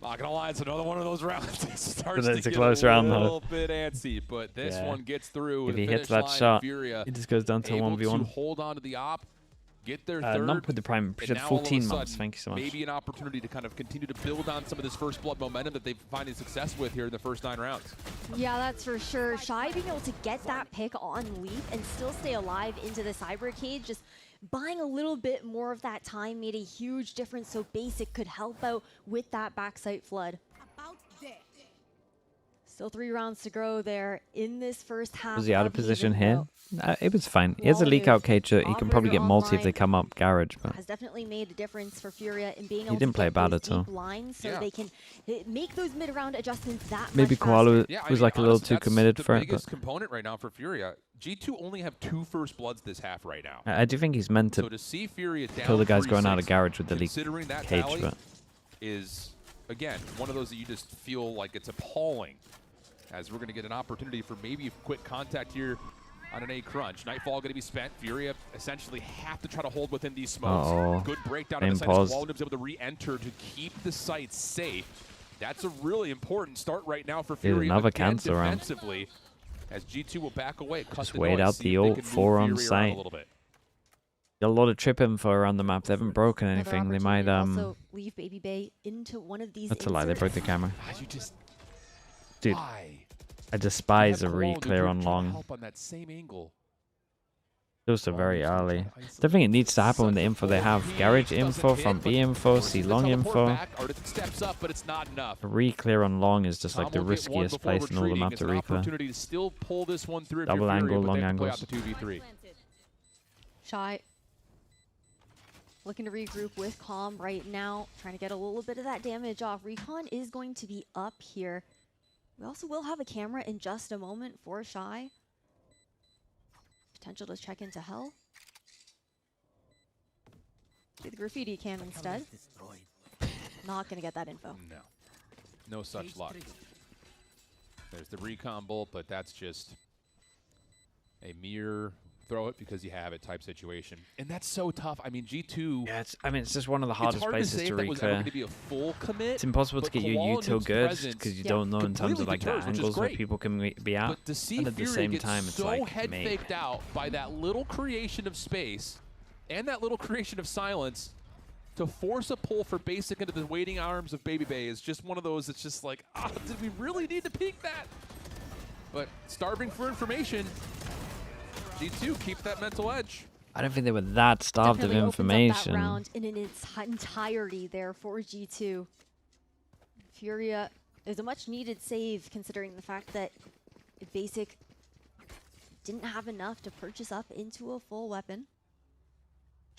Not gonna lie, it's another one of those rounds. It starts
it's
to
a
get
close
a
round,
little
though.
bit antsy, but this one gets through.
If he
the
hits that
line,
shot,
FURIA
it just goes down to
able
1v1.
to hold on to the op, get their third.
Not with the prime.
And
Appreciate
now all of a
14
sudden,
months. Thank you so much.
Maybe an opportunity to kind of continue to build on some of this first blood momentum that they've finding success with here in the first 9 rounds.
Yeah, that's for sure. Shy being able to get that pick on Leaf and still stay alive into the cyber cage, just buying a little bit more of that time made a huge difference, so Basic could help out with that backside flood. Still 3 rounds to go there in this first half.
Was he out of position here? It was fine. He has a leak out cage. He can probably get multi if they come up garage. But
has definitely made a difference for FURIA in being
he
able
didn't
to
play
get
bad
those
at all.
deep lines so they can make those mid-round adjustments that
maybe
much
Koala
faster.
was like a little too committed for it.
The biggest component right now for FURIA. G2 only have 2 first bloods this half right now.
I do think he's meant to,
see FURIA down
kill the guys
3-6,
going out of garage with the leak
considering that
cage.
tally
But
is, again, one of those that you just feel like it's appalling. As we're going to get an opportunity for maybe a quick contact here on an A crunch. Nightfall going to be spent. FURIA essentially have to try to hold within these smokes. Good breakdown on the site. Walden's able to re-enter to keep the site safe. That's a really important start right now for FURIA.
Another
again,
cancel round.
defensively, as G2 will back away.
Just wait out the ult 4 on site. Got a lot of trip info around the map. They haven't broken anything. They might
also leave Baby Bay into one of these.
That's a lie. They broke the camera. Dude,
Why?
I despise a re-clear on long.
Help on that same angle.
Those are very early. Don't think it needs to happen with the info they have. Garage info, front B info, C long info.
Steps up, but it's not enough.
A re-clear on long is just like the riskiest place in all the map to re-clear.
To still pull this one through.
Double angle, long angles.
Shy looking to regroup with Calm right now, trying to get a little bit of that damage off. Recon is going to be up here. We also will have a camera in just a moment for Shy. Potential to check into Hell. Do the graffiti cam instead. Not going to get that info.
No. No such luck. There's the recon bolt, but that's just a mere throw it because you have it type situation. And that's so tough. I mean, G2...
Yeah, it's just one of the hardest places to re-clear.
Be a full commit,
it's impossible to get your util good because you don't know in terms of like the angles where people can be at.
But to see
and at the same time, it's
so
like
head-faked out by that little creation of space and that little creation of silence to force a pull for Basic into the waiting arms of Baby Bay is just one of those that's just like, did we really need to peek that? But starving for information, G2 keep that mental edge.
I don't think they were that starved of information.
That round in its entirety there for G2. FURIA is a much needed save considering the fact that Basic didn't have enough to purchase up into a full weapon.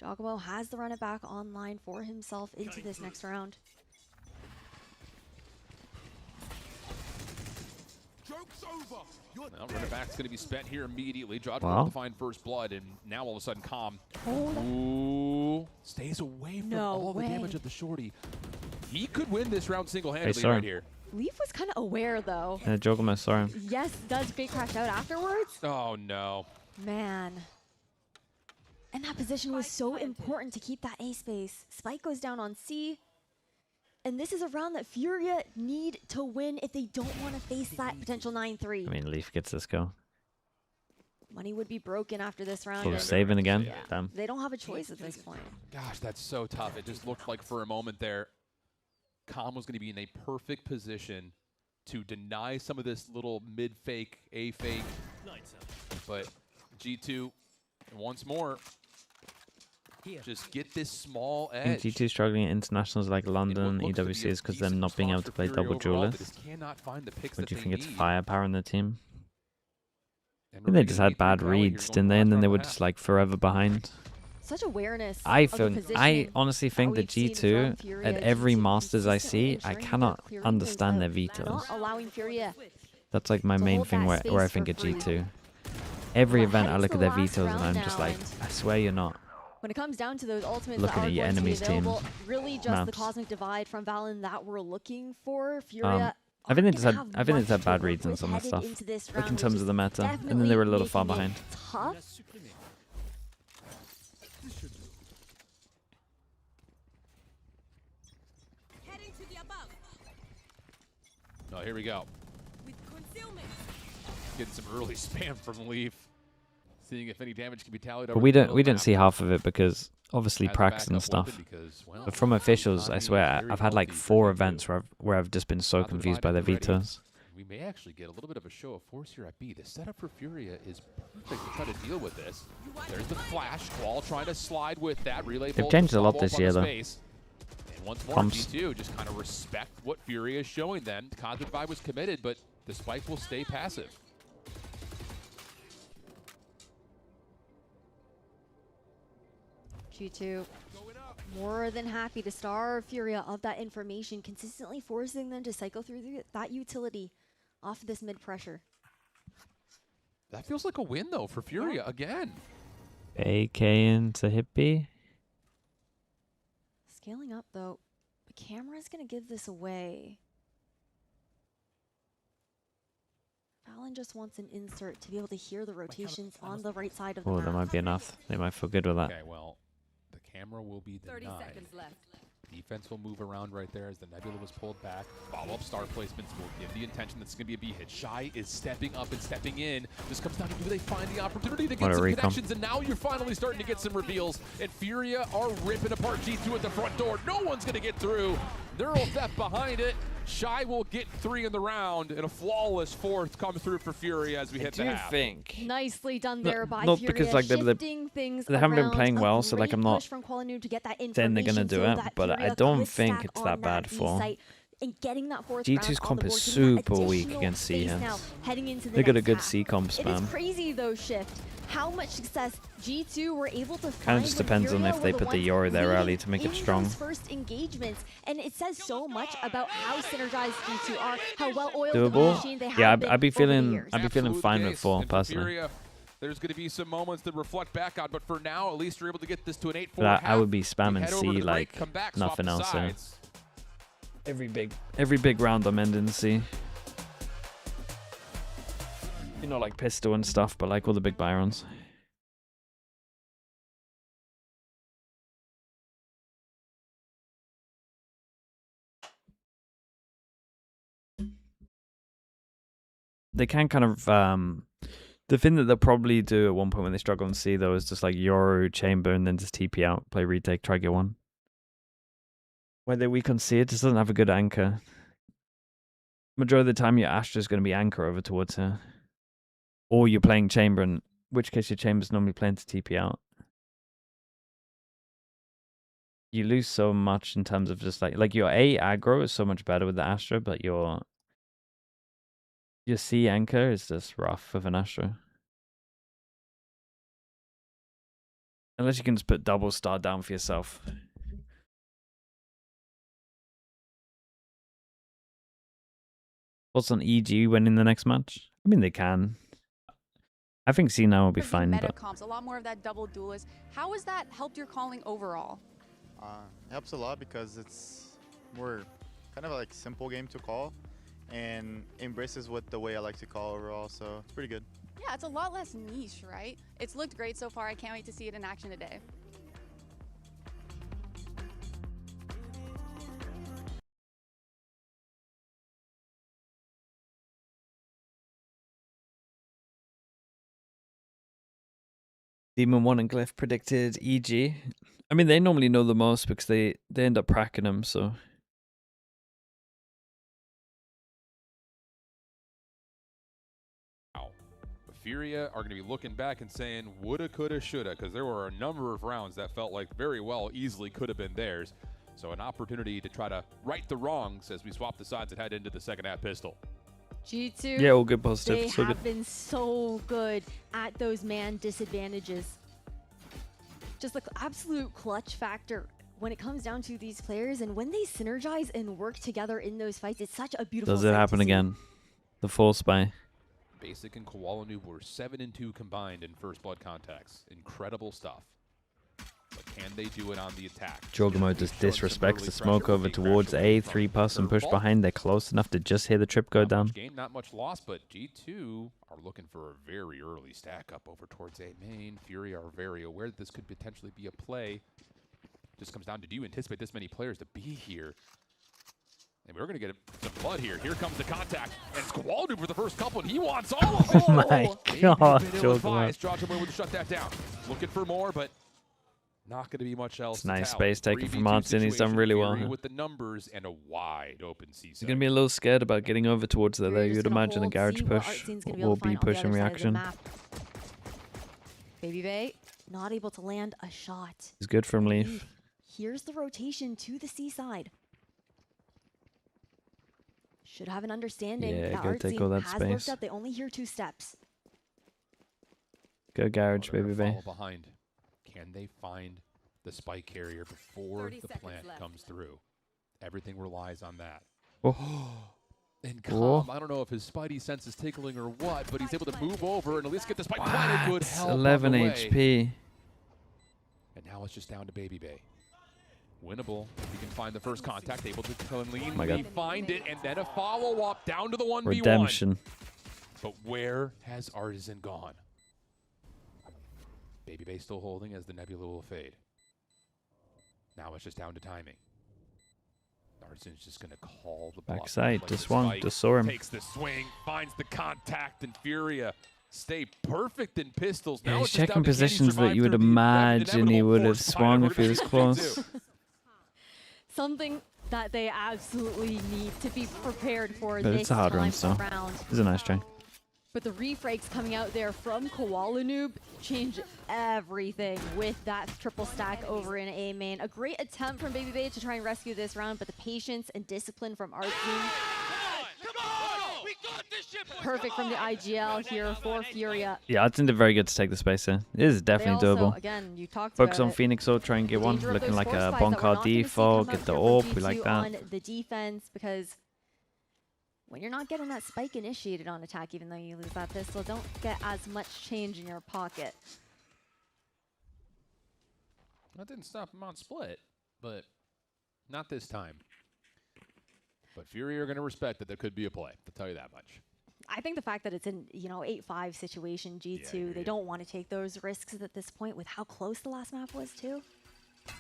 Jogomo has the run it back online for himself into this next round.
Joke's over.
Well, run it back's going to be spent here immediately. Jogomo to find first blood, and now all of a sudden Calm. Ooh, stays away from all the damage of the shorty. He could win this round single-handedly right here.
Leaf was kind of aware though.
Jogomo, sorry.
Yes, does Big Crash out afterwards?
Oh no.
Man. And that position was so important to keep that A space. Spike goes down on C. And this is a round that FURIA need to win if they don't want to face that potential 9-3.
I mean, Leaf gets this go.
Money would be broken after this round.
Full saving again.
Yeah.
Damn.
They don't have a choice at this point.
Gosh, that's so tough. It just looked like for a moment there, Calm was going to be in a perfect position to deny some of this little mid-fake, A-fake. But G2, once more, just get this small edge.
I think G2 struggling at internationals like London, EWCs because them not being able to play double duelists. But do you think it's firepower in the team? I think they just had bad reads, didn't they? And then they were just like forever behind.
Such awareness.
I honestly think that G2 at every Masters I see, I cannot understand their vetoes. That's like my main thing where I think at G2. Every event I look at their vetoes and I'm just like, I swear you're not.
When it comes down to those ultimates
Looking at your enemy's team
really just
maps.
the cosmic divide from Valen that we're looking for. FURIA.
I think they just had bad reads on some of the stuff, like in terms of the meta, and then they were a little far behind.
Tough.
Oh, here we go. Getting some early spam from Leaf. Seeing if any damage can be tallied over.
But we didn't see half of it because obviously practice and stuff. But from officials, I swear, I've had like 4 events where I've just been so confused by their vetoes.
We may actually get a little bit of a show of force here at B. The setup for FURIA is perfect to try to deal with this. There's the flash. Qual trying to slide with that relay.
They've changed a lot this year, though.
And once more, G2 just kind of respect what FURIA is showing them. Cosmic Vibe was committed, but the spike will stay passive.
G2 more than happy to starve FURIA of that information, consistently forcing them to cycle through that utility off of this mid pressure.
That feels like a win, though, for FURIA again.
AK into hit B.
Scaling up, though. The camera's going to give this away. Fallon just wants an insert to be able to hear the rotations on the right side of the map.
That might be enough. They might feel good with that.
Okay, well, the camera will be denied.
30 seconds left.
Defense will move around right there as the Nebula was pulled back. Follow-up star placements will give the intention that's going to be a B hit. Shy is stepping up and stepping in. This comes down to, do they find the opportunity to get some connections? And now you're finally starting to get some reveals. And FURIA are ripping apart G2 at the front door. No one's going to get through. Neural Theft behind it. Shy will get 3 in the round, and a flawless 4th comes through for FURIA as we hit the half.
Nicely done there by
not
FURIA,
because like they haven't been playing well, so like I'm not saying they're gonna do it, but I don't think it's that bad for. G2's comp is super weak against C here. They got a good C comp spam.
It is crazy though, Shift, how much success G2 were able to find.
Kind of just depends on if they put the Yori there early to make it strong.
First engagements, and it says so much about how synergized G2 are, how well oiled
doable.
the machine they have.
Yeah, I'd be feeling fine with 4 personally.
FURIA, there's going to be some moments to reflect back on, but for now, at least you're able to get this to an 8-4.
But I would be spamming C like nothing else. So. Every big round I'm ending C. You know, like pistol and stuff, but like all the big Byrons. They can kind of the thing that they'll probably do at one point when they struggle on C though is just like Yoru, Chamber, and then just TP out, play retake, try get one. Where they're weak on C, it just doesn't have a good anchor. Majority of the time your Astra is going to be anchor over towards her. Or you're playing Chamber, in which case your Chamber's normally playing to TP out. You lose so much in terms of just like your A aggro is so much better with the Astra, but your C anchor is just rough with an Astra. Unless you can just put double star down for yourself. What's on EG winning the next match? I mean, they can. I think C now will be fine. But
comps, a lot more of that double duelist. How has that helped your calling overall?
It helps a lot because it's more kind of like simple game to call and embraces what the way I like to call overall, so it's pretty good.
Yeah, it's a lot less niche, right? It's looked great so far. I can't wait to see it in action today.
Demon 1 and Glyph predicted EG. I mean, they normally know the most because they end up pracking them, so.
Wow. FURIA are going to be looking back and saying, woulda, coulda, shoulda, because there were a number of rounds that felt like very well easily could have been theirs. So an opportunity to try to right the wrongs as we swap the sides and head into the second half pistol.
G2,
yeah, all good, positive.
They
so
have
good.
been so good at those man disadvantages. Just the absolute clutch factor when it comes down to these players, and when they synergize and work together in those fights, it's such a beautiful.
Does it happen again? The full spy.
Basic and Koala Noob were 7-2 combined in first blood contacts. Incredible stuff. But can they do it on the attack?
Jogamo just disrespects the smoke over towards A, 3+ push behind. They're close enough to just hear the trip go down.
Gain, not much loss, but G2 are looking for a very early stack up over towards A main. FURIA are very aware that this could potentially be a play. Just comes down to, do you anticipate this many players to be here? And we're going to get some blood here. Here comes the contact. And it's Koala for the first couple, and he wants all of it.
Oh my god.
Strajamo to shut that down. Looking for more, but not going to be much else.
It's nice space taken from Martin. He's done really well.
With the numbers and a wide open C
He's going to be a little scared about getting over towards there, though. You'd imagine a garage push will be pushing reaction.
Baby Bay not able to land a shot.
It's good from Leaf.
Here's the rotation to the C side. Should have an understanding that our team has worked up. They only hear 2 steps.
Go garage, Baby Bay.
Behind. Can they find the spike carrier before the plant comes through? Everything relies on that.
Oh.
And Calm, I don't know if his spidey sense is tickling or what, but he's able to move over and at least get the spike planted. Good help.
11 HP.
And now it's just down to Baby Bay. Winnable. He can find the first contact, able to clean, find it, and then a follow-up down to the 1v1.
Redemption.
But where has Artisan gone? Baby Bay still holding as the Nebula will fade. Now it's just down to timing. Artisan's just going to call the
backside. Just swung. Just saw him.
Takes the swing, finds the contact, and Furia stay perfect in pistols.
Yeah,
now
he's checking positions that you would imagine he would have swung if he was close.
Something that they absolutely need to be prepared for
But
this
it's a hard run still. It's a nice try.
But the refrakes coming out there from Koala Noob change everything with that triple stack over in A main. A great attempt from Baby Bay to try and rescue this round, but the patience and discipline from our team. Perfect from the IGL here for Furia.
Yeah, it's very good to take the space here. It is definitely doable.
Again, you talked
Focus
about
on Phoenix or try and get one. Looking like a Bonkard default. Get the AWP. We like that.
On the defense, because when you're not getting that spike initiated on attack, even though you lose that pistol, don't get as much change in your pocket.
That didn't stop him on split, but not this time. But Fury are going to respect that there could be a play. I'll tell you that much.
I think the fact that it's in, 8-5 situation, G2, they don't want to take those risks at this point with how close the last map was, too.
Oh,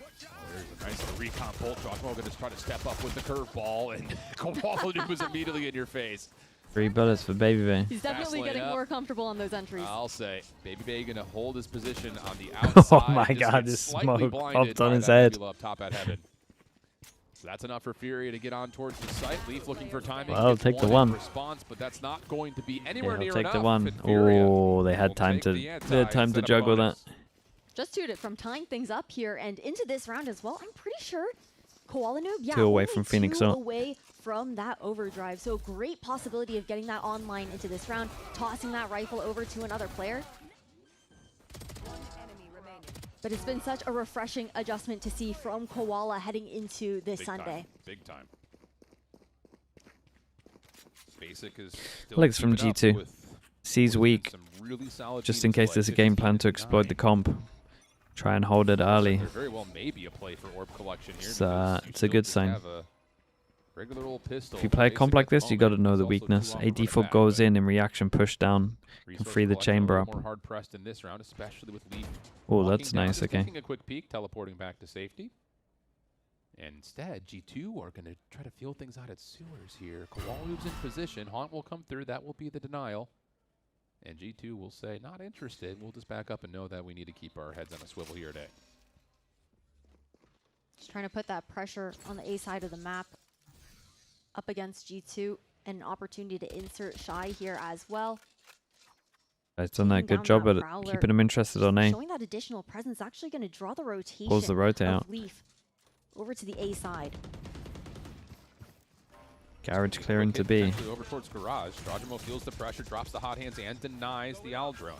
there's a nice recon pull. Strajamo going to try to step up with the curveball, and Koala was immediately in your face.
3 bullets for Baby Bay.
He's definitely getting more comfortable on those entries.
I'll say, Baby Bay going to hold his position on the outside.
Oh my god, this smoke popped on his head.
Up top at heaven. So that's enough for Furia to get on towards the site. Leaf looking for timing.
Well, I'll take the one.
Response, but that's not going to be anywhere near
take
enough.
the one. Oh, they had time to juggle that.
Just from tying things up here and into this round as well, I'm pretty sure Koala Noob,
2 away from Phoenix.
2 away from that overdrive. So great possibility of getting that online into this round, tossing that rifle over to another player. But it's been such a refreshing adjustment to see from Koala heading into this Sunday.
Big time. Basic is
Alex from G2. C's weak.
Really
just in case there's a game plan to exploit the comp. Try and hold it early.
There very well may be a play for orb collection here.
It's a good sign.
Regular old pistol.
If you play a comp like this, you got to know the weakness. A default goes in reaction, push down, can free the chamber up.
More hard pressed in this round, especially with Leaf.
Oh, that's nice. Okay.
Taking a quick peek, teleporting back to safety. And instead, G2 are going to try to feel things out at sewers here. Koala moves in position. Haunt will come through. That will be the denial. And G2 will say, not interested. We'll just back up and know that we need to keep our heads on a swivel here today.
Just trying to put that pressure on the A side of the map up against G2, and an opportunity to insert Shy here as well.
It's done that good job at keeping him interested on A.
Showing that additional presence, actually going to draw the rotation.
Pulls the rotate out.
Leaf over to the A side.
Garage clearing to B.
Over towards garage. Strajamo feels the pressure, drops the hot hands, and denies the Owl drone.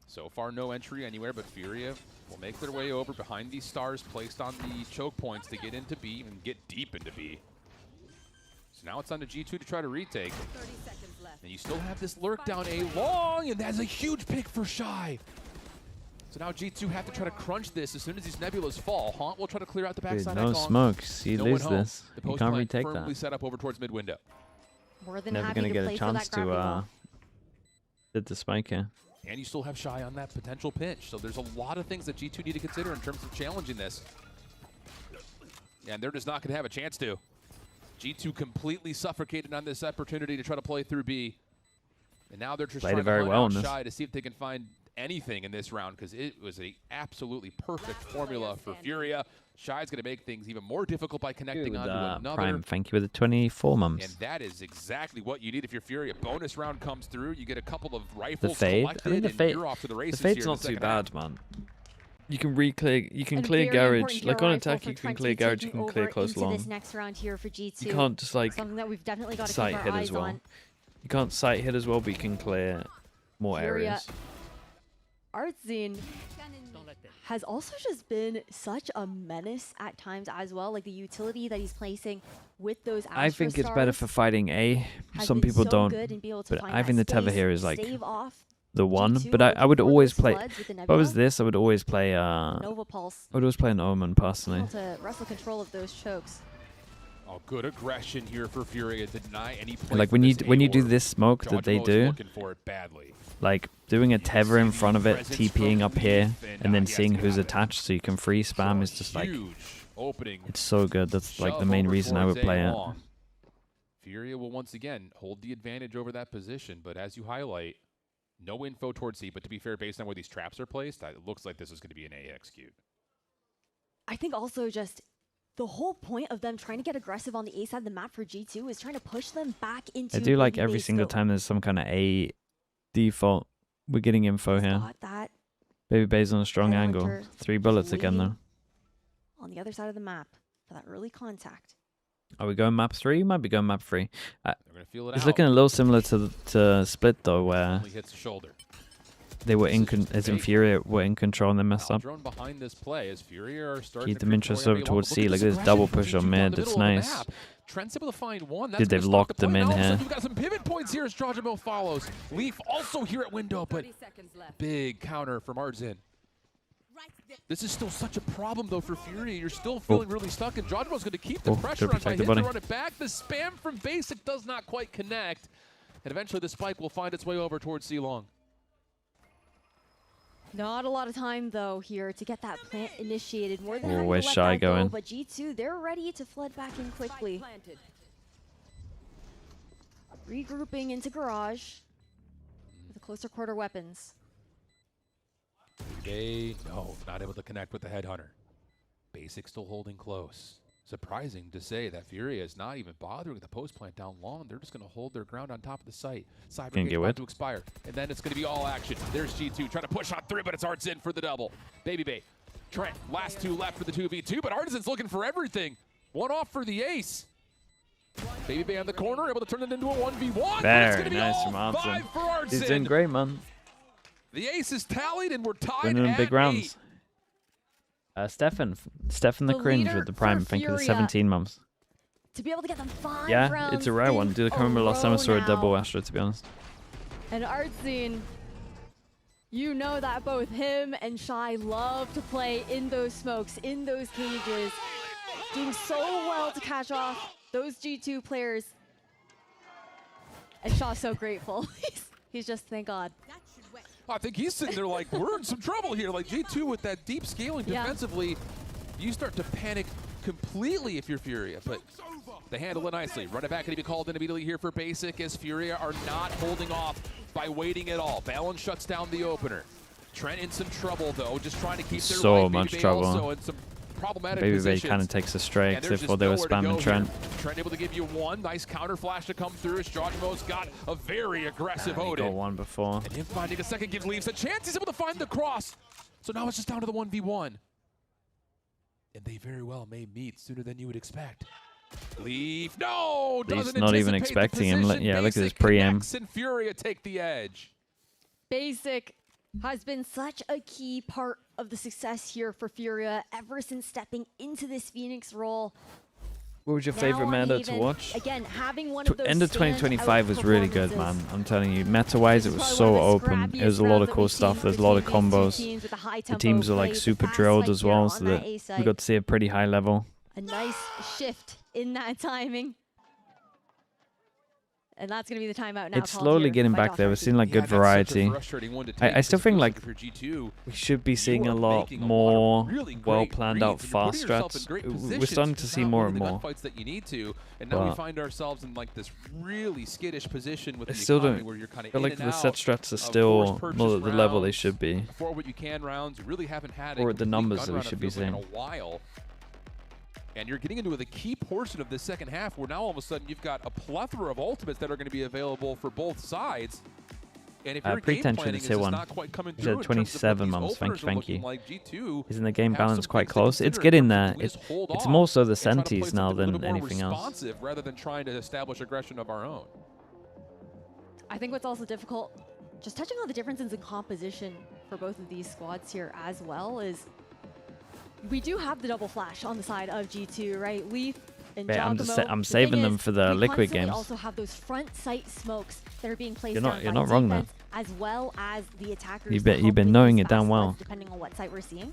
So far, no entry anywhere, but Furia will make their way over behind these stars placed on the choke points to get into B and get deep into B. So now it's on to G2 to try to retake.
30 seconds left.
And you still have this lurk down A long, and that's a huge pick for Shy. So now G2 have to try to crunch this as soon as these nebulas fall. Haunt will try to clear out the backside.
No smokes. He loses this. You can't retake that.
Firmly set up over towards mid window.
More than
never going to get a chance to hit the spike here.
And you still have Shy on that potential pinch. So there's a lot of things that G2 need to consider in terms of challenging this. And they're just not going to have a chance to. G2 completely suffocated on this opportunity to try to play through B. And now they're just trying to
very well in this.
Shy to see if they can find anything in this round, because it was a absolutely perfect formula for FURIA. Shy's going to make things even more difficult by connecting onto another.
Prime, thank you with the 24 months.
And that is exactly what you need if you're FURIA. Bonus round comes through, you get a couple of rifles
The fade,
selected,
I mean, the fade,
you're off to the races.
the fade's
here
not
in the
too
second half.
bad, man. You can clear garage. Like on attack, you can clear garage, you can clear close long.
This next round here for G2.
You can't just like
something that we've definitely got to
sight
keep
hit
our
as
eyes
well.
on.
You can't sight hit as well, but you can clear more areas.
Artzine has also just been such a menace at times as well. Like the utility that he's placing with those Astro
I think it's better for fighting A. Some people don't, but I think the tether here is like the one. But I would always play. If I was this, I would always play. I would always play an Omen personally.
To wrestle control of those chokes.
Oh, good aggression here for FURIA. Deny any play.
Like when you do this smoke that they do, like doing a tether in front of it, TPing up here, and then seeing who's attached so you can free spam is just like, it's so good. That's like the main reason I would play it.
FURIA will once again hold the advantage over that position, but as you highlight, no info towards C. But to be fair, based on where these traps are placed, it looks like this is going to be an A execute.
I think also just the whole point of them trying to get aggressive on the A side of the map for G2 is trying to push them back into.
I do like
Baby
every
Base
single
scope.
time there's some kind of A default. We're getting info here.
Got that.
Baby Bay's on a strong
Headhunter
angle. 3 bullets again though.
On the other side of the map for that early contact.
Are we going map 3? Might be going map 3.
Feel it
it's
out.
looking a little similar to Split though, where
Only hits the shoulder.
they were as in FURIA were in control and they messed up.
Drone behind this play as FURIA are starting
Keep
to
them interest over towards C. Look at this
aggression
double
from
push on
G2
mid.
the
It's
middle of the
nice.
map. Trent's able to find one.
Dude, they've locked them in here.
We've got some pivot points here as Strajamo follows. Leaf also here at window, but big counter from Artzine. This is still such a problem though for FURIA. You're still feeling really stuck, and Strajamo's going to keep the pressure on by hit to run it back. The spam from Basic does not quite connect, and eventually the spike will find its way over towards C long.
Not a lot of time though here to get that plant initiated. More than
Oh,
happy to
where's
let
Shy
that go,
going?
but G2 they're ready to flood back in quickly. Regrouping into garage with the closer quarter weapons.
Not able to connect with the Headhunter. Basic still holding close. Surprising to say that FURIA is not even bothering with the post plant down long. They're just going to hold their ground on top of the site. Cyber Gate's about to expire, and then it's going to be all action. There's G2 trying to push on through, but it's Artzine for the double. Baby Bay, Trent, last two left for the 2v2, but Artzine's looking for everything. One off for the ace. Baby Bay on the corner, able to turn it into a 1v1.
Very nice from Artzine. He's doing great, man.
The ace is tallied, and we're tied
Winning
at
big rounds. Stefan the Cringe with the Prime. Thank you for the 17 months.
To be able to get them 5
Yeah,
rounds
it's a rare one. Dude, I can't remember last time I saw a double Astro, to be honest.
And Artzine, you know that both him and Shy love to play in those smokes, in those cages. Doing so well to catch off those G2 players. And Shaw's so grateful. He's just, thank God.
I think he's sitting there like, we're in some trouble here. Like G2 with that deep scaling defensively, you start to panic completely if you're FURIA, but they handle it nicely. Run it back and be called in immediately here for Basic as FURIA are not holding off by waiting at all. Balance shuts down the opener. Trent in some trouble though, just trying to keep their
so
life.
much
Baby
trouble.
also in some problematic
Baby Bay
positions.
kind of takes a stray
And
except for they were spamming Trent.
Trent able to give you one. Nice counter flash to come through as Strajamo's got a very aggressive
He
Odin.
got one before.
And him finding a second gives Leafs a chance. He's able to find the cross. So now it's just down to the 1v1. And they very well may meet sooner than you would expect. Leaf, no!
He's not even expecting him. Yeah, look at his pre-aim.
And FURIA take the edge.
Basic has been such a key part of the success here for FURIA ever since stepping into this Phoenix role.
What was your favorite meta to watch?
Again, having one of those
End of 2025 was really good, man. I'm telling you, meta-wise, it was so open. It was a lot of cool stuff. There's a lot of combos. The teams were like super drilled as well, so that we got to see a pretty high level.
A nice shift in that timing. And that's going to be the timeout now.
It's slowly getting back there. We're seeing like good variety. I still think like we should be seeing a lot more well-planned out fast strats. We're starting to see more and more.
And now we find ourselves in like this really skittish position with the
economy
where you're kind of
feel like the set strats are still not at the level they should be.
For what you can rounds, you really haven't had
or at the numbers that we should be seeing.
In a while. And you're getting into the key portion of the second half where now all of a sudden you've got a plethora of ultimates that are going to be available for both sides. And if your game planning is just not quite coming through in
27
terms of
months, thank you.
Like G2
isn't the game balance quite close? It's getting there. It's more so the Sentis now than anything else.
Rather than trying to establish aggression of our own.
I think what's also difficult, just touching on the differences in composition for both of these squads here as well, is we do have the double flash on the side of G2, right? Leaf and Giacomo.
I'm saving them for the liquid games.
We also have those front sight smokes that are being placed
you're not wrong there.
As well as the attackers.
You've been knowing it down well.
Depending on what site we're seeing.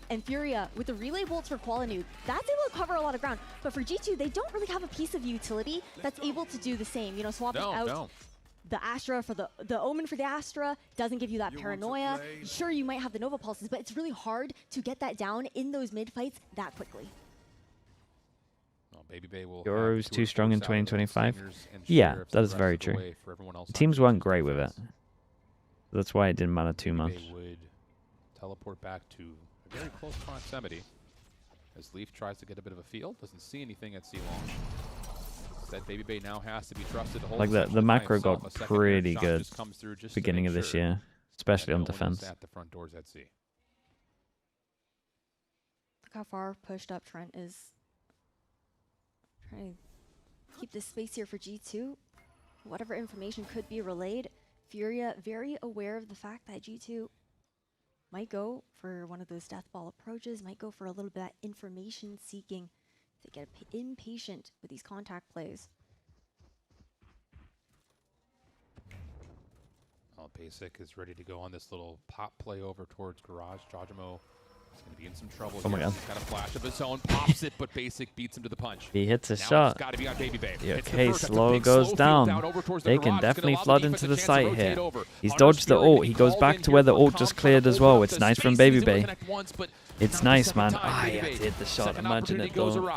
And FURIA, with the relay bolts for Qualinute, that's able to cover a lot of ground. But for G2, they don't really have a piece of utility that's able to do the same. You know, swapping out the Astra for the Omen for the Astra doesn't give you that paranoia. Sure, you might have the Nova Pulses, but it's really hard to get that down in those mid fights that quickly.
Well, BabyBay will
Yoru's too strong in 2025. Yeah, that is very true. The teams weren't great with it. That's why it didn't matter too much.
They would teleport back to a very close proximity as Leaf tries to get a bit of a feel. Doesn't see anything at C-Long. That BabyBay now has to be trusted to hold.
Like the macro got pretty good beginning of this year, especially on defense.
At the front doors at C.
Look how far pushed up Trent is. Trying to keep this space here for G2. Whatever information could be relayed, FURIA very aware of the fact that G2 might go for one of those death ball approaches, might go for a little bit of information seeking. They get impatient with these contact plays.
Well, Basic is ready to go on this little pop play over towards Garage. Giacomo is going to be in some trouble.
Oh my God.
He's got a flash of his own, pops it, but Basic beats him to the punch.
He hits a
now
shot.
It's got to be on BabyBay.
Yeah, okay, slow goes down. They can definitely flood into the site here. He's dodged the ult. He goes back to where the ult just cleared as well. It's nice from BabyBay. It's nice, man. Ah, yeah, he hit the shot. Imagine it though.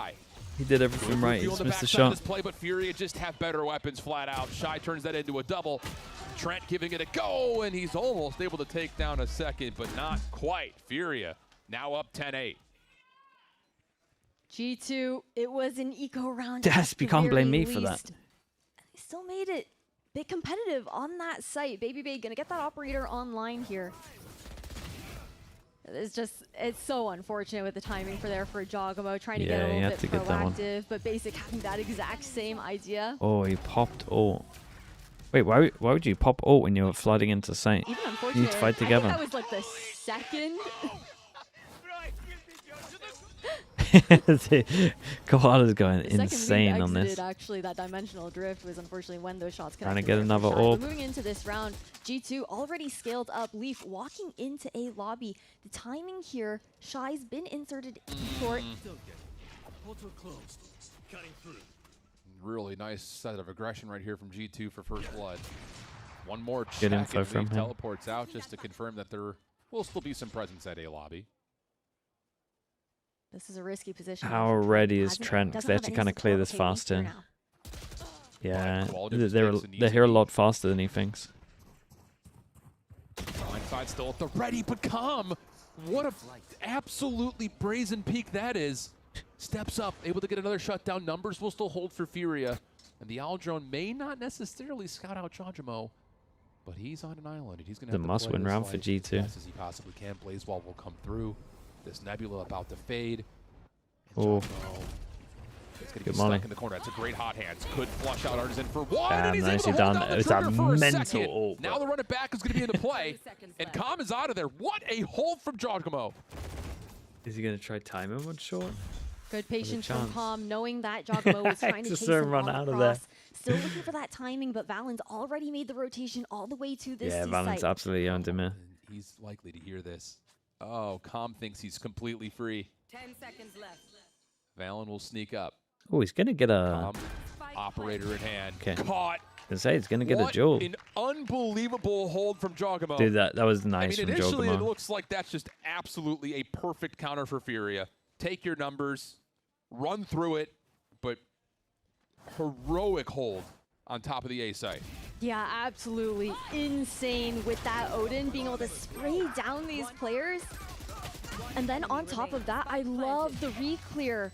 He did everything right. He just missed the shot.
Play, but FURIA just have better weapons flat out. Shy turns that into a double. Trent giving it a go, and he's almost able to take down a second, but not quite. FURIA now up 10-8.
G2, it was an eco round.
Yes, you can't blame me for that.
They still made it a bit competitive on that site. BabyBay gonna get that operator online here. It's just, it's so unfortunate with the timing for Giacomo trying to get a little bit proactive, but Basic having that exact same idea.
Oh, he popped ult. Wait, why would you pop ult when you're flooding into site?
Even unfortunate.
You need to fight together.
I think that was like the second.
Koala's going insane on this.
Actually, that dimensional drift was unfortunately when those shots connected.
Trying to get another orb.
Moving into this round, G2 already scaled up. Leaf walking into a lobby. The timing here, Shy's been inserted in short.
Really nice set of aggression right here from G2 for first blood. One more check.
Good info from him.
Teleports out just to confirm that there will still be some presence at A lobby.
This is a risky position.
How ready is Trent? Because they have to kind of clear this faster. Yeah, they're here a lot faster than he thinks.
Blindside still at the ready, but Calm, what a absolutely brazen peak that is. Steps up, able to get another shutdown. Numbers will still hold for FURIA. And the Owl Drone may not necessarily scout out Giacomo, but he's on an island. And he's going to have
the must-win round for G2.
As he possibly can. Blazewall will come through. This Nebula about to fade.
Oh,
it's going to be stuck in the corner. That's a great hot hands. Could flush out Artisan for one.
Damn,
and he's
nicely
able to
done. It's a mental ult.
Now the run it back is going to be into play. And Calm is out of there. What a hold from Giacomo.
Is he going to try time him on short?
Good patience from Calm, knowing that Giacomo was trying to chase him
run
out
of there.
Still looking for that timing, but Valen's already made the rotation all the way to this
Yeah, Valen's absolutely owned him here.
He's likely to hear this. Oh, Calm thinks he's completely free.
10 seconds left.
Valen will sneak up.
Oh, he's going to get a...
Calm, operator in hand.
Okay.
Caught.
I say it's gonna get a duel.
An unbelievable hold from Jogamo.
Dude, that was nice from
initially
Jogamo.
It looks like that's just absolutely a perfect counter for FURIA. Take your numbers, run through it, but heroic hold on top of the A site.
Yeah, absolutely insane with that Odin being able to spray down these players. And then on top of that, I love the re-clear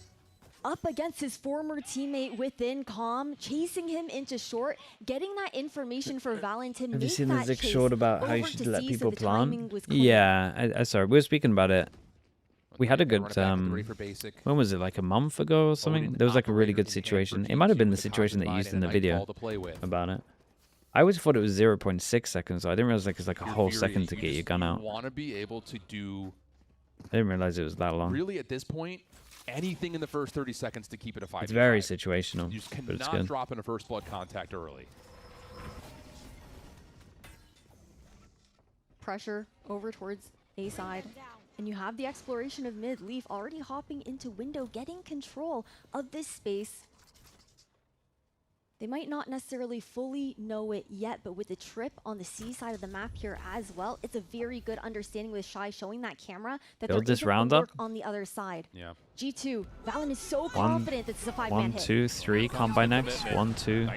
up against his former teammate within Calm, chasing him into short, getting that information for Valentin.
Have you seen the Zik short about how you should let people plant? Yeah, sorry, we were speaking about it. We had a good, when was it, like a month ago or something? There was like a really good situation. It might have been the situation that you used in the video about it. I always thought it was 0.6 seconds, so I didn't realize like it's like a whole second to get your gun out.
Want to be able to do.
I didn't realize it was that long.
Really, at this point, anything in the first 30 seconds to keep it a 5v5.
It's very situational,
You just
but it's
cannot
good.
drop in a first blood contact early.
Pressure over towards A side. And you have the exploration of mid. Leaf already hopping into window, getting control of this space. They might not necessarily fully know it yet, but with the trip on the C side of the map here as well, it's a very good understanding with Shy showing that camera that
Build
there
this
isn't
round
a lurk
up.
on the other side.
Yeah.
G2, Valen is so confident that this is a 5-man
1,
hit.
2, 3, combine next. 1, 2,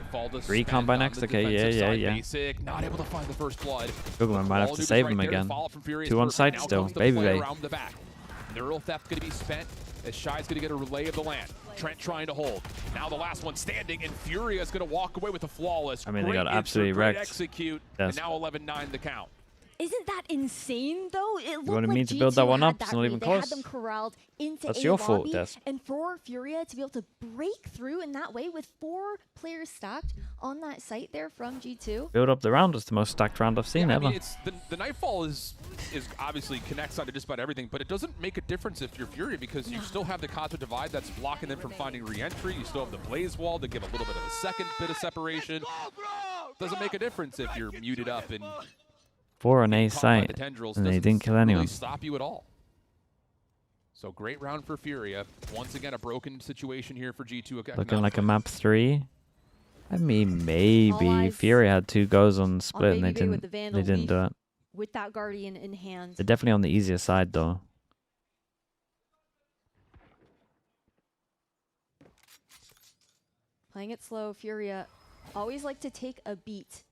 3, combine next. Okay, yeah.
Basic, not able to find the first blood.
Googleman might have to save him again. 2 on site still. Baby Bay.
Neural theft going to be spent as Shy's going to get a relay of the land. Trent trying to hold. Now the last one standing, and FURIA is going to walk away with a flawless.
I mean, they got absolutely wrecked.
Execute,
Yes.
and now 11-9 the count.
Isn't that insane, though? It looked
wanted
like
me to build that
G2
one
had
up?
that
It's not
lead.
even
They
close.
had them corralled into
That's
a
your fault,
lobby,
Des.
and for FURIA to be able to break through in that way with 4 players stacked on that site there from G2.
Build up the round. It's the most stacked round I've seen ever.
I mean, it's the Nightfall is obviously connects onto just about everything, but it doesn't make a difference if you're FURIA because you still have the Cosmic Divide that's blocking them from finding re-entry. You still have the Blaze Wall to give a little bit of a second bit of separation. Doesn't make a difference if you're muted up and
4 on A site, and they didn't kill anyone.
really stop you at all. So great round for FURIA. Once again, a broken situation here for G2.
Looking like a map 3. I mean, maybe FURIA had 2 goes on split, and they didn't do it.
With that Guardian in hand.
They're definitely on the easier side, though.
Playing it slow, FURIA always like to take a beat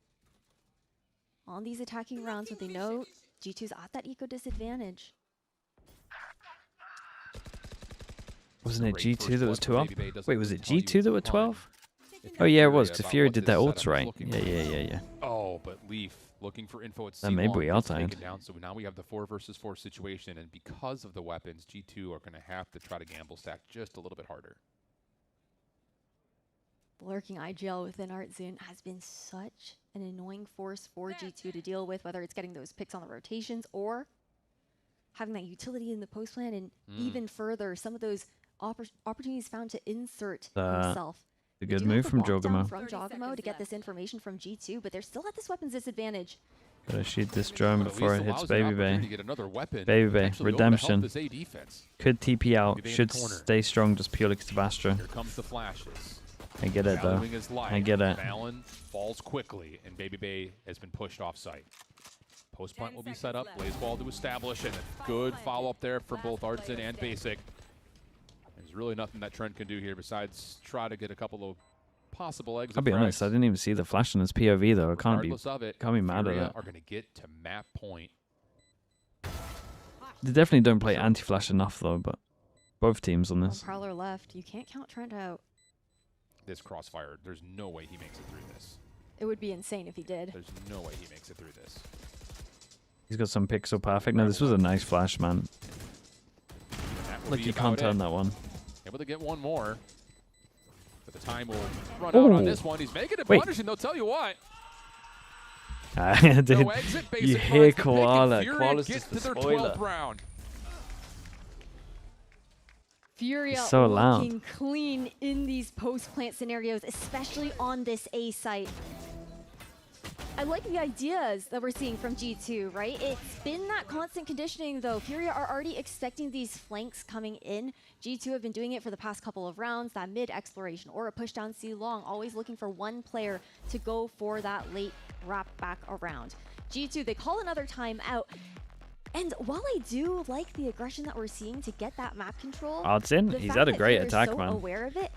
on these attacking rounds when they know G2's at that eco disadvantage.
Wasn't it G2 that was 2 up? Wait, was it G2 that were 12? Oh yeah, it was, because FURIA did their ults right. Yeah.
Oh, but Leaf looking for info at
Then maybe we
C1 was
outside.
taken down, so now we have the 4 versus 4 situation, and because of the weapons, G2 are going to have to try to gamble stack just a little bit harder.
Lurking IGL within Art Zone has been such an annoying force for G2 to deal with, whether it's getting those picks on the rotations or having that utility in the post plan, and even further, some of those opportunities found to insert himself.
A good move from Jogamo.
From Jogamo to get this information from G2, but they're still at this weapons disadvantage.
Gotta shoot this drone before it hits Baby Bay.
Weapon,
Baby Bay, redemption.
This A defense.
Could TP out, should stay strong just purely because of Astra.
Here comes the flashes.
I get it though. I get it.
Valen falls quickly, and Baby Bay has been pushed off site. Post punt will be set up. Blaze Wall to establish, and a good follow up there from both Artisan and Basic. There's really nothing that Trent can do here besides try to get a couple of possible exits.
I'll be honest, I didn't even see the flash in his POV though. I can't be mad at
FURIA
that.
are going to get to map point.
They definitely don't play anti-flash enough though, but both teams on this.
Prowler left. You can't count Trent out.
This crossfire, there's no way he makes it through this.
It would be insane if he did.
There's no way he makes it through this.
He's got some pixel perfect. No, this was a nice flash, man. Like you can't turn that one.
Able to get one more. But the time will run out on this one. He's making it punishing, they'll tell you what.
Dude,
No exit,
you
Basic
hear
finds the pick, and
Koala.
FURIA
Koala's
gets
just the
to their
spoiler.
12th round.
FURIA
So loud.
looking clean in these post-plant scenarios, especially on this A site. I like the ideas that we're seeing from G2, right? It's been that constant conditioning, though. FURIA are already expecting these flanks coming in. G2 have been doing it for the past couple of rounds, that mid exploration or a push down C long, always looking for one player to go for that late wrap back around. G2, they call another timeout. And while I do like the aggression that we're seeing to get that map control,
he's had a great attack, man.
Aware of it,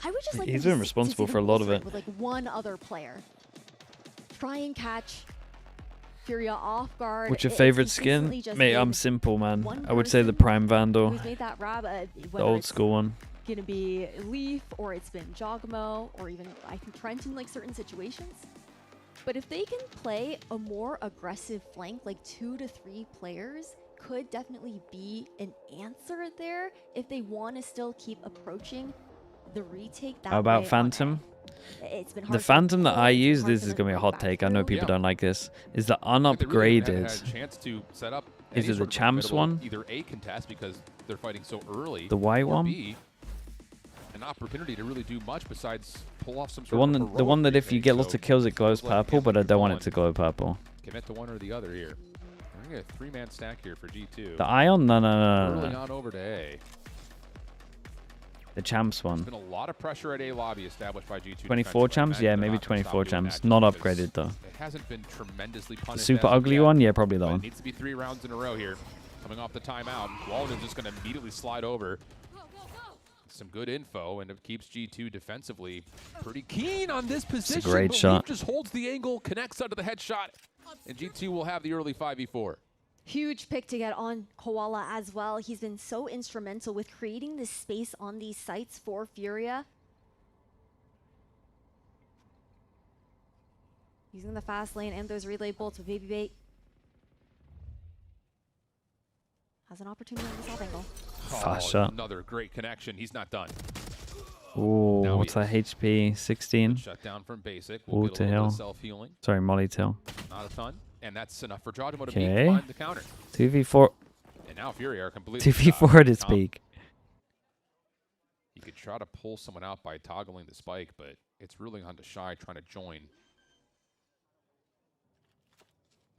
I would just like
he's been responsible for a lot of it.
With like one other player. Try and catch FURIA off guard.
What's your favorite skin? Mate, I'm simple, man. I would say the Prime Vandal.
Made that grab,
the old school one.
Gonna be Leaf, or it's been Jogmo, or even I think Trent in like certain situations. But if they can play a more aggressive flank, like 2 to 3 players, could definitely be an answer there if they want to still keep approaching the retake. That
How about
way
Phantom?
It's been
the Phantom that I use, this is going to be a hot take. I know people don't like this. Is the unupgraded. Is it the Champs one?
Either A contest because they're fighting so early.
The white one?
B, an opportunity to really do much besides pull off some
the one that if you get lots of kills it glows purple, but I don't want it to glow purple.
Commit to one or the other here. We're going to get a 3-man stack here for G2.
The Ion? No.
Early on over to A.
The Champs one.
There's been a lot of pressure at A lobby established by G2.
24 Champs? Yeah, maybe 24 Champs. Not upgraded though.
It hasn't been tremendously punished.
The super ugly one? Yeah, probably that one.
It needs to be 3 rounds in a row here. Coming off the timeout. Walden's just going to immediately slide over. Some good info, and it keeps G2 defensively pretty keen on this position.
It's a great shot.
Just holds the angle, connects under the headshot, and G2 will have the early 5v4.
Huge pick to get on Koala as well. He's been so instrumental with creating this space on these sites for FURIA. Using the fast lane and those relay bolts with Baby Bait. Has an opportunity on this off angle.
Fast shot.
Another great connection. He's not done.
Ooh, what's that HP? 16.
Shut down from basic.
We'll to hill. Sorry, Molly Till.
Not a ton. And that's enough for Jawdemo to find the counter.
2v4.
And now FURIA are completely
2v4 at its peak.
You could try to pull someone out by toggling the spike, but it's really on to Shy trying to join.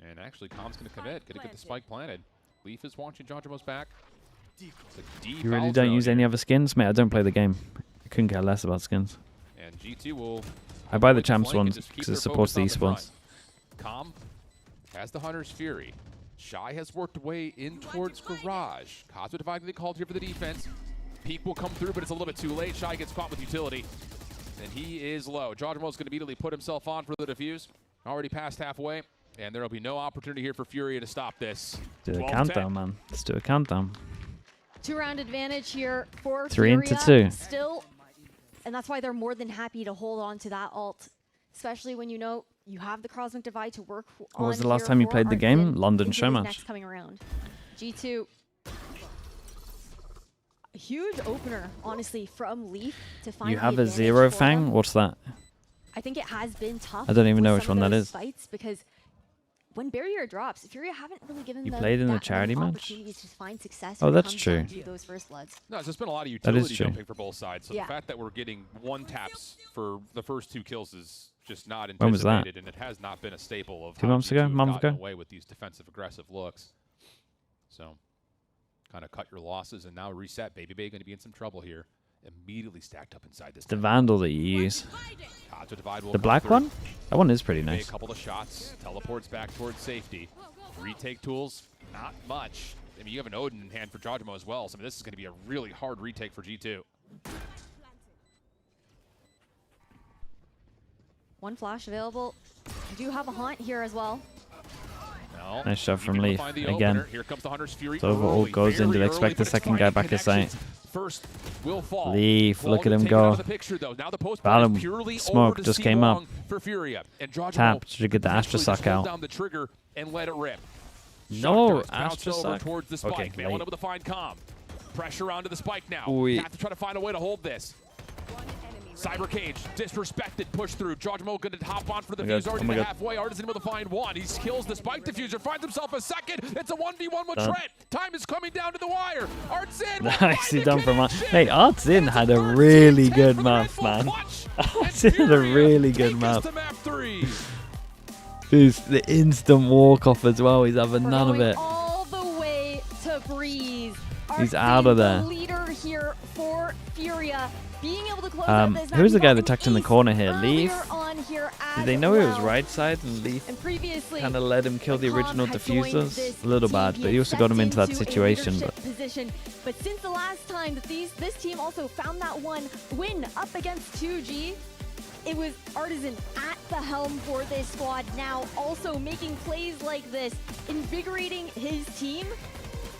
And actually, Com's going to commit. Going to get the spike planted. Leaf is watching Jawdemo's back.
You really don't use any other skins? Mate, I don't play the game. I couldn't care less about skins.
And G2 will...
I buy the Champs ones because it supports the esports.
Com has the Hunter's Fury. Shy has worked away in towards Garage. Cosmic Divide they called here for the defense. Peek will come through, but it's a little bit too late. Shy gets caught with utility. And he is low. Jawdemo's going to immediately put himself on for the defuse. Already past halfway. And there will be no opportunity here for FURIA to stop this.
Do a countdown, man. Let's do a countdown.
2-round advantage here for
3
FURIA.
into 2.
Still, and that's why they're more than happy to hold on to that ult, especially when you know you have the Cosmic Divide to work on.
What was the last time you played the game? London Showmatch.
Next coming around. G2. A huge opener, honestly, from Leaf to find.
You have a Zero Fang? What's that?
I think it has been tough.
I don't even know which one that is.
Fights because when barrier drops, FURIA haven't really given them
played in the charity match?
opportunities to find success.
Oh, that's true.
Those first bloods.
No, there's been a lot of utility jumping for both sides. So the fact that we're getting 1 taps for the first 2 kills is just not anticipated.
When was that?
And it has not been a staple of
2 months ago? Month ago?
Away with these defensive aggressive looks. So kind of cut your losses and now reset. Baby Bay going to be in some trouble here. Immediately stacked up inside this.
The Vandal that you use. The black one? That one is pretty nice.
A couple of shots. Teleports back towards safety. Retake tools, not much. I mean, you have an Odin in hand for Jawdemo as well. So I mean, this is going to be a really hard retake for G2.
1 flash available. You do have a haunt here as well.
No.
Nice shot from Leaf again.
Here comes the Hunter's Fury.
So overall goes in. Did expect the second guy back to sight.
First will fall.
Leaf, look at him go. Valorant smoke just came up. Tap, should get the Astra Suck out.
Down the trigger and let it rip.
No, Astra Suck.
Towards the spike. Okay, able to find Com. Pressure onto the spike now.
Ooh.
Have to try to find a way to hold this. Cyber Cage, disrespected, push through. Jawdemo going to hop on for the fuse, already halfway. Artisan able to find 1. He kills the spike diffuser, finds himself a second. It's a 1v1 with Trent. Time is coming down to the wire. Artsin.
Nicely done from us. Hey, Artsin had a really good map, man. Artsin had a really good map. The instant walk-off as well. He's having none of it.
All the way to Breeze.
He's out of there.
The leader here for FURIA. Being able to close out this
who's the guy that tucked in the corner here? Leaf?
Here
Did they know he was right side and Leaf kind of let him kill the original diffusers? A little bad, but he also got him into that situation.
But since the last time that this team also found that one win up against 2G, it was Artisan at the helm for this squad, now also making plays like this, invigorating his team.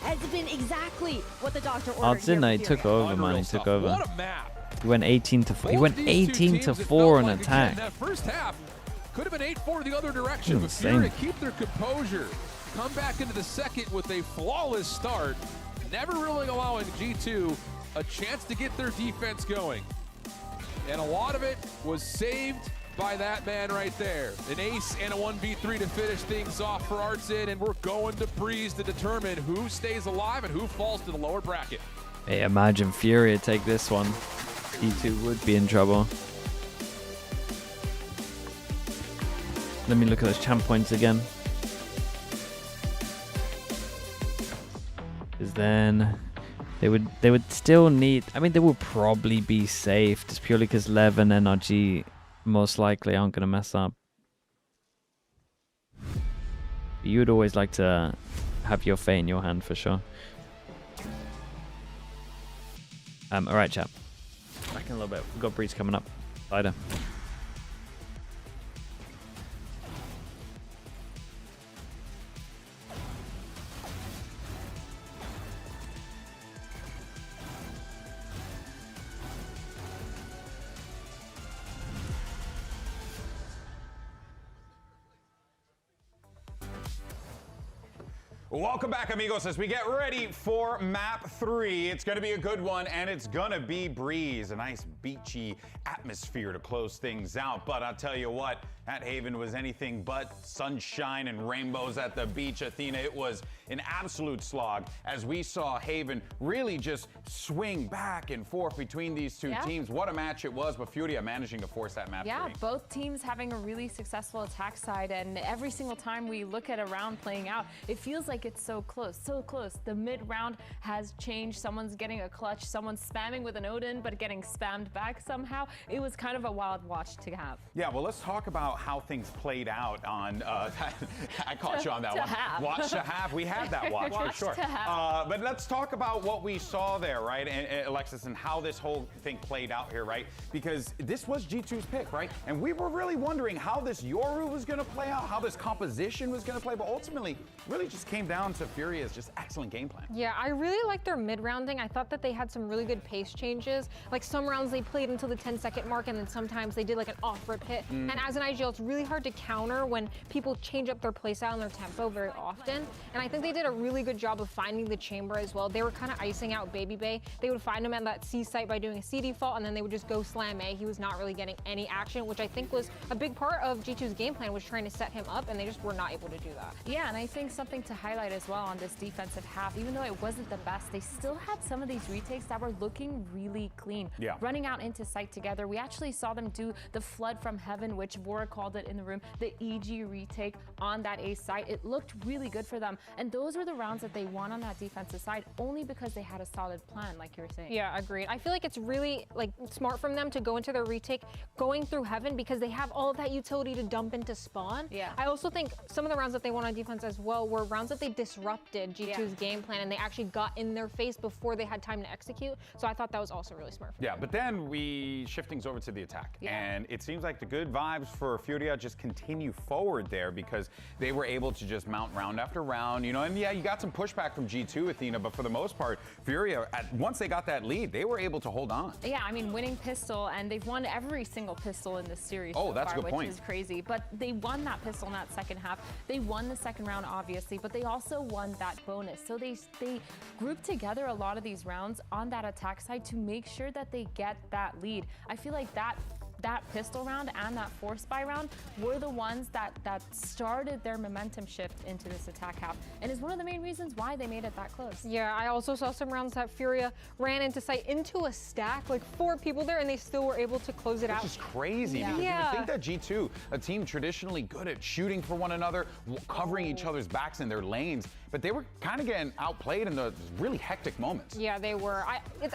Has been exactly what the doctor ordered.
Artisan, he took over, man. He took over. He went 18 to 4. He went 18 to 4 in attack.
That first half could have been 8-4 the other direction, but FURIA keep their composure. Come back into the second with a flawless start, never really allowing G2 a chance to get their defense going. And a lot of it was saved by that man right there. An ace and a 1v3 to finish things off for Artisan, and we're going to Breeze to determine who stays alive and who falls to the lower bracket.
Hey, imagine FURIA take this one. G2 would be in trouble. Let me look at those champ points again. Because then they would still need, I mean, they would probably be safe just purely because Lev and NRG most likely aren't going to mess up. You'd always like to have your fate in your hand for sure. Alright, chap. Back in a little bit. We've got Breeze coming up. Later.
Welcome back, amigos, as we get ready for map 3. It's going to be a good one, and it's going to be Breeze. A nice beachy atmosphere to close things out. But I'll tell you what, that Haven was anything but sunshine and rainbows at the beach, Athena. It was an absolute slog as we saw Haven really just swing back and forth between these two teams. What a match it was, but FURIA managing to force that map 3.
Both teams having a really successful attack side, and every single time we look at a round playing out, it feels like it's so close, so close. The mid round has changed. Someone's getting a clutch, someone's spamming with an Odin, but getting spammed back somehow. It was kind of a wild watch to have.
Yeah, well, let's talk about how things played out on, I caught you on that one. Watch to have. We had that watch for sure. But let's talk about what we saw there, right? And Alexis, and how this whole thing played out here, right? Because this was G2's pick, right? And we were really wondering how this Yoru was going to play out, how this composition was going to play, but ultimately really just came down to FURIA's just excellent game plan.
Yeah, I really liked their mid-rounding. I thought that they had some really good pace changes. Like some rounds they played until the 10-second mark, and then sometimes they did like an off-rip hit. And as an IGL, it's really hard to counter when people change up their playstyle and their tempo very often. And I think they did a really good job of finding the chamber as well. They were kind of icing out Baby Bay. They would find him at that C site by doing a C default, and then they would just go slam A. He was not really getting any action, which I think was a big part of G2's game plan, was trying to set him up, and they just were not able to do that.
Yeah, and I think something to highlight as well on this defensive half, even though it wasn't the best, they still had some of these retakes that were looking really clean. Running out into sight together. We actually saw them do the flood from heaven, which Vora called it in the room, the EG retake on that A site. It looked really good for them. And those were the rounds that they won on that defensive side, only because they had a solid plan, like you were saying.
Yeah, agreed. I feel like it's really smart from them to go into their retake going through heaven, because they have all of that utility to dump into spawn. I also think some of the rounds that they won on defense as well were rounds that they disrupted G2's game plan, and they actually got in their face before they had time to execute. So I thought that was also really smart for them.
But then we shift things over to the attack. And it seems like the good vibes for FURIA just continue forward there, because they were able to just mount round after round, you know, and you got some pushback from G2, Athena, but for the most part, FURIA, once they got that lead, they were able to hold on.
I mean, winning pistol, and they've won every single pistol in this series
so
far,
a good point.
Which is crazy. But they won that pistol in that second half. They won the second round, obviously, but they also won that bonus. So they grouped together a lot of these rounds on that attack side to make sure that they get that lead. I feel like that that pistol round and that force buy round were the ones that started their momentum shift into this attack half, and is one of the main reasons why they made it that close.
Yeah, I also saw some rounds that FURIA ran into sight into a stack, like 4 people there, and they still were able to close it out.
Which is crazy, because you would think that G2, a team traditionally good at shooting for one another, covering each other's backs in their lanes, but they were kind of getting outplayed in the really hectic moments.
Yeah, they were.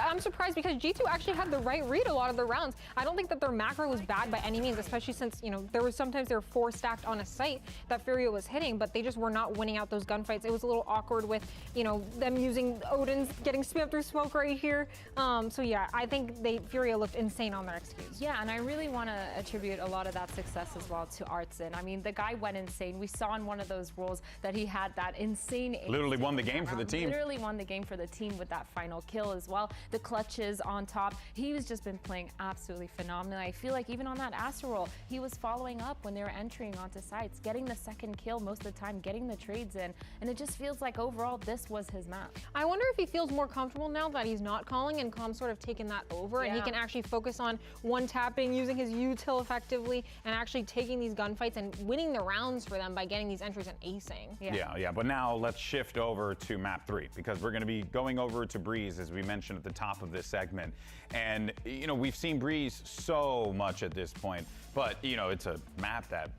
I'm surprised because G2 actually had the right read a lot of the rounds. I don't think that their macro was bad by any means, especially since, you know, there was sometimes they were 4 stacked on a site that FURIA was hitting, but they just were not winning out those gunfights. It was a little awkward with, you know, them using Odin's, getting spammed through smoke right here. So yeah, I think FURIA looked insane on their executes.
Yeah, and I really want to attribute a lot of that success as well to Artson. I mean, the guy went insane. We saw in one of those roles that he had that insane
literally won the game for the team.
Literally won the game for the team with that final kill as well. The clutches on top. He was just been playing absolutely phenomenal. I feel like even on that Astro roll, he was following up when they were entering onto sites, getting the second kill most of the time, getting the trades in, and it just feels like overall this was his map.
I wonder if he feels more comfortable now that he's not calling and Com's sort of taken that over, and he can actually focus on one-tapping, using his util effectively, and actually taking these gunfights and winning the rounds for them by getting these entries and acing.
Yeah, but now let's shift over to map 3, because we're going to be going over to Breeze, as we mentioned at the top of this segment. And, you know, we've seen Breeze so much at this point, but, you know, it's a map that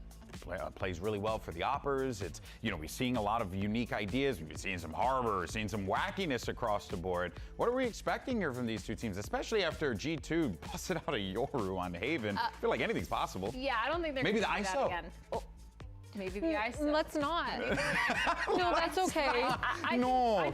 plays really well for the oppers. It's, you know, we're seeing a lot of unique ideas. We've been seeing some Harbor, seeing some wackiness across the board. What are we expecting here from these two teams, especially after G2 busted out a Yoru on Haven? I feel like anything's possible.
Yeah, I don't think they're
maybe the
gonna do
ISO
that again. Oh. Maybe the ISO.
Let's not. No, that's okay.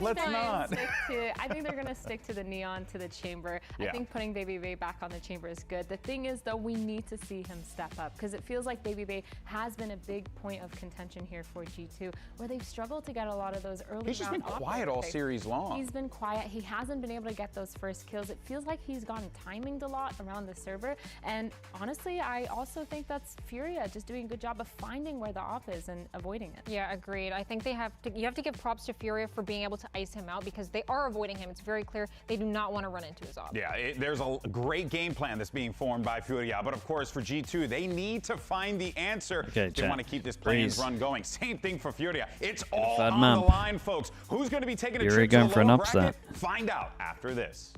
Let's not.
I think they're going to stick to the neon, to the chamber. I think putting Baby Bay back on the chamber is good. The thing is, though, we need to see him step up, because it feels like Baby Bay has been a big point of contention here for G2, where they've struggled to get a lot of those early
He's just been quiet all series long.
He's been quiet. He hasn't been able to get those first kills. It feels like he's gotten timinged a lot around the server. And honestly, I also think that's FURIA just doing a good job of finding where the off is and avoiding it.
Yeah, agreed. I think you have to give props to FURIA for being able to ice him out, because they are avoiding him. It's very clear they do not want to run into his off.
Yeah, there's a great game plan that's being formed by FURIA, but of course for G2, they need to find the answer if they want to keep this PLAYINS run going. Same thing for FURIA. It's all on the line, folks. Who's going to be taking a trip to the lower bracket? Find out after this.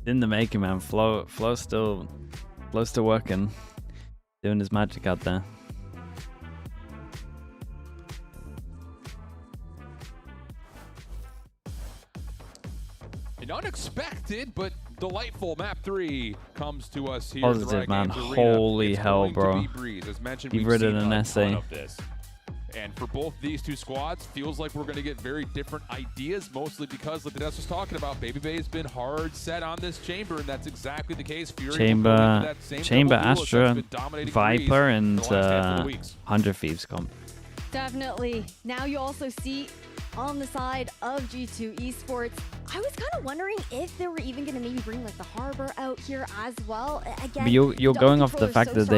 In the making, man. Flo's still working, doing his magic out there.
An unexpected but delightful map 3 comes to us here.
Positive, man. Holy hell, bro. You've ridden an essay.
And for both these two squads, feels like we're going to get very different ideas, mostly because, like Dennis was talking about, Baby Bay has been hard set on this chamber, and that's exactly the case.
Chamber, Astra, Viper, and 100 Thieves comp.
Definitely. Now you also see on the side of G2 Esports, I was kind of wondering if they were even going to maybe bring like the Harbor out here as well. Again,
but you're going off the fact that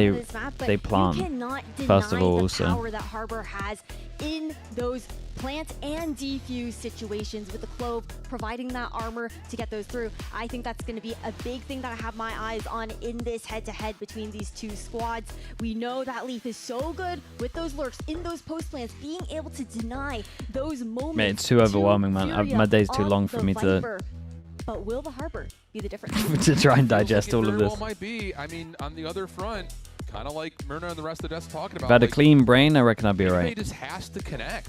they plant.
You cannot
first of all,
deny
also
the power that Harbor has in those plant and defuse situations, with the Clove providing that armor to get those through. I think that's going to be a big thing that I have my eyes on in this head-to-head between these two squads. We know that Leaf is so good with those lurks in those post plants, being able to deny those moments.
Mate, it's too overwhelming, man. My day's too long for me to.
But will the Harbor be the difference?
to try and digest all of this.
Well might be. I mean, on the other front, kind of like Myrna and the rest of the desk talking about.
If I had a clean brain, I reckon I'd be alright.
He just has to connect.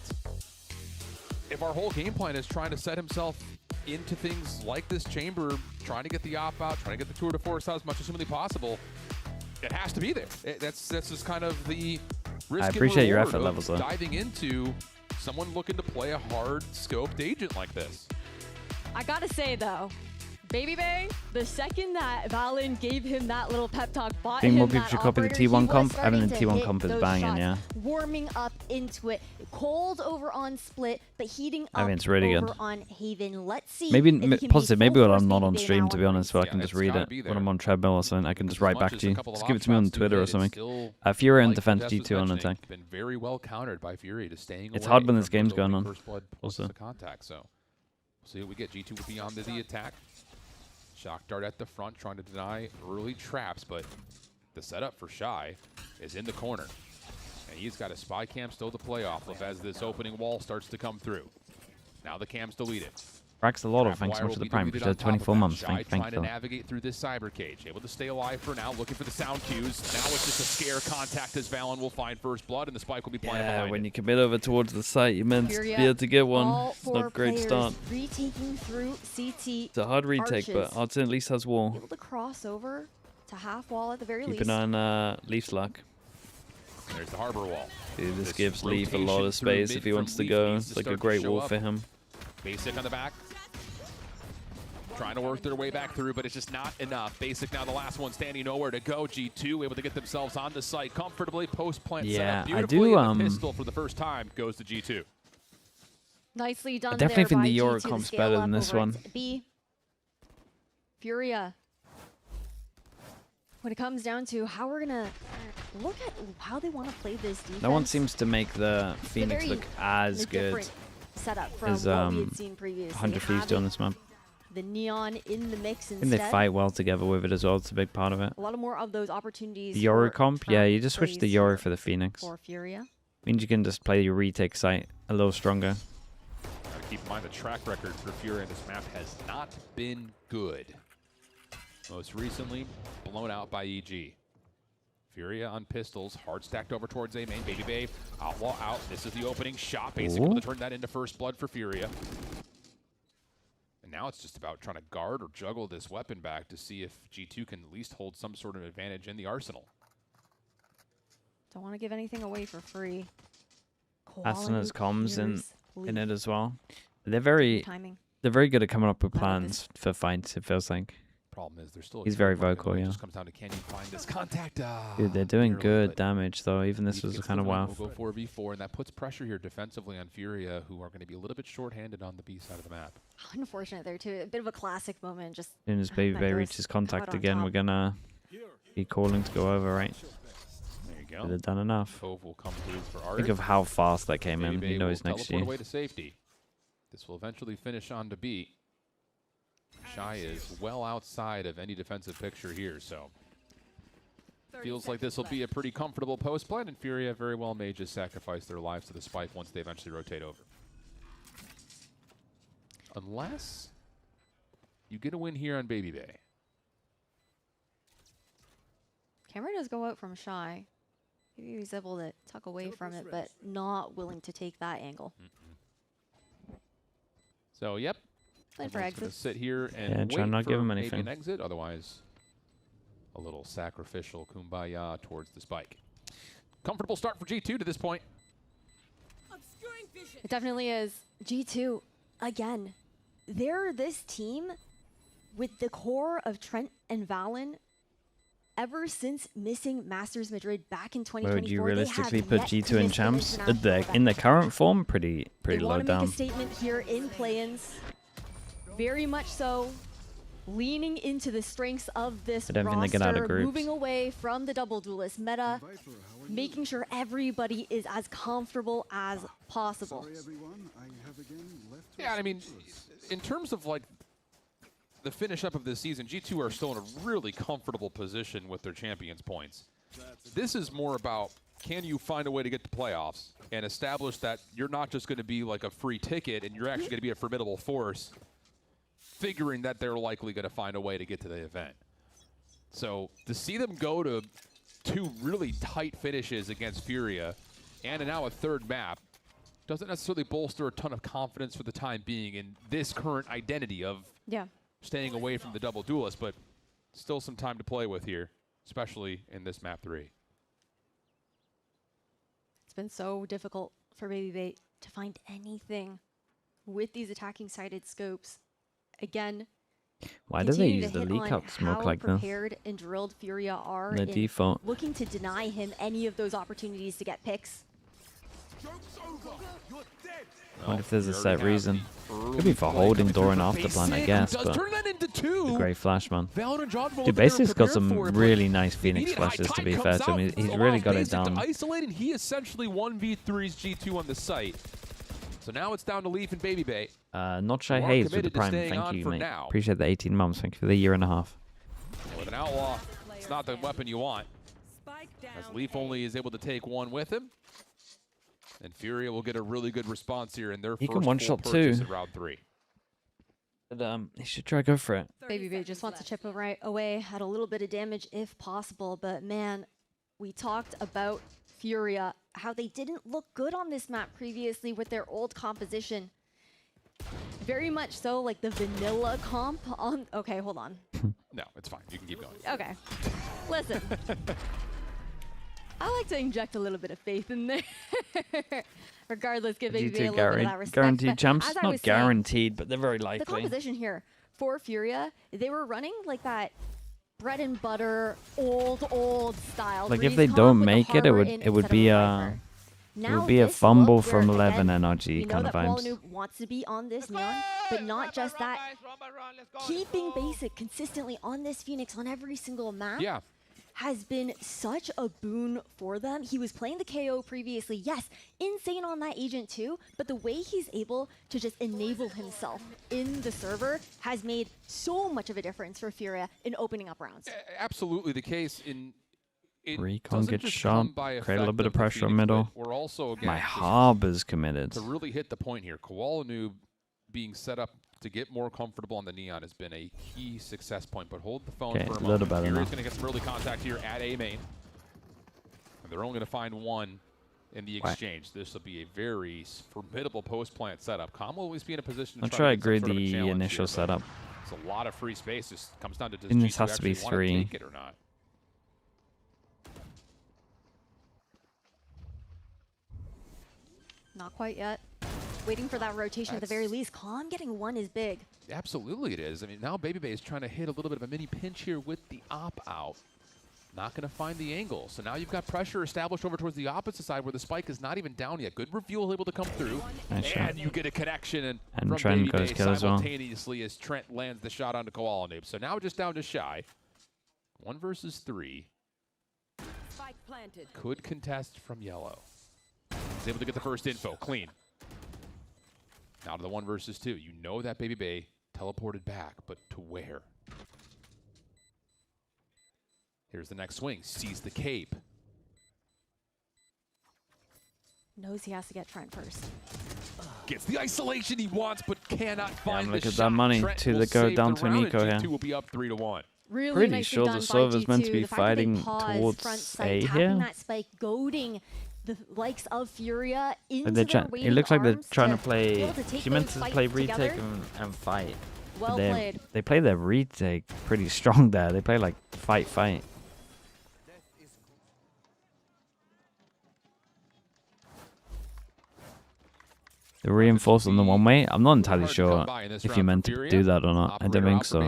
If our whole game plan is trying to set himself into things like this chamber, trying to get the op out, trying to get the tour de force out as much as humanly possible, it has to be there. That's just kind of the risk.
I appreciate your effort levels, though.
Diving into someone looking to play a hard scoped agent like this.
I gotta say though, Baby Bay, the second that Valen gave him that little pep talk, bought
I think
him
more people
that
should copy the
operator,
T1
he
comp.
was
I mean, the
starting to
T1
hit
comp is
those
banging,
shots,
yeah.
warming up into it. Cold over on Split, but heating
I
up
think it's really
over
good.
on Haven. Let's see.
Maybe
if he can
positive.
be
Maybe
full
when
force
I'm not
Baby
on
Bay
stream,
now
to
on
be honest, so I
Yeah,
can just
it's
read
gotta
it
be
when
there.
I'm on treadmill or something. I can just write back to you. Just give it to me on Twitter or something. FURIA and defense G2 on attack.
Been very well countered by FURIA to staying
It's
away
hard when this
from
game's
those
going
opening
on.
First blood
Also.
the contact. So we'll see what we get. G2 will be on to the attack. Shock dart at the front, trying to deny early traps, but the setup for Shy is in the corner. And he's got a spy cam still to play off of as this opening wall starts to come through. Now the cam's deleted.
Racks a lot of thanks so much for the prime. Which is 24 months.
Shy
Thank
trying
you.
to navigate through this cyber cage. Able to stay alive for now, looking for the sound cues. Now it's just a scare contact as Valen will find first blood, and the spike will be playing
Yeah,
behind
when
it.
you commit over towards the site, you're meant to be able to get one. It's not a great start.
Retaking through CT.
It's a hard retake, but Artin at least has wall.
Able to cross over to half wall at the very
Keep
least.
an eye on Leaf's luck.
There's the harbor wall.
Dude, this gives Leaf a lot of space if he wants to go. It's like a great wall for him.
Basic on the back. Trying to work their way back through, but it's just not enough. Basic now the last one standing nowhere to go. G2 able to get themselves on the site comfortably. Post plant set up beautifully. And the pistol for the first time goes to G2.
Nicely done.
I definitely think the
Euro
Euro comp's better than this one.
B. FURIA. When it comes down to how we're gonna look at how they want to play this defense.
No one seems to make the Phoenix look as good
setup from
as
what we had seen previously.
100 Thieves do on this map.
The neon in the mix
I
instead.
think they fight well together with it as well. It's a big part of it.
A lot more of those opportunities.
The Yoro
for
comp, yeah, you just switch the Yoro for the Phoenix.
For FURIA.
Means you can just play your retake site a little stronger.
Gotta keep in mind the track record for FURIA in this map has not been good. Most recently, blown out by EG. FURIA on pistols, hard stacked over towards A main. Baby Bay, outlaw out. This is the opening shot. Basically, able to turn that into first blood for FURIA. And now it's just about trying to guard or juggle this weapon back to see if G2 can at least hold some sort of advantage in the arsenal.
Don't want to give anything away for free.
Asana's comms in it as well. They're very good at coming up with plans for fights, it feels like.
Problem is, they're still.
He's very vocal, yeah.
It just comes down to can you find this contact?
Dude, they're doing good damage though. Even this was kind of wow.
We'll go 4v4, and that puts pressure here defensively on FURIA, who are going to be a little bit short-handed on the B side of the map.
Unfortunate there too. A bit of a classic moment. Just
as soon as Baby Bay reaches contact again, we're gonna be calling to go over, right?
There you go.
They've done enough.
Cove will come through for Art.
Think of how fast that came in. You know he's next to you.
Away to safety. This will eventually finish on to B. Shy is well outside of any defensive picture here, so feels like this will be a pretty comfortable post plan, and FURIA very well may just sacrifice their lives to the spike once they eventually rotate over. Unless you get a win here on Baby Bay.
Camera does go out from Shy. Maybe he's able to tuck away from it, but not willing to take that angle.
So, yep.
Playing for exit.
Sit here and
try
wait
not
for
give him
maybe
anything.
an exit. Otherwise, a little sacrificial kumbaya towards the spike. Comfortable start for G2 to this point.
It definitely is. G2, again, they're this team with the core of Trent and Valen ever since missing Masters Madrid back in 2024.
Would you realistically put G2 in champs in their current form? Pretty low down.
They want to make a statement here in play-ins. Very much so. Leaning into the strengths of this
I don't think they get out of
roster,
groups.
moving away from the double duelist meta, making sure everybody is as comfortable as possible.
Yeah, I mean, in terms of like the finish up of this season, G2 are still in a really comfortable position with their champions points. This is more about, can you find a way to get to playoffs and establish that you're not just going to be like a free ticket and you're actually going to be a formidable force, figuring that they're likely going to find a way to get to the event. So to see them go to two really tight finishes against FURIA and now a third map doesn't necessarily bolster a ton of confidence for the time being in this current identity of staying away from the double duelist, but still some time to play with here, especially in this map 3.
It's been so difficult for Baby Bay to find anything with these attacking sided scopes. Again,
Why do they use the leak out smoke like this?
Prepared and drilled FURIA are
The default.
looking to deny him any of those opportunities to get picks.
I wonder if there's a set reason. Could be for holding door and after plant, I guess, but the great flash, man. Dude, basically's got some really nice Phoenix flashes, to be fair to him. He's really got it down.
Isolate, and he essentially 1v3s G2 on the site. So now it's down to Leaf and Baby Bay.
Not Shy Hayes with the prime. Thank you, mate. Appreciate the 18 months. Thank you for the year and a half.
With an outlaw, it's not the weapon you want. As Leaf only is able to take one with him. And FURIA will get a really good response here in their first
can one-shot
purchase
too.
in round 3.
But he should try go for it.
Baby Bay just wants to chip away at a little bit of damage if possible. But man, we talked about FURIA, how they didn't look good on this map previously with their old composition. Very much so like the vanilla comp on... Okay, hold on.
No, it's fine. You can keep going.
Okay. Listen. I like to inject a little bit of faith in there. Regardless, give Baby Bay a little bit of that respect.
Guaranteed champs?
Not
Not guaranteed, but they're very likely.
The composition here for FURIA, they were running like that bread and butter, old style.
Like if they don't make it, it would be a fumble from 11 NRG kind of vibes.
Noob wants to be on this Neon, but not just that. Keeping basic consistently on this Phoenix on every single map.
Yeah.
Has been such a boon for them. He was playing the KO previously. Yes, insane on that agent too, but the way he's able to just enable himself in the server has made so much of a difference for FURIA in opening up rounds.
Absolutely the case.
Recon gets shot, create a little bit of pressure on middle.
We're also, again,
My Harbor's committed.
To really hit the point here, Koala Noob being set up to get more comfortable on the Neon has been a key success point, but hold the phone for a moment. FURIA's going to get some early contact here at A main. And they're only going to find one in the exchange. This will be a very formidable post-plant setup. Com will always be in a position to
try to grade the initial setup.
It's a lot of free space. This comes down to does
this
G2
has to be
actually want to
3.
take it or not.
Not quite yet. Waiting for that rotation at the very least. Calm getting one is big.
Absolutely it is. I mean, now Baby Bay is trying to hit a little bit of a mini pinch here with the op out. Not going to find the angle. So now you've got pressure established over towards the opposite side where the spike is not even down yet. Good reveal able to come through.
Nice
and you get a connection
and
from
Trent
Baby
goes
Bay
kill as well.
simultaneously as Trent lands the shot onto Koala Noob. So now just down to Shy. 1 versus 3.
Spike planted.
Could contest from yellow. He's able to get the first info. Clean. Now to the 1 versus 2. You know that Baby Bay teleported back, but to where? Here's the next swing. Sees the cape.
Knows he has to get Trent first.
Gets the isolation he wants, but cannot find the
look at
shot.
that money.
Trent
2
will
to go
save
down
the
to
round,
Nico
and
here.
G2 will be up 3-1.
Really
Pretty
nicely
sure
done
the
by
server's meant to
G2.
be
The fact that they
fighting
paused
towards
front
A
side, tapping
here.
that spike, goading the likes of FURIA into
But
their
it
waiting
looks like they're
arms
trying to
be
play.
able to take
She meant
those
to
fights
play retake
together.
and fight.
Well
But
played.
they play their retake pretty strong there. They play like fight. The reinforce on the one way. I'm not entirely sure if you meant to do that or not. I don't think so.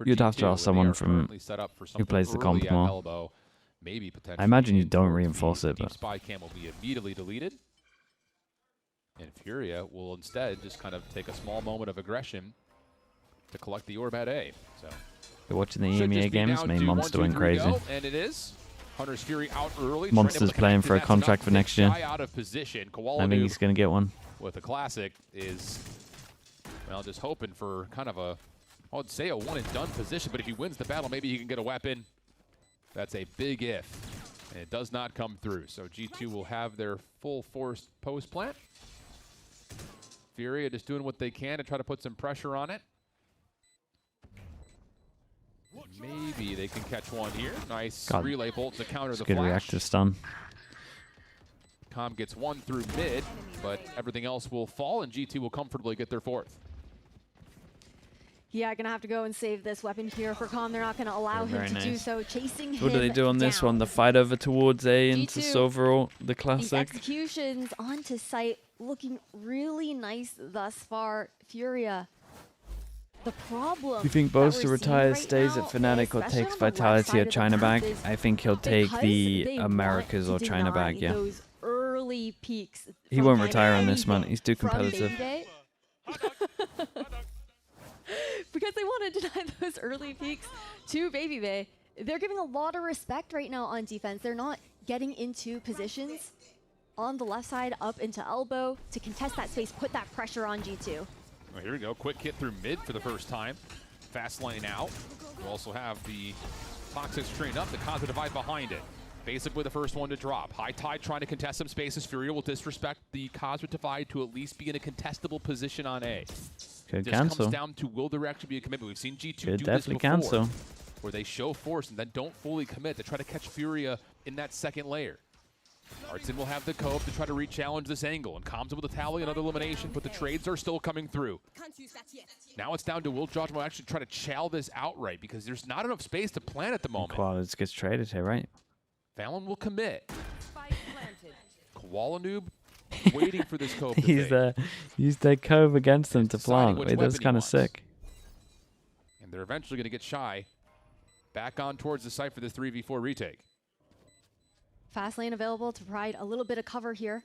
You'd have to ask someone from who plays the comp more. I imagine you don't reinforce it, but
Spy cam will be immediately deleted. And FURIA will instead just kind of take a small moment of aggression to collect the orb at A. So
you're watching the EMEA games. Main Monster went crazy.
And it is. Hunter's Fury out early.
Monster's playing for a contract for next year.
Out of position.
I think he's going to get one.
With a classic is, well, just hoping for kind of a, I would say a one and done position, but if he wins the battle, maybe he can get a weapon. That's a big if. And it does not come through. So G2 will have their full force post plant. FURIA just doing what they can to try to put some pressure on it. Maybe they can catch one here. Nice relay bolt to counter the
good
flash.
reactive stun.
Com gets one through mid, but everything else will fall, and G2 will comfortably get their 4th.
Yeah, gonna have to go and save this weapon here for Com. They're not gonna allow him to do so. Chasing him
What do they do on this one? The fight over towards A into Sovereign, the
These
classic.
executions onto site looking really nice thus far. FURIA The problem.
You think Boaster retires, stays at Fnatic, or takes Vitality or China back? I think he'll take the Americas or China back, yeah.
Those early peaks.
He won't retire on this, man. He's too competitive.
Because they want to deny those early peaks to Baby Bay. They're giving a lot of respect right now on defense. They're not getting into positions on the left side up into elbow to contest that space, put that pressure on G2.
Well, here we go. Quick hit through mid for the first time. Fast lane out. We also have the Toxic trained up. The Kaza Divide behind it. Basically the first one to drop. High Tide trying to contest some spaces. FURIA will disrespect the Kaza Divide to at least be in a contestable position on A.
Could
Just
cancel.
comes down to will there actually be a commitment. We've seen G2
Could
do
definitely
this before,
cancel.
where they show force and then don't fully commit. They try to catch FURIA in that second layer. Artson will have the Cove to try to re-challenge this angle, and Comms with a tally, another elimination, but the trades are still coming through. Now it's down to will Judgment actually try to chow this outright, because there's not enough space to plan at the moment.
Koala just gets traded here, right?
Fallon will commit. Koala Noob waiting for this Cove to
Use their Cove against them to plant. Wait, that's kind of sick.
And they're eventually going to get shy. Back on towards the site for this 3v4 retake.
Fast lane available to provide a little bit of cover here.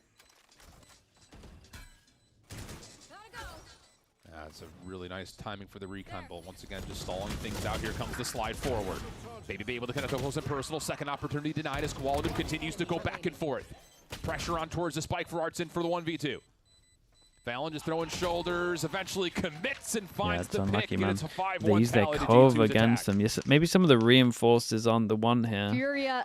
That's a really nice timing for the recon bolt. Once again, just stalling things out. Here comes the slide forward. Baby able to connect up close and personal. Second opportunity denied as Koala continues to go back and forth. Pressure on towards the spike for Artson for the 1v2. Fallon just throwing shoulders, eventually commits and finds the pick.
Man.
It's a 5-1
they use their Cove against them. Yes, maybe some of the reinforced is on the one here.
FURIA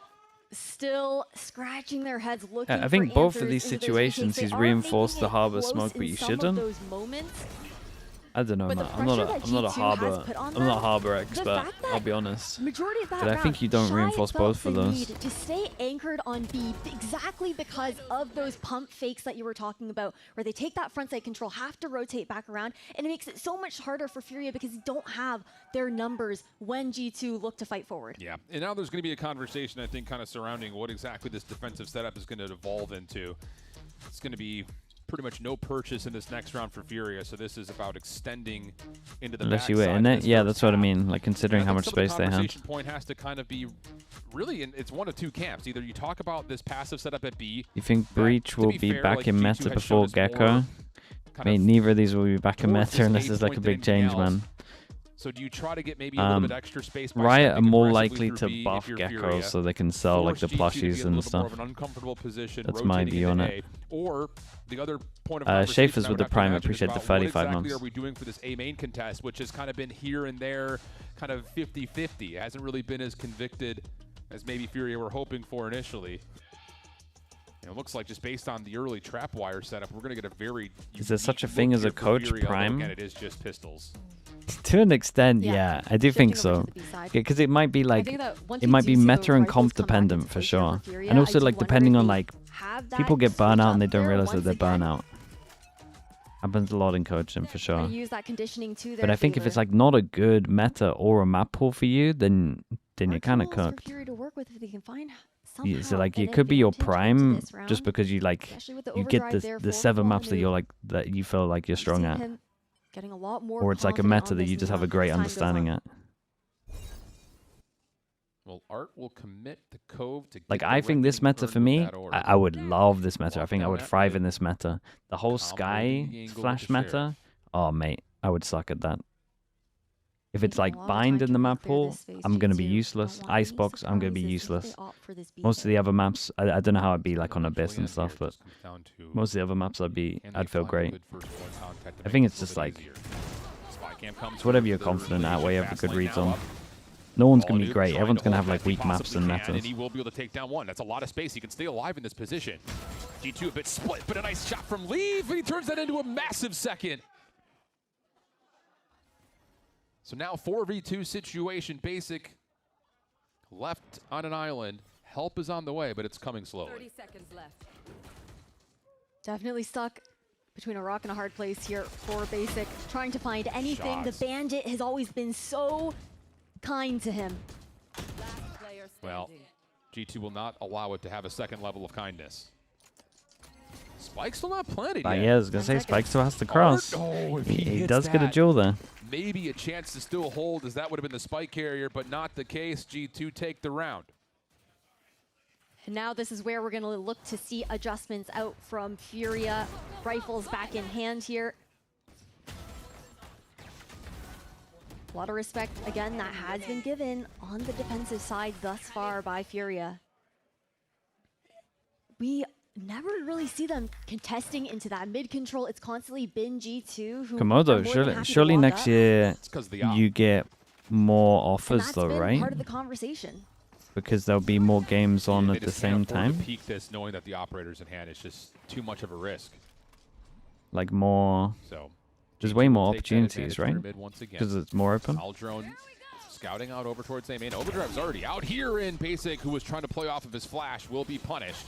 still scratching their heads looking
I think
for
both of these
answers
situations he's reinforced the harbor smoke, but you shouldn't. I don't know, man. I'm not a harbor expert. I'll be honest. But I think you don't reinforce both for those.
To stay anchored on B exactly because of those pump fakes that you were talking about, where they take that front side control, have to rotate back around, and it makes it so much harder for FURIA because they don't have their numbers when G2 look to fight forward.
Yeah, and now there's going to be a conversation, I think, kind of surrounding what exactly this defensive setup is going to evolve into. It's going to be pretty much no purchase in this next round for FURIA, so this is about extending into the
unless you were in it, yeah, that's what I mean. Like considering how much space they have.
The point has to kind of be really, it's one of two camps. Either you talk about this passive setup at B.
You think Breach will be back in meta before Gecko? I mean, neither of these will be back in meta unless there's like a big change, man.
So do you try to get maybe a little bit extra space?
Riot are more likely to buff Gecko so they can sell like the plushies and stuff. That's my view on it.
Or the other point of
Schaefer's with the Prime, appreciate the 35 months.
What exactly are we doing for this A main contest, which has kind of been here and there, kind of 50-50. It hasn't really been as convicted as maybe FURIA were hoping for initially. And it looks like just based on the early trap wire setup, we're going to get a very...
Is there such a thing as a coach Prime?
Again, it is just pistols.
To an extent, yeah, I do think so. Because it might be like, it might be meta and comp dependent for sure. And also like depending on like, people get burnt out and they don't realize that they're burnt out. Happens a lot in coaching for sure. But I think if it's like not a good meta or a map pool for you, then you're kind of cooked. Yeah, so like it could be your prime just because you like, you get the 7 maps that you're like, that you feel like you're strong at.
Getting a lot more
or it's like a meta that you just have a great understanding at.
Well, Art will commit the Cove to
like I think this meta for me, I would love this meta. I think I would thrive in this meta. The whole Sky Flash meta, oh mate, I would suck at that. If it's like bind in the map pool, I'm going to be useless. Icebox, I'm going to be useless. Most of the other maps, I don't know how I'd be like on Abyss and stuff, but most of the other maps I'd feel great. I think it's just like, it's whatever you're confident at, where you have a good reads on. No one's going to be great. Everyone's going to have like weak maps and metas.
And he will be able to take down one. That's a lot of space. He can stay alive in this position. G2 a bit split, but a nice shot from Leave. And he turns that into a massive second. So now 4v2 situation, Basic left on an island. Help is on the way, but it's coming slowly.
30 seconds left. Definitely stuck between a rock and a hard place here for Basic. Trying to find anything.
Shots.
The Bandit has always been so kind to him.
Well, G2 will not allow it to have a second level of kindness. Spike's still not planted
But
yet.
yeah, I was going to say, Spike still has to cross.
Oh, if
he does get a duel there.
Maybe a chance to still hold, as that would have been the spike carrier, but not the case. G2 take the round.
And now this is where we're going to look to see adjustments out from FURIA. Rifles back in hand here. A lot of respect, again, that has been given on the defensive side thus far by FURIA. We never really see them contesting into that mid control. It's constantly been G2 who
Komodo, surely next year you get more offers though, right?
Part of the conversation.
Because there'll be more games on at the same time.
To peak this knowing that the operator's in hand is just too much of a risk.
Like more.
So
there's way more opportunities, right? Because it's more open.
Aldrone scouting out over towards A main. Overdrive's already out here, in Basic, who was trying to play off of his flash, will be punished.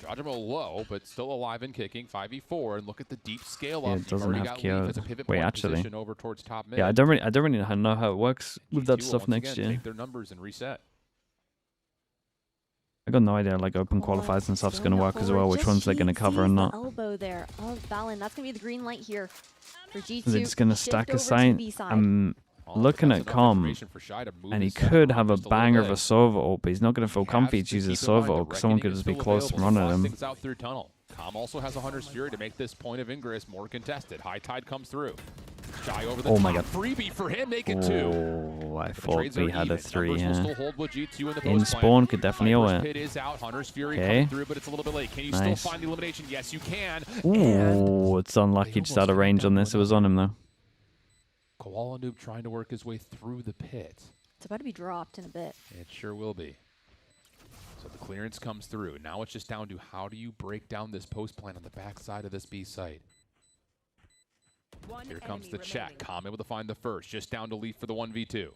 Jajimo low, but still alive and kicking. 5v4, and look at the deep scale up.
Yeah, it doesn't have Kyo. Wait, actually.
Over towards top mid.
Yeah, I don't really know how it works with that stuff next year.
Take their numbers and reset.
I got no idea like open qualifiers and stuff's gonna work as well. Which ones they're gonna cover and not.
Elbow there of Valen. That's gonna be the green light here for G2.
They're just gonna stack a site. I'm looking at Com, and he could have a banger of a Sova ult, but he's not gonna feel comfy to use a Sova ult because someone could just be close and run at him.
Com also has a Hunter's Fury to make this point of ingress more contested. High Tide comes through. Shy over the
oh my god.
Freebie for him, make it 2.
Oh, I thought we had a 3 here.
In
in spawn could definitely ult it.
Pit is out. Hunter's Fury
Okay.
through, but it's a little bit late. Can you
Nice.
still find the elimination? Yes, you can.
Ooh, it's unlucky just out of range on this. It was on him though.
Koala Noob trying to work his way through the pit.
It's about to be dropped in a bit.
It sure will be. So the clearance comes through. Now it's just down to how do you break down this post plan on the backside of this B site. Here comes the check. Com able to find the first. Just down to Leaf for the 1v2.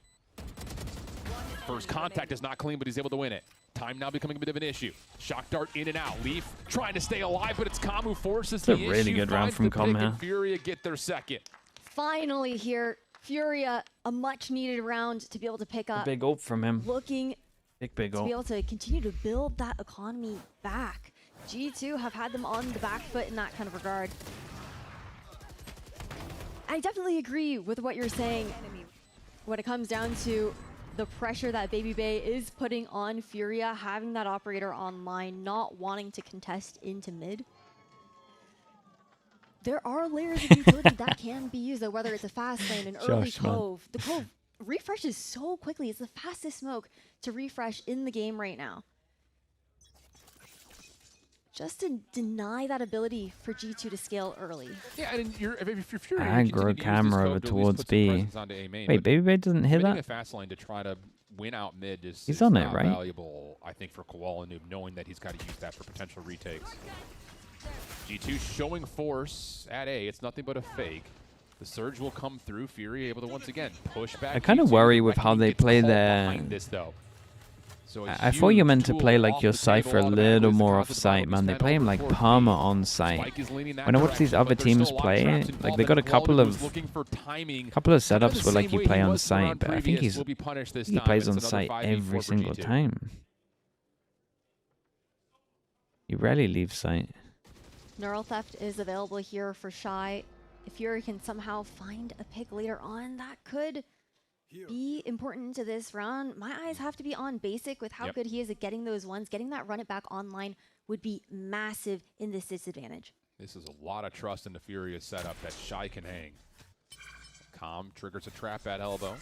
First contact is not clean, but he's able to win it. Time now becoming a bit of an issue. Shock dart in and out. Leaf trying to stay alive, but it's Com who forces the issue.
It's a really good round from Com here.
FURIA get their second.
Finally here, FURIA, a much needed round to be able to pick up.
A big ult from him.
Looking
big
to
ult.
be able to continue to build that economy back. G2 have had them on the back foot in that kind of regard. I definitely agree with what you're saying when it comes down to the pressure that Baby Bay is putting on FURIA, having that operator online, not wanting to contest into mid. There are layers of utility that can be used, though, whether it's a fast lane, an early cove. The cove refreshes so quickly. It's the fastest smoke to refresh in the game right now. Just to deny that ability for G2 to scale early.
Yeah, and if you're FURIA,
Aggro camera over towards B. Wait, Baby Bay doesn't hit that?
A fast line to try to win out mid is
he's on it, right?
Valuable, I think, for Koala Noob, knowing that he's got to use that for potential retakes. G2 showing force at A. It's nothing but a fake. The surge will come through. FURIA able to once again push back.
I kind of worry with how they play their.
So
I thought you meant to play like your Cypher a little more off site, man. They play him like Parma on site. When I watch these other teams play, like they got a couple of setups where like you play on site, but I think he plays on site every single time. He rarely leaves site.
Neural Theft is available here for Shy. If FURIA can somehow find a pick later on, that could be important to this round. My eyes have to be on Basic with how good he is at getting those ones. Getting that run it back online would be massive in this disadvantage.
This is a lot of trust in the FURIA setup that Shy can hang. Com triggers a trap at elbow.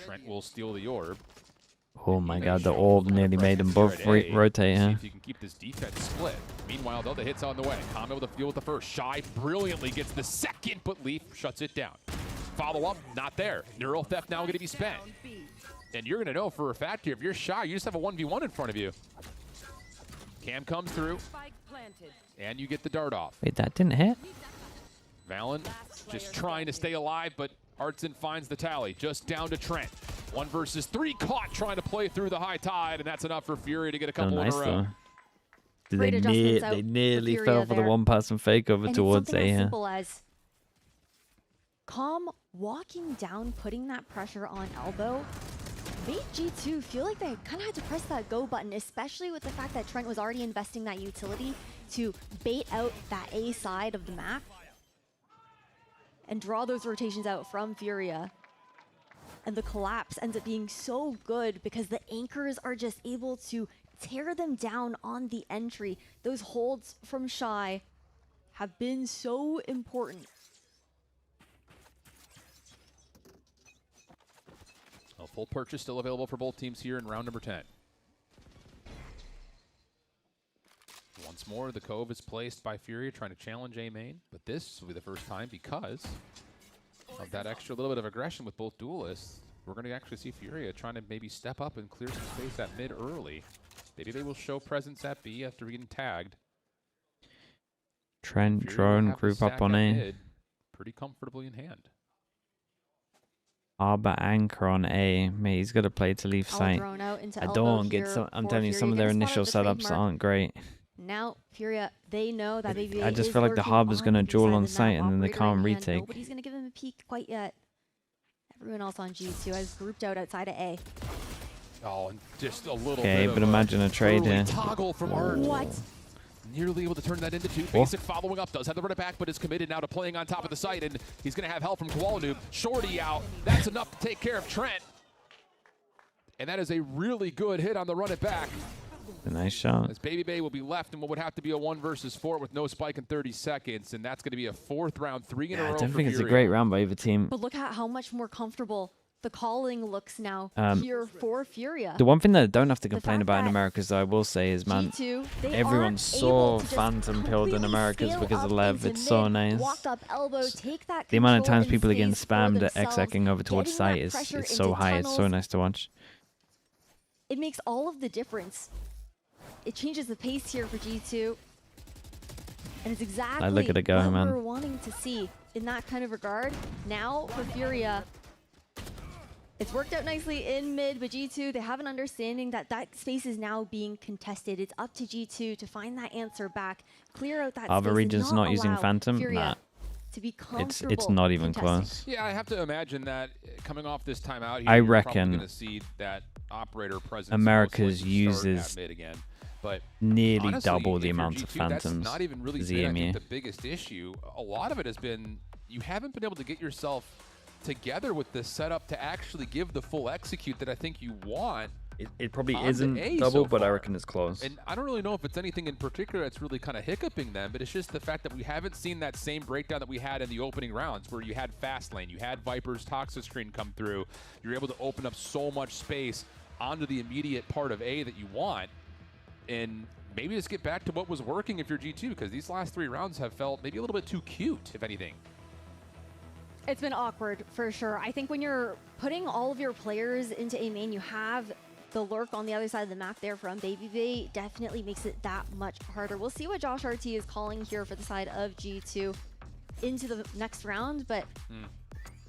Trent will steal the orb.
Oh my god, the orb nearly made them both rotate here.
See if you can keep this defense split. Meanwhile, though, the hit's on the way. Com able to deal with the first. Shy brilliantly gets the second, but Leaf shuts it down. Follow-up, not there. Neural Theft now going to be spent. And you're going to know for a fact here, if you're Shy, you just have a 1v1 in front of you. Cam comes through, and you get the dart off.
Wait, that didn't hit?
Valen just trying to stay alive, but Artson finds the tally. Just down to Trent. 1 versus 3, caught trying to play through the High Tide, and that's enough for FURIA to get a couple in a row.
Though. They nearly fell for the one-person fake over towards A here.
Simple as Com walking down, putting that pressure on elbow, made G2 feel like they kind of had to press that go button, especially with the fact that Trent was already investing that utility to bait out that A side of the map and draw those rotations out from FURIA. And the collapse ends up being so good because the anchors are just able to tear them down on the entry. Those holds from Shy have been so important.
A full purchase still available for both teams here in round number 10. Once more, the Cove is placed by FURIA trying to challenge A main, but this will be the first time because of that extra little bit of aggression with both duelists. We're going to actually see FURIA trying to maybe step up and clear some space at mid early. Maybe they will show presence at B after getting tagged.
Trent, drone, group up on A.
Mid, pretty comfortably in hand.
Arbor anchor on A. Mate, he's got to play to leave sight. I don't get some. I'm telling you, some of their initial setups aren't great.
Now, FURIA, they know that maybe
I just feel like the Harbor's going to duel on site and then they can't retake.
Nobody's going to give him a peek quite yet. Everyone else on G2 has grouped out outside of A.
Oh, and just a little
bit but imagine a trade here.
Toggle from Art.
What?
Nearly able to turn that into 2. Basic following up, does have the run it back, but is committed now to playing on top of the site, and he's going to have help from Koala Noob. Shorty out. That's enough to take care of Trent. And that is a really good hit on the run it back.
A nice shot.
As Baby Bay will be left in what would have to be a 1 versus 4 with no spike in 30 seconds, and that's going to be a 4th round, 3 in a row.
I don't think it's a great round by either team.
But look at how much more comfortable the calling looks now here for FURIA.
The one thing that I don't have to complain about in Americas, though, I will say, is, man, everyone's so phantom pilled in Americas because of Lev. It's so nice. The amount of times people are getting spammed at execing over towards site is so high. It's so nice to watch.
It makes all of the difference. It changes the pace here for G2. And it's exactly
look at it go,
what
man.
we're wanting to see in that kind of regard. Now for FURIA, it's worked out nicely in mid, but G2, they have an understanding that that space is now being contested. It's up to G2 to find that answer back, clear out that space.
Other regions not using Phantom?
FURIA
Nah.
to be
It's not even close.
Yeah, I have to imagine that coming off this timeout here,
I
you're
reckon
going to see that operator presence
Americas uses
mid again. But
nearly
honestly,
double the
if you're
amount of
G2,
Phantoms.
That's not even really been, I think, the biggest issue. A lot of it has been you haven't been able to get yourself together with this setup to actually give the full execute that I think you want.
It probably isn't double, but I reckon it's close.
And I don't really know if it's anything in particular that's really kind of hiccuping them, but it's just the fact that we haven't seen that same breakdown that we had in the opening rounds where you had fast lane, you had Viper's Toxic Screen come through, you're able to open up so much space onto the immediate part of A that you want. And maybe just get back to what was working if you're G2, because these last 3 rounds have felt maybe a little bit too cute, if anything.
It's been awkward, for sure. I think when you're putting all of your players into A main, you have the lurk on the other side of the map there from Baby Bay. Definitely makes it that much harder. We'll see what Josh RT is calling here for the side of G2 into the next round, but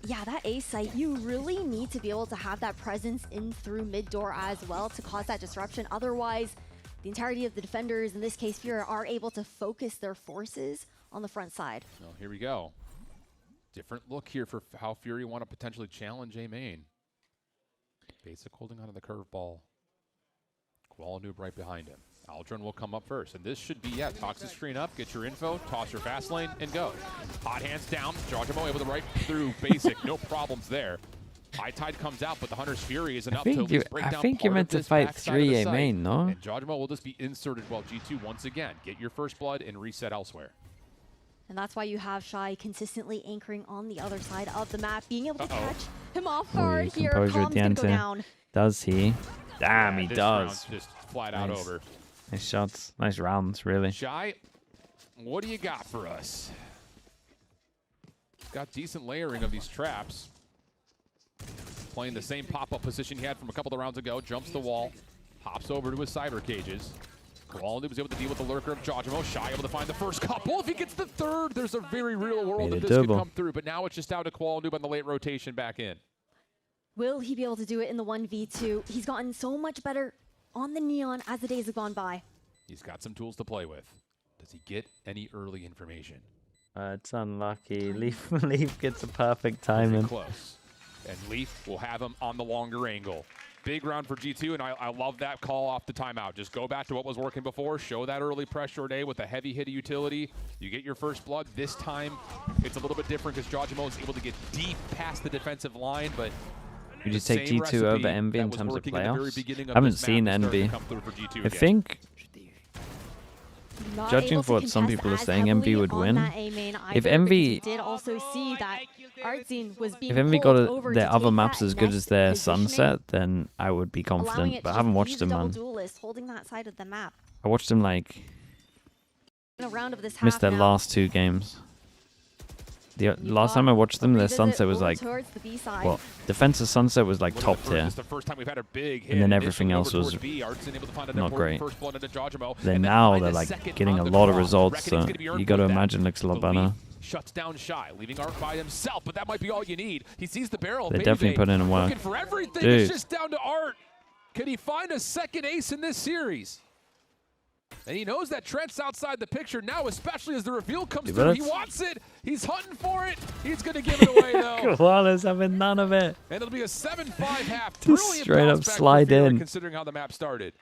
yeah, that A site, you really need to be able to have that presence in through mid door as well to cause that disruption. Otherwise, the entirety of the defenders, in this case FURIA, are able to focus their forces on the front side.
Well, here we go. Different look here for how FURIA want to potentially challenge A main. Basic holding onto the curveball. Koala Noob right behind him. Aldrin will come up first, and this should be, Toxic Screen up, get your info, toss your fast lane, and go. Hot hands down, Jojimo able to right through Basic, no problems there. High Tide comes out, but the Hunter's Fury is enough to at least break down
I think you're meant to fight 3 A main, no?
And Jojimo will just be inserted while G2 once again. Get your first blood and reset elsewhere.
And that's why you have Shy consistently anchoring on the other side of the map, being able to catch him off guard here. Com's gonna go down.
Does he? Damn, he does.
Just flat out over.
Nice shots. Nice rounds, really.
Shy, what do you got for us? Got decent layering of these traps. Playing the same pop-up position he had from a couple of rounds ago. Jumps the wall. Hops over to his cyber cages. Koala Noob was able to deal with the lurker of Jojimo. Shy able to find the first couple. If he gets the third, there's a very real world that this could come through. But now it's just down to Koala Noob on the late rotation back in.
Will he be able to do it in the 1v2? He's gotten so much better on the Neon as the days have gone by.
He's got some tools to play with. Does he get any early information?
It's unlucky. Leaf gets a perfect timing.
Close. And Leaf will have him on the longer angle. Big round for G2, and I love that call off the timeout. Just go back to what was working before. Show that early pressure day with a heavy hit utility. You get your first blood. This time, it's a little bit different because Jawjimo is able to get deep past the defensive line, but
would you take G2 over Envy in terms of playoffs? I haven't seen Envy. I think, judging for what some people are saying, Envy would win. If Envy
did also see that Artzine was being
if Envy got their other maps as good as their Sunset, then I would be confident. But I haven't watched them, man.
Holding that side of the map.
I watched them like missed their last 2 games. The last time I watched them, their Sunset was like, well, defensive Sunset was like top tier, and then everything else was not great. Then now they're like getting a lot of results, so you got to imagine it looks a lot better.
Shuts down Shy, leaving Art by himself, but that might be all you need. He sees the barrel.
They definitely put in work.
Looking for everything. It's just down to Art. Can he find a second ace in this series? And he knows that Trent's outside the picture now, especially as the reveal comes through. He wants it. He's hunting for it. He's going to give it away, though.
Koala's having none of it.
And it'll be a 7-5 half.
Just straight up slide in.
Considering how the map started.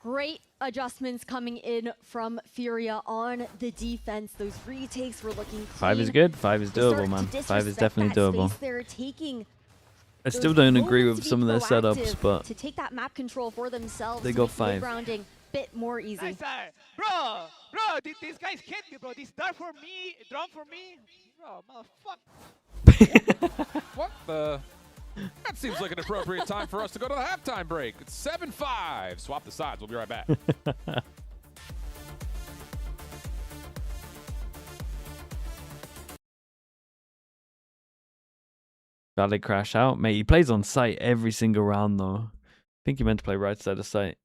Great adjustments coming in from FURIA on the defense. Those retakes were looking clean.
5 is good. 5 is doable, man. 5 is definitely doable. I still don't agree with some of their setups, but
to take that map control for themselves,
they got 5.
Rounding bit more easy.
Bro, these guys hit me, bro. This dart for me, drum for me. Bro, motherfucker.
What the? That seems like an appropriate time for us to go to the halftime break. It's 7-5. Swap the sides. We'll be right back.
Valid crash out. Mate, he plays on site every single round, though. I think he meant to play right side of site.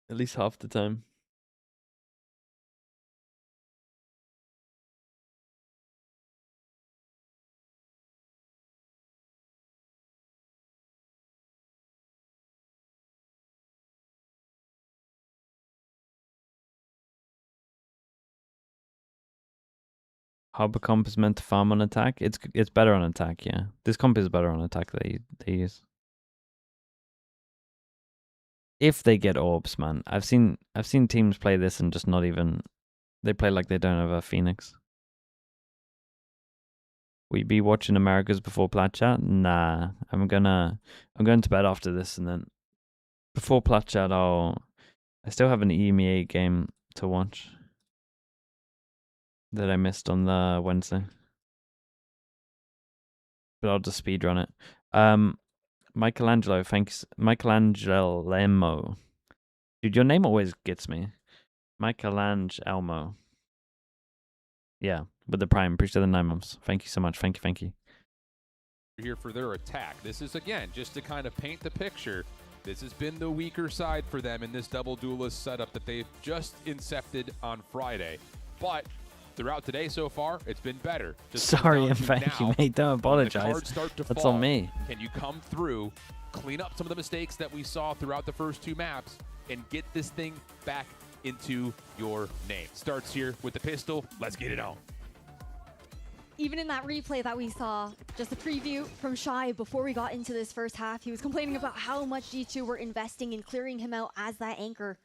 At least half the time. Harbor comp is meant to farm on attack. It's better on attack, yeah. This comp is better on attack that they use. If they get orbs, man. I've seen teams play this and just not even, they play like they don't have a Phoenix. Will you be watching Americas before Plat Chat? Nah. I'm going to bed after this, and then before Plat Chat I still have an EMEA game to watch that I missed on the Wednesday. But I'll just speedrun it. Michelangelo, thanks. Michelangelo. Dude, your name always gets me. Michelangelo. Yeah, with the Prime. Appreciate the 9 months. Thank you so much. Thank you.
Here for their attack. This is, again, just to kind of paint the picture. This has been the weaker side for them in this double duelist setup that they've just incepted on Friday. But throughout today so far, it's been better. Just
sorry and thank you, mate. Don't apologize. That's on me.
Can you come through, clean up some of the mistakes that we saw throughout the first 2 maps, and get this thing back into your name? Starts here with the pistol. Let's get it on.
Even in that replay that we saw, just a preview from Shy before we got into this first half, he was complaining about how much G2 were investing in clearing him out as that anchor.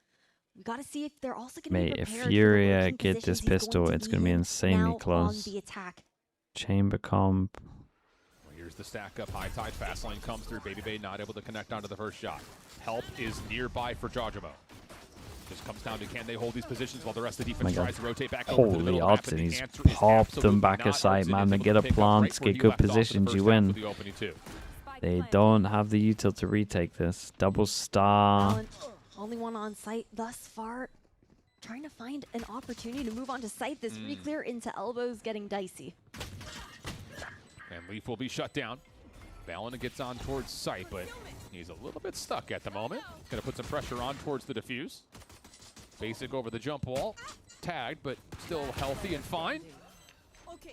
We got to see if they're also going to be prepared.
Mate, if FURIA get this pistol, it's going to be insanely close.
On the attack.
Chamber comp.
Well, here's the stack up. High tide fast lane comes through. Baby Bay not able to connect onto the first shot. Help is nearby for Jawjimo. Just comes down to can they hold these positions while the rest of the defense tries to rotate back over to the middle of the map.
He's popped them back aside, man. They get a plant, get good positions, you win. They don't have the util to retake this. Double star.
Only one on site thus far. Trying to find an opportunity to move on to site. This re-clear into elbows getting dicey.
And Leaf will be shut down. Balin gets on towards site, but he's a little bit stuck at the moment. Gonna put some pressure on towards the defuse. Basic over the jump wall. Tagged, but still healthy and fine.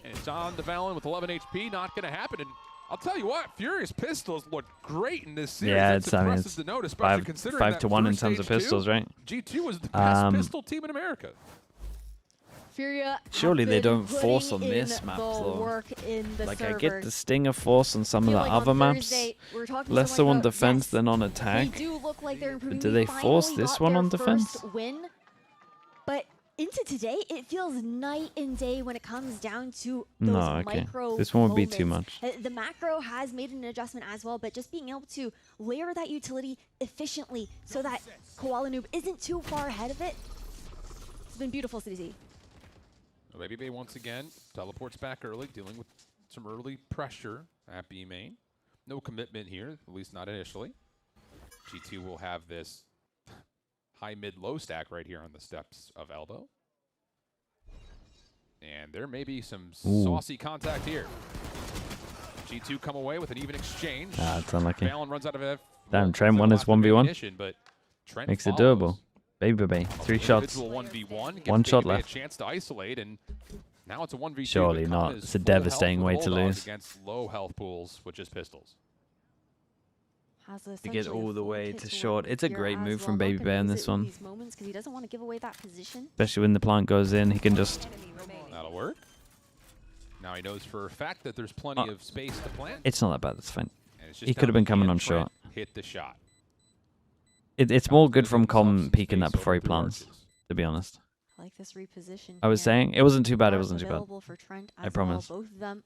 And it's on to Valin with 11 HP. Not gonna happen. And I'll tell you what, Furious pistols look great in this series.
Yeah,
it's impressive to note, especially considering
5 to 1 in terms of pistols, right?
G2 was the best pistol team in America.
FURIA
Surely they don't force on this map, though. Like, I get the stinger force on some of the other maps. Less so on defense than on attack.
They do look like they're improving.
Do they force this one on defense?
But into today, it feels night and day when it comes down to those micro
This one would be
moments.
too much.
The macro has made an adjustment as well, but just being able to layer that utility efficiently so that Koala Noob isn't too far ahead of it, it's been beautiful to see.
Baby Bay once again teleports back early, dealing with some early pressure at B main. No commitment here, at least not initially. G2 will have this high, mid, low stack right here on the steps of Elbow. And there may be some saucy contact here. G2 come away with an even exchange.
Ah, it's unlucky.
Valen runs out of F.
Damn, Trent won his 1v1.
But Trent
Makes it doable. Baby Bay, 3 shots.
1v1,
One shot left.
A chance to isolate, and now it's a 1v2.
Surely not. It's a devastating way to lose.
Against low health pools with just pistols.
To get all the way to short. It's a great move from Baby Bear in this one.
He doesn't want to give away that position.
Especially when the plant goes in, he can just...
That'll work. Now he knows for a fact that there's plenty of space to plant.
It's not that bad, that's fine. He could have been coming on short.
Hit the shot.
It's more good from Com peeking that before he plants, to be honest.
I like this reposition.
I was saying, it wasn't too bad, it wasn't too bad. I promise.
Both of them.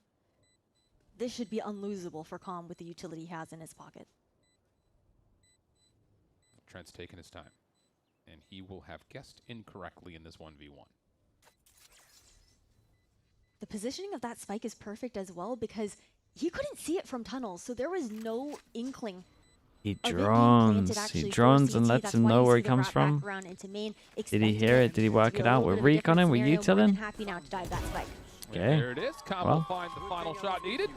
This should be unlosable for Com with the utility he has in his pocket.
Trent's taking his time, and he will have guessed incorrectly in this 1v1.
The positioning of that spike is perfect as well because he couldn't see it from tunnels, so there was no inkling.
He drones and lets him know where he comes from. Did he hear it? Did he work it out? We're reconning, we're utiling. Okay.
There it is. Com will find the final shot needed.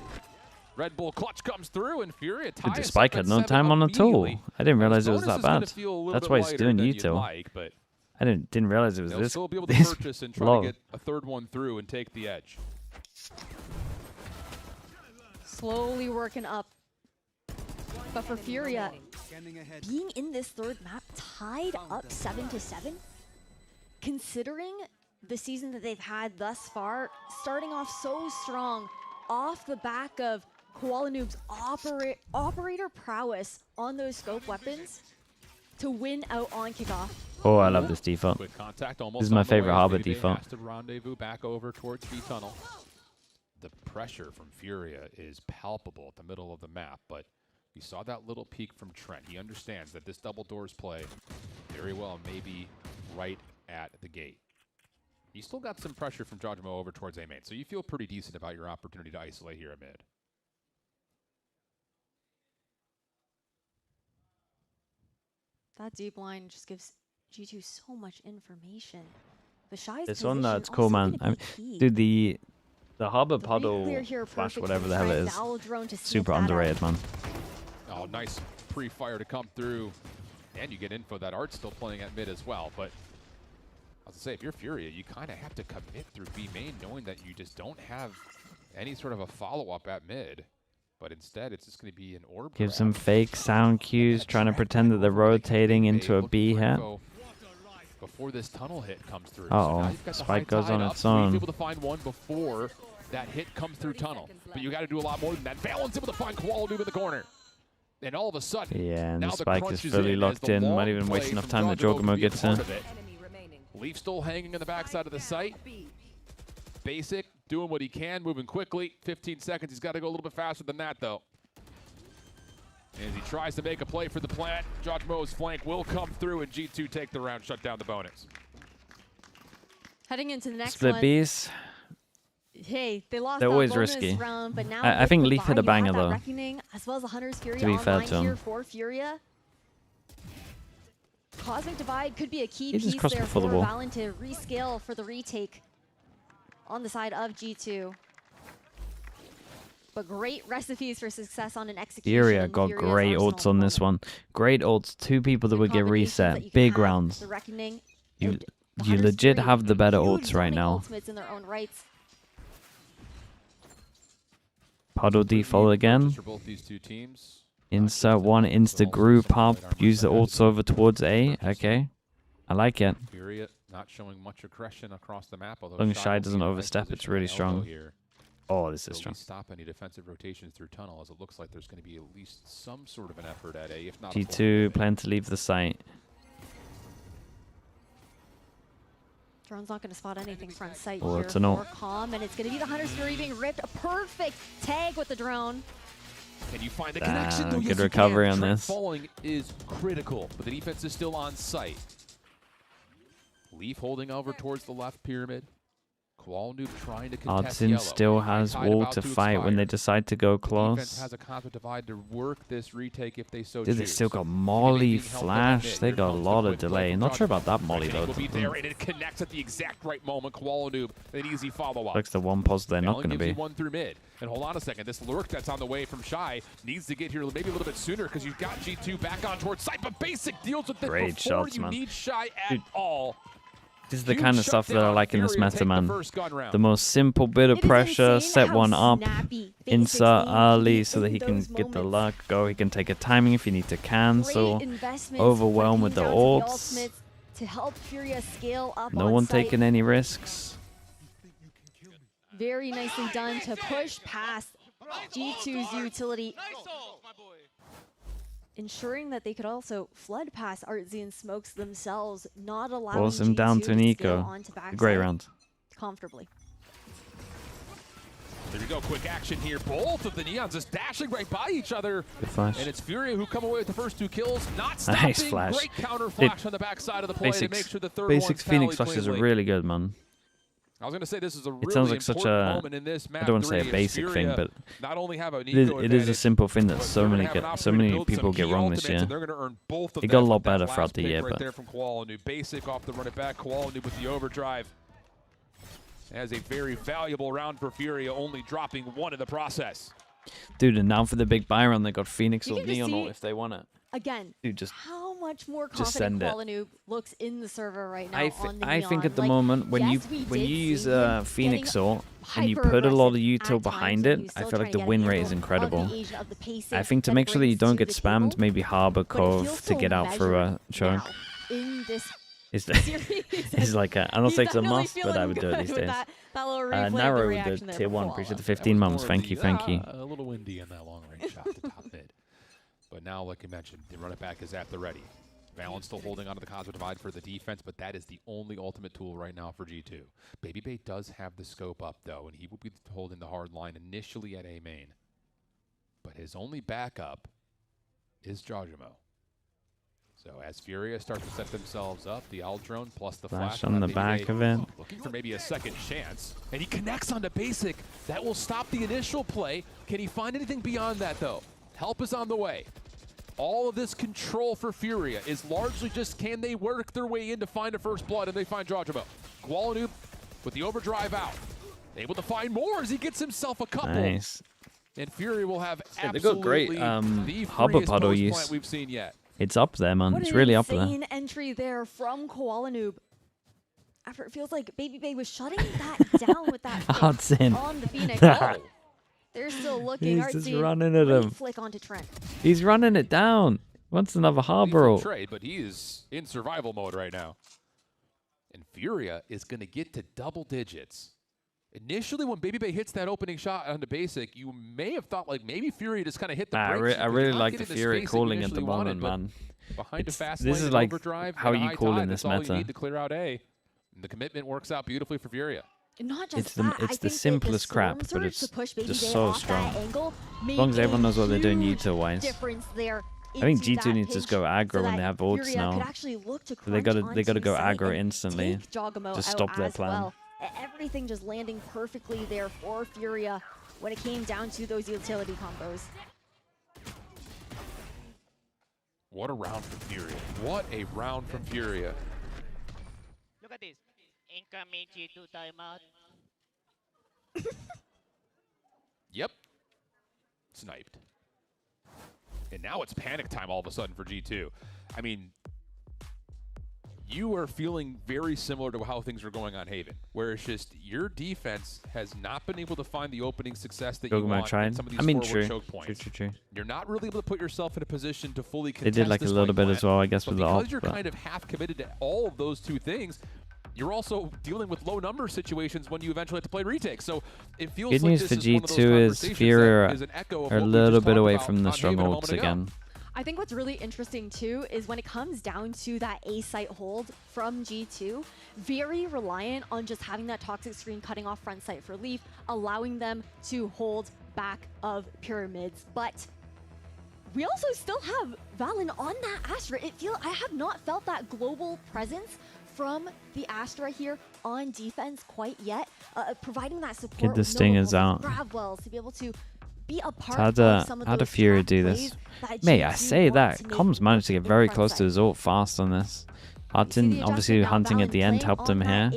Red Bull clutch comes through, and FURIA ties.
Dude, the spike had no time on at all. I didn't realize it was that bad. That's why he's doing util. I didn't realize it was this.
Still be able to purchase and try to get a third one through and take the edge.
Slowly working up. But for FURIA, being in this third map tied up 7-7, considering the season that they've had thus far, starting off so strong off the back of Koala Noob's operator prowess on those scope weapons to win out on kickoff.
Oh, I love this default. This is my favorite Harbor default.
Has to rendezvous back over towards B tunnel. The pressure from FURIA is palpable at the middle of the map, but we saw that little peek from Trent. He understands that this double doors play very well, maybe right at the gate. You still got some pressure from Jojmo over towards A main, so you feel pretty decent about your opportunity to isolate here at mid.
That deep line just gives G2 so much information. The Shy's
this one, that's cool, man. Dude, the Harbor Puddle flash, whatever the hell it is, super underrated, man.
Oh, nice pre-fire to come through. And you get info that Art's still playing at mid as well. But I was to say, if you're FURIA, you kind of have to commit through B main, knowing that you just don't have any sort of a follow-up at mid. But instead, it's just going to be an orb.
Give some fake sound cues, trying to pretend that they're rotating into a B hit.
Before this tunnel hit comes through.
Uh oh, spike goes on its own.
Able to find one before that hit comes through tunnel, but you got to do a lot more than that. Valen's able to find Koala Noob in the corner, and all of a sudden,
yeah, and the spike is fully locked in. Might even waste enough time that Jogamo gets in.
Leaf still hanging in the backside of the site. Basic doing what he can, moving quickly. 15 seconds. He's got to go a little bit faster than that, though. As he tries to make a play for the plant, Jojmo's flank will come through, and G2 take the round, shut down the bonus.
Heading into the next
Split
one.
Bs.
Hey, they lost.
They're always risky.
Round, but now
I think Leaf hit a banger though.
As well as the Hunter's Fury
to be fair to
here
him.
for FURIA. Cosmic Divide could be a key
He just
piece
crossed
there
before
for
the wall.
Valen to rescale for the retake on the side of G2. But great recipes for success on an execution.
FURIA got great ults on this one. Great ults. 2 people that would get reset. Big rounds. You legit have the better ults right now.
In their own rights.
Puddle default again. Insert one insta group up. Use the ults over towards A. Okay. I like it.
FURIA Not showing much aggression across the map.
As long as Shy doesn't overstep, it's really strong. Oh, this is strong.
Stop any defensive rotations through tunnel, as it looks like there's going to be at least some sort of an effort at A, if not
G2 plan to leave the site.
Drone's not going to spot anything front sight
Oh,
here
it's a no.
for Calm, and it's going to be the Hunter's Fury being ripped. A perfect tag with the drone.
Can you find the connection? Though,
good recovery on this.
Falling is critical, but the defense is still on site. Leaf holding over towards the left pyramid. Noob trying to contest
Odson
yellow.
still has wall to fight when they decide to go
The defense
close.
has a constant divide to work this retake if they so
Dude, they still got Molly, Flash. They got a lot of delay. Not sure about that Molly though.
Will be there, and it connects at the exact right moment. Noob, an easy follow-up.
Looks the one pos they're not going to be.
One through mid. And hold on a second, this lurk that's on the way from Shy needs to get here maybe a little bit sooner because you've got G2 back on towards site, but Basic deals with it
Great
before
shots,
you
man.
need Shy at all.
This is the kind of stuff that I like in this meta, man. The most simple bit of pressure, set one up, insert early so that he can get the luck, go. He can take a timing if you need to cancel, overwhelm with the ults.
To help FURIA scale up
No one taking any risks.
Very nicely done to push past G2's utility, ensuring that they could also flood past Artsy and Smokes themselves, not allowing
Force him down to an eco. Great round.
Comfortably.
There we go, quick action here. Both of the Neons just dashing right by each other.
Good flash.
And it's FURIA who come away with the first 2 kills. Not stopping.
Nice flash.
Great counter flash on the backside of the play to make sure the third
Basic
one's
Phoenix
tallied
flashes are
cleanly.
really good, man.
I was going to say this is a really
It sounds like such a, I don't want to say a basic thing, but
not only have an
it is a simple thing that so many people get wrong this year. It got a lot better throughout the year, but
there from Basic off the run it back. with the overdrive. As a very valuable round for FURIA, only dropping 1 in the process.
Dude, and now for the big buy round, they got Phoenix or Neon ult if they want it.
Again,
dude, just
how much more
just
confident
send
Noob looks in the server right now on the
I
Neon.
think at the
Like,
moment when
yes,
you use a Phoenix ult and you
hyper
put a lot of
aggressive
util
at
behind
times,
it,
and
I
you
feel
still
like the
try to
win
get an
rate is
angle
incredible.
of the Asian, of the pacing
I think to
that
make sure that you
brings
don't
to
get
the
spammed,
table,
maybe Harbor
but it feels
Cove to
so
get out through a choke.
in this
It's like I don't think it's a must, but I would do it these days.
That little replay of the
Narrow with
reaction
the
there
tier
from
1.
Koala.
Appreciate the 15 months. Thank you, thank you.
A little windy in that long range shot to top mid. But now, like you mentioned, the run it back is at the ready. Balance still holding onto the Cosmic Divide for the defense, but that is the only ultimate tool right now for G2. Baby Bay does have the scope up, though, and he will be holding the hard line initially at A main. But his only backup is Jajamo. So as FURIA starts to set themselves up, the Owl Drone plus the
Flash
flash
on the back of it.
looking for maybe a second chance. And he connects onto Basic. That will stop the initial play. Can he find anything beyond that, though? Help is on the way. All of this control for FURIA is largely just can they work their way in to find a first blood, and they find Jajamo. Noob with the overdrive out. Able to find more as he gets himself a couple.
Nice.
And FURIA will have
Yeah, they got great
the
Harbor
freest
Puddle
post
use.
plant we've seen yet.
It's up there, man.
What
It's
an
really up there.
insane entry there from Koala Noob. After it feels like Baby Bay was shutting that down with that
Odds in.
on the Phoenix. Oh, they're still looking.
He's just
Artsy,
running at
great
him.
flick onto Trent.
He's running it down. Wants another Harbor ult.
Trade, but he is in survival mode right now. And FURIA is going to get to double digits. Initially, when Baby Bay hits that opening shot onto Basic, you may have thought like maybe FURIA just kind of hit the brakes.
I really like the FURIA calling at the moment, man.
Behind a fast
this
lane
is like
overdrive
how
and a
you
high
call
tide,
in this
that's all
meta.
you need to clear out A. And the commitment works out beautifully for FURIA.
Not just
It's the
that, I
it's the
think
simplest
that
crap,
the
but
storm
it's
surge to push Baby
just
Bay
so
off
strong.
that angle
As long as everyone knows what they're doing
huge
util-wise.
difference there
I think
into
G2
that
needs to just
pinch
go aggro
so
when
that
they have ults
FURIA
now.
could actually look to
So they gotta
crunch
go
onto
aggro
site and
instantly.
take Jogamo
Just
out
stop their
as
plan.
well. Everything just landing perfectly there for FURIA when it came down to those utility combos.
What a round from FURIA. What a round from FURIA.
Look at this. Incoming G2 timeout.
Yep. Sniped. And now it's panic time all of a sudden for G2. I mean, you are feeling very similar to how things are going on Haven, where it's just your defense has not been able to find the opening success that you want in some of these forward choke points.
True.
You're not really able to put yourself in a position to fully
They
contest
did like a
this
little
fight
bit as well, I guess, with the
because
ult.
you're
But
kind of half committed to all of those two things, you're also dealing with low number situations when you eventually have to play retakes. So it feels
Good
like
news
this
for
is one of those
G2 is
conversations
FURIA
that is an echo of
are a
what we
little
just
bit
talked
away
about
from the
on Haven a moment
strongholds
ago.
again.
I think what's really interesting too is when it comes down to that A site hold from G2, very reliant on just having that toxic screen cutting off front site for Leaf, allowing them to hold back of pyramids. But we also still have Valen on that Astra. I have not felt that global presence from the Astra here on defense quite yet, providing that support.
Get the stingers out.
Grab wells to be able to be a part
How do FURIA do this? Mate, I say that. Comms managed to get very close to his ult fast on this. Artin, obviously hunting at the end, helped him here.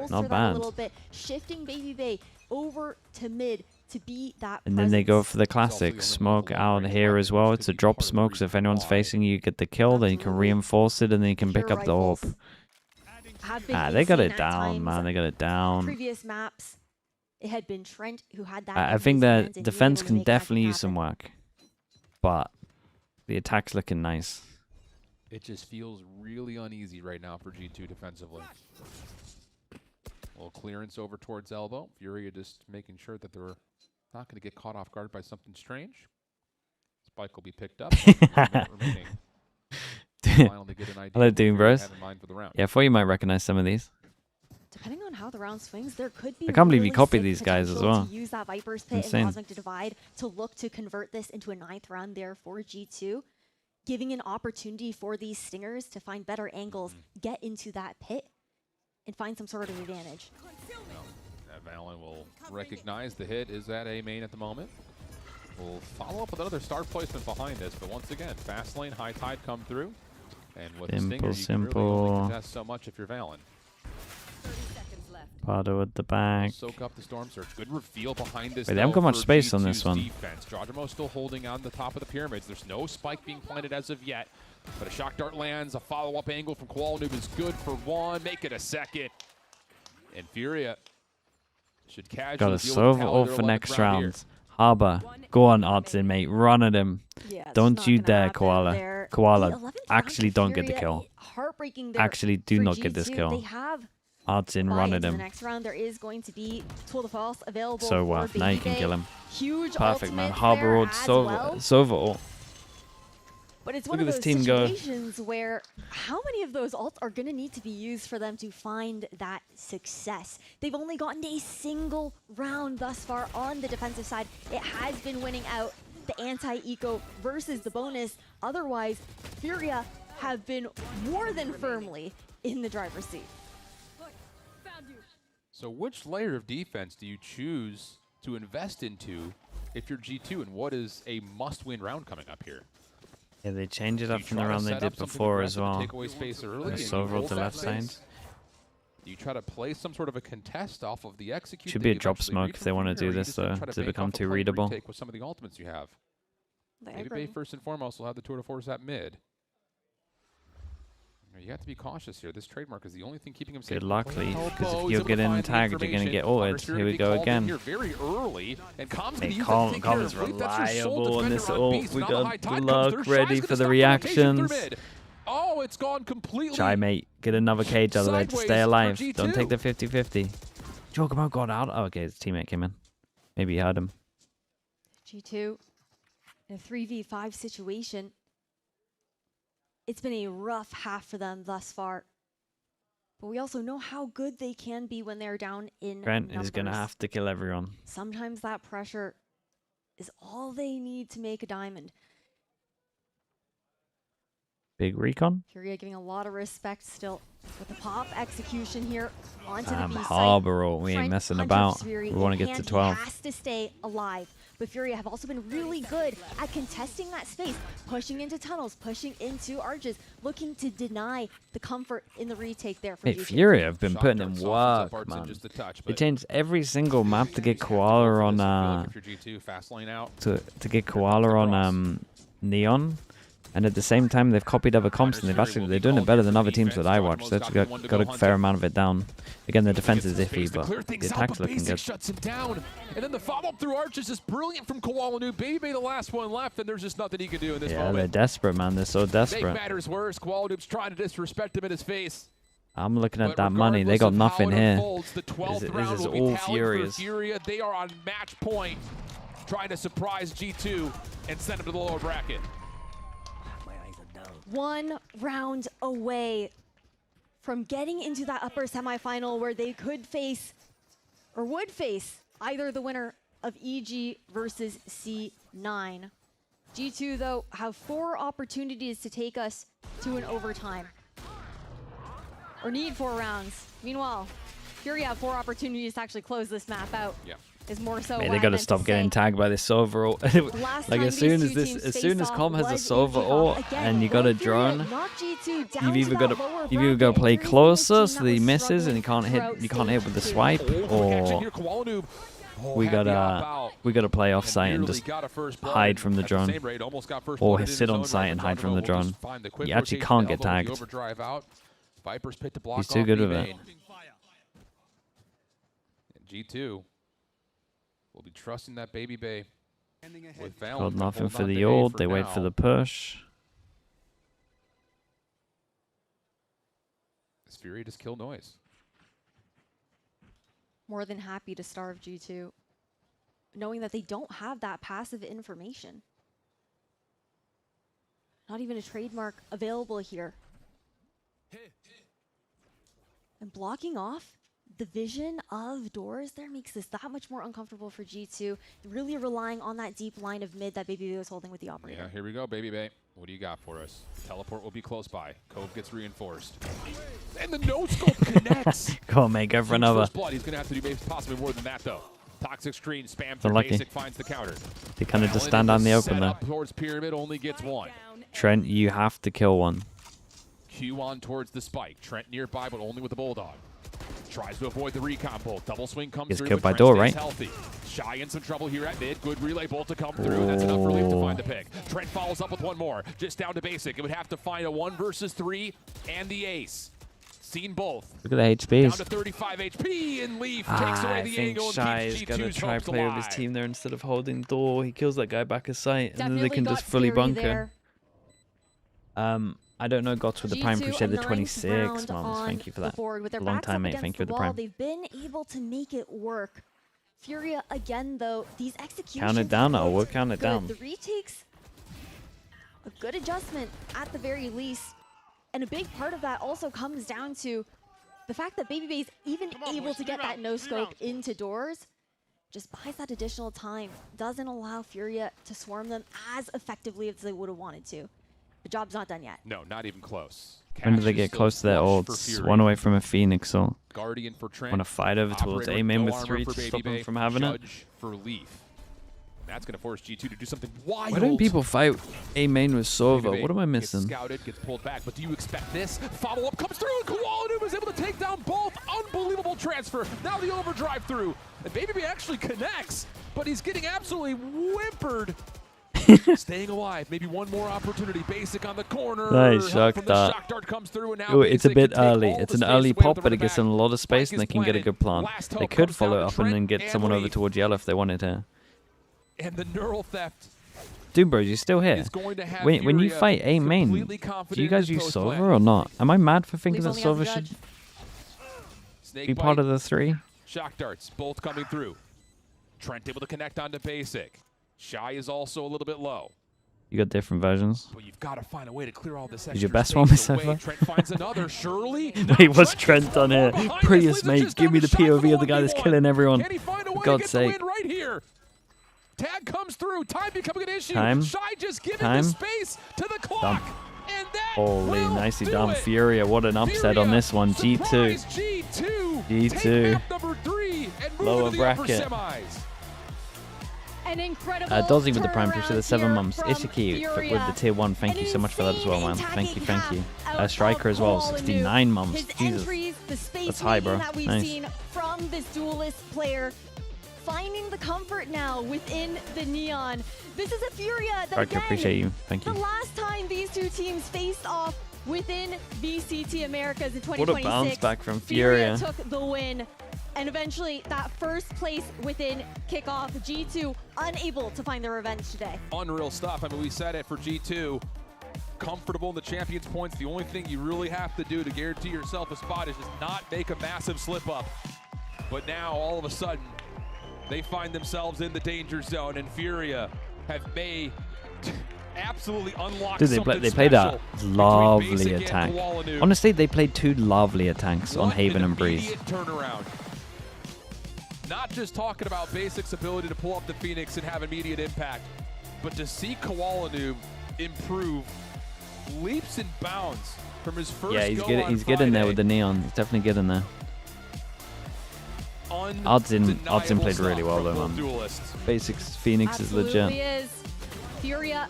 Not bad.
Shifting Baby Bay over to mid to be that.
And then they go for the classic smoke out here as well. It's a drop smoke, so if anyone's facing you, get the kill, then you can reinforce it, and then you can pick up the orb. They got it down, man. They got it down.
Previous maps, it had been Trent who had that.
I think the defense can definitely use some work, but the attack's looking nice.
It just feels really uneasy right now for G2 defensively. A little clearance over towards elbow. FURIA just making sure that they're not going to get caught off guard by something strange. Spike will be picked up.
Hello, Doom Bros. Yeah, I thought you might recognize some of these.
Depending on how the round swings, there could be.
I can't believe
really
you copied
sick
these guys as
potential
well.
To use that Viper's Pit
Insane.
and Cosmic Divide to look to convert this into a 9th round there for G2, giving an opportunity for these Stingers to find better angles, get into that pit, and find some sort of advantage.
Valen will recognize the hit is at A main at the moment. We'll follow up with another star placement behind this, but once again, fast lane, high tide come through. And with the Stinger, you can really only contest so much if you're Valen.
Pardo at the back.
Soak up the storm surge. Good reveal behind this.
Wait, they haven't got much space on this one.
Defense. Jawdramo still holding on the top of the pyramids. There's no spike being planted as of yet, but a shock dart lands. A follow-up angle from Koala is good for one. Make it a second. And FURIA should casually
got a Sova ult for next round. Harbor, go on, Artin, mate. Run at him.
Yeah,
don't you dare, Koala. Koala, actually don't get the kill. Actually, do not get this kill.
They have
Artin, run at him.
In the next round, there is going to be Tour de France available.
So what? Now you can kill him.
Huge
perfect, man. Harbor ult, Sova ult.
But it's one of those situations where how many of those ults are going to need to be used for them to find that success? They've only gotten a single round thus far on the defensive side. It has been winning out the anti-eco versus the bonus. Otherwise, FURIA have been more than firmly in the driver's seat.
So which layer of defense do you choose to invest into if you're G2, and what is a must-win round coming up here?
Yeah, they change it up from the round they did before as well.
Take away space early.
Sova to left side.
Do you try to play some sort of a contest off of the execute?
Should be a drop smoke if they want to do this though, to become too readable.
With some of the ultimates you have. Baby Bay first and foremost will have the Tour de Force at mid. You have to be cautious here. This trademark is the only thing keeping him safe.
Good luck, Leaf, because if you're getting tagged, you're going to get ulted. Here we go again.
Very early, and
Calm is reliable on this ult. We got good luck, ready for the reactions.
Oh, it's gone completely.
Try, mate. Get another cage out of there to stay alive. Don't take the 50-50. Jogamo got out. Oh, okay, his teammate came in. Maybe he heard him.
G2 in a 3v5 situation. It's been a rough half for them thus far. But we also know how good they can be when they're down in
Grant
numbers.
is going to have to kill everyone.
Sometimes that pressure is all they need to make a diamond.
Big recon.
FURIA giving a lot of respect still with the pop execution here onto the B side.
Harbor ult. We ain't messing about. We want to get to 12.
Has to stay alive. But FURIA have also been really good at contesting that space, pushing into tunnels, pushing into arches, looking to deny the comfort in the retake there for G2.
FURIA have been putting in work, man. They changed every single map to get Koala on to get Koala on Neon. And at the same time, they've copied other comps, and they're doing it better than other teams that I watch. They've got a fair amount of it down. Again, the defense is iffy, but the attack's looking good.
Shuts him down, and then the follow-up through arches is brilliant from Koala. Baby Bay the last one left, and there's just nothing he can do in this moment.
Yeah, they're desperate, man. They're so desperate.
Make matters worse. Koala trying to disrespect him in his face.
I'm looking at that money. They got nothing here. This is all Furious.
Furia. They are on match point, trying to surprise G2 and send them to the lower bracket.
1 round away from getting into that upper semifinal where they could face, or would face, either the winner of EG versus C9. G2, though, have 4 opportunities to take us to an overtime. Or need 4 rounds. Meanwhile, Furia have 4 opportunities to actually close this map out.
Yeah.
Is more so.
Hey, they gotta stop getting tagged by this Sova ult. Like as soon as Com has a Sova ult and you got a drone, you've either got to play closer so that he misses and you can't hit with the swipe, or we gotta play off site and just hide from the drone, or sit on site and hide from the drone. You actually can't get tagged. He's too good with it.
G2 will be trusting that Baby Bay with Valorant.
Got nothing for the ult. They wait for the push.
This Fury just kill noise.
More than happy to starve G2, knowing that they don't have that passive information. Not even a trademark available here. And blocking off the vision of doors there makes this that much more uncomfortable for G2. Really relying on that deep line of mid that Baby Bay was holding with the operator.
Yeah, here we go, Baby Bay. What do you got for us? Teleport will be close by. Cove gets reinforced. And the no-scope connects.
Go on, mate. Go for another.
First blood. He's going to have to do maybe possibly more than that, though. Toxic screen, spam through basic, finds the counter.
They kind of just stand on the open, though.
Towards Pyramid, only gets 1.
Trent, you have to kill one.
Q on towards the spike. Trent nearby, but only with the Bulldog. Tries to avoid the recon bolt. Double swing comes through.
Gets killed by door, right?
Healthy. Shy in some trouble here at mid. Good relay bolt to come through. That's enough relief to find the pick. Trent follows up with 1 more. Just down to basic. It would have to find a 1 versus 3 and the ace. Seen both.
Look at the HPs.
Down to 35 HP, and Leaf takes away the angle and
Shy
keeps
is gonna
G2's
try
hopes
play with
alive.
his team there instead of holding door. He kills that guy back of sight, and then they
Definitely
can
got
just fully
Fury
bunker.
there.
I don't know. Got with the prime
G2
appreciate the
a
26
ninth
months.
round
Thank you for
on
that.
the board. With their
Long
backs
time,
up
mate.
against
Thank you for the
wall,
prime.
They've been able to make it work. Furia again, though. These executions.
Count it down. I will count it down.
The retakes, a good adjustment at the very least, and a big part of that also comes down to the fact that Baby Bay's even able to get that no scope into doors. Just buys that additional time. Doesn't allow Furia to swarm them as effectively as they would have wanted to. The job's not done yet.
No, not even close.
When do they get close to their ults? 1 away from a Phoenix ult.
Guardian for Trent.
Want to fight over towards A main with 3 to stop him from having it.
Judge for Leaf. That's going to force G2 to do something wild.
Why don't people fight A main with Sova? What am I missing?
Gets scouted, gets pulled back, but do you expect this? Follow-up comes through, and Koala was able to take down both. Unbelievable transfer. Now the overdrive through. And Baby Bay actually connects, but he's getting absolutely whimpered. Staying alive. Maybe 1 more opportunity. Basic on the corner.
Nice, shock dart.
Shock dart comes through, and now
Ooh, it's a bit early. It's an early pop,
away
but it gives them a lot of space, and they can get a good plant. They could follow it up and then get someone over towards yellow if they wanted to.
And the neural theft.
Dude, bros, you're still here. When you fight A main, do you guys use Sova or not? Am I mad for thinking that Sova should be part of the 3?
Shock darts, both coming through. Trent able to connect onto basic. Shy is also a little bit low.
You got different versions.
But you've got to find a way to clear all this.
Is your best one, Miss Eva?
Trent finds another, surely.
Wait, what's Trent on here? Prius, mate, give me the POV of the guy that's killing everyone. For God's sake.
Right here. Tag comes through. Time becoming an issue.
Time.
Shy just giving the space to the clock.
Done. Holy, nicely done, Furia. What an upset on this one. G2. G2. Lower bracket.
An incredible
Dozzy with the prime push to the 7 months. Ishiki with the tier 1. Thank you so much for that as well, man. Thank you, thank you. Striker as well, 69 months. Jesus. That's high, bro. Nice.
From this duelist player, finding the comfort now within the Neon. This is a Furia that, again,
appreciate you. Thank you.
The last time these 2 teams faced off within VCT Americas in 2026.
What a bounce back from Furia.
Furia took the win. And eventually, that first place within kickoff, G2 unable to find their revenge today.
Unreal stuff. I mean, we said it for G2. comfortable in the Champions points, the only thing you really have to do to guarantee yourself a spot is just not make a massive slip up. But now, all of a sudden, they find themselves in the danger zone, and FURIA may absolutely unlock something
they played a
special
lovely attack. Honestly, they played 2 lovely attacks on Haven and Breeze.
Turnaround. Not just talking about Basic's ability to pull up the Phoenix and have immediate impact, but to see Koala Noob improve leaps and bounds from his first
he's good in there with the Neon. He's definitely good in there. Odds in played really well though, man. Basics Phoenix
Absolutely
is legit.
Is. FURIA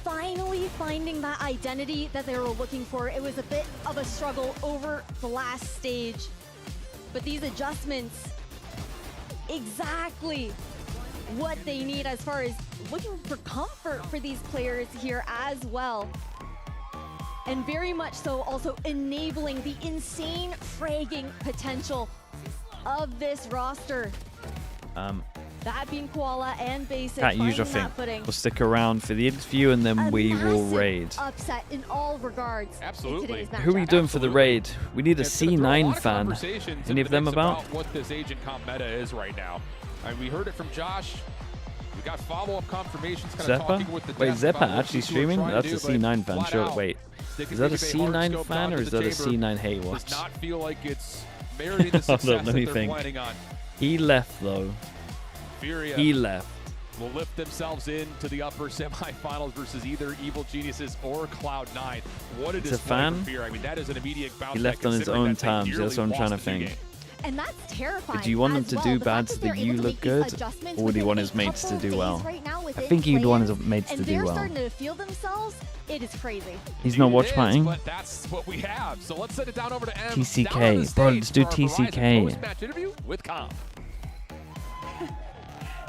finally finding that identity that they were looking for. It was a bit of a struggle over the last stage, but these adjustments, exactly what they need as far as looking for comfort for these players here as well. And very much so also enabling the insane fragging potential of this roster. That being Koala and Basic.
Can't use your thing. We'll stick around for the interview and then we will raid.
Upset in all regards.
Absolutely.
Who are we doing for the raid? We need a C9 fan. Any of them about?
What this agent comp meta is right now. We heard it from Josh. We got follow-up confirmations.
Zeppa? Wait, Zeppa actually streaming? That's a C9 fan. Sure. Wait, is that a C9 fan or is that a C9 hate watch?
Does not feel like it's meriting the success that they're planning on.
He left though.
FURIA
he left.
Will lift themselves into the upper semifinals versus either Evil Geniuses or Cloud9. What a display from FURIA. I mean, that is an immediate bounce.
He left on his own terms. That's what I'm trying to think.
And that's terrifying.
Did you want him to do bad so that you look good, or would he want his mates to do well? I think he'd want his mates to do well.
They're starting to feel themselves. It is crazy.
He's not watch partying.
But that's what we have. So let's send it down over to M.
TCK, bro. Let's do TCK.
Post-match interview with Comp.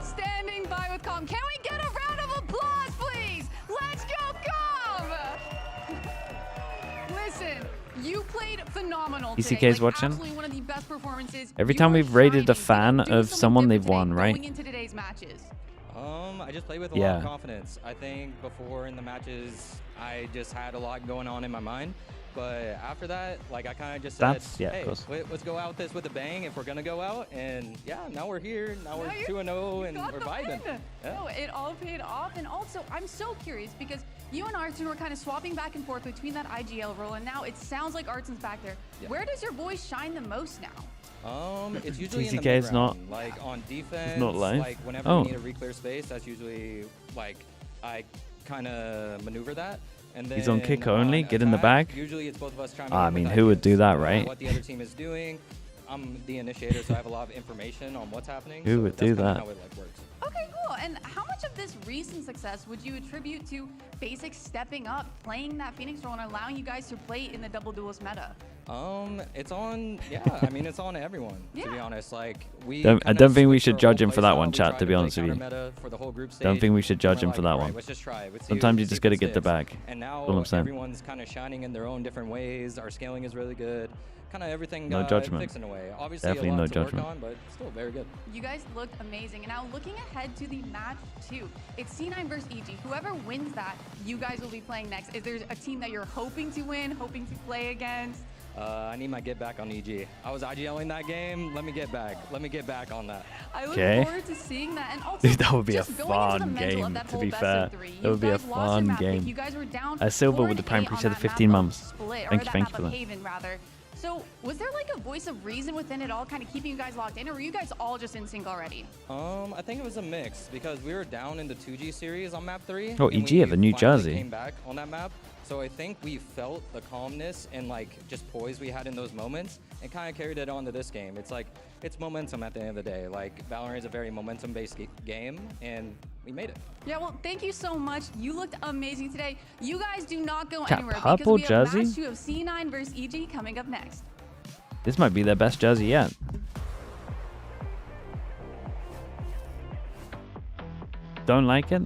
Standing by with Calm. Can we get a round of applause, please? Let's go, Calm! Listen, you played phenomenal today.
TCK's watching.
Absolutely one of the best performances.
Every time we've rated a fan of someone, they've won, right?
Going into today's matches.
I just played with a lot of confidence. I think before in the matches, I just had a lot going on in my mind. But after that, like I kind of just said, hey, let's go out this with a bang if we're gonna go out. And yeah, now we're here. Now we're 2-0 and we're vibing.
Yeah. No, it all paid off. And also, I'm so curious because you and Artson were kind of swapping back and forth between that IGL role, and now it sounds like Artson's back there. Yeah. Where does your voice shine the most now?
It's usually in the
TCK is not
like on defense.
Not live.
Like whenever we need a re-clear space, that's usually like I kind of maneuver that. And then
he's on kick only. Get in the bag.
Usually it's both of us trying to
I mean, who would do that, right?
What the other team is doing. I'm the initiator, so I have a lot of information on what's happening.
Who would do that?
How it like works.
Okay, cool. And how much of this recent success would you attribute to Basic stepping up, playing that Phoenix role, and allowing you guys to play in the double duelist meta?
It's on, I mean, it's on everyone, to be honest. Like,
I don't think we should judge him for that one, chat, to be honest with you. Don't think we should judge him for that one.
Let's just try.
Sometimes you just got to get the bag.
And now everyone's kind of shining in their own different ways. Our scaling is really good. Kind of everything
no judgment.
fixed in a way. Obviously
definitely
a lot
no
to
judgment.
work on, but still very good.
You guys looked amazing. And now looking ahead to the match 2, it's C9 versus EG. Whoever wins that, you guys will be playing next. Is there a team that you're hoping to win, hoping to play against?
I need my get back on EG. I was IGLing that game. Let me get back. Let me get back on that.
I look forward to seeing that. And also,
dude, that would be a fun game, to be fair. That would be a fun game.
You guys were down
Silver with the prime preset of 15 months. Thank you for that.
Haven, rather. So was there like a voice of reason within it all kind of keeping you guys locked in, or were you guys all just in sync already?
I think it was a mix because we were down in the 2G series on map 3.
Oh, EG have a New Jersey.
Came back on that map. So I think we felt the calmness and like just poise we had in those moments and kind of carried it on to this game. It's like, it's momentum at the end of the day. Like Valorant is a very momentum-based game and we made it.
Yeah, well, thank you so much. You looked amazing today. You guys do not go
Cat
anywhere
purple
because we have
jersey?
match 2 of C9 versus EG coming up next.
This might be their best jersey yet. Don't like it?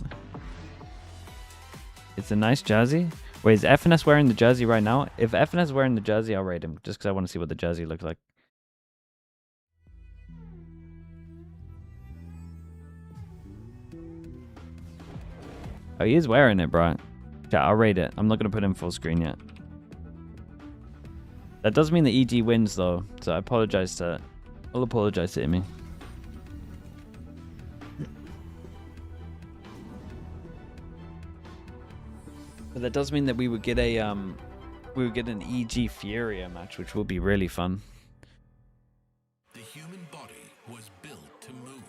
It's a nice jersey. Wait, is FNS wearing the jersey right now? If FNS is wearing the jersey, I'll rate him. Just because I want to see what the jersey looks like. Oh, he is wearing it, bro. Yeah, I'll rate it. I'm not going to put in full screen yet. That does mean the EG wins, though. So I apologize to... I'll apologize to Imi. But that does mean that we would get a... we would get an EG FURIA match, which will be really fun.
The human body was built to move.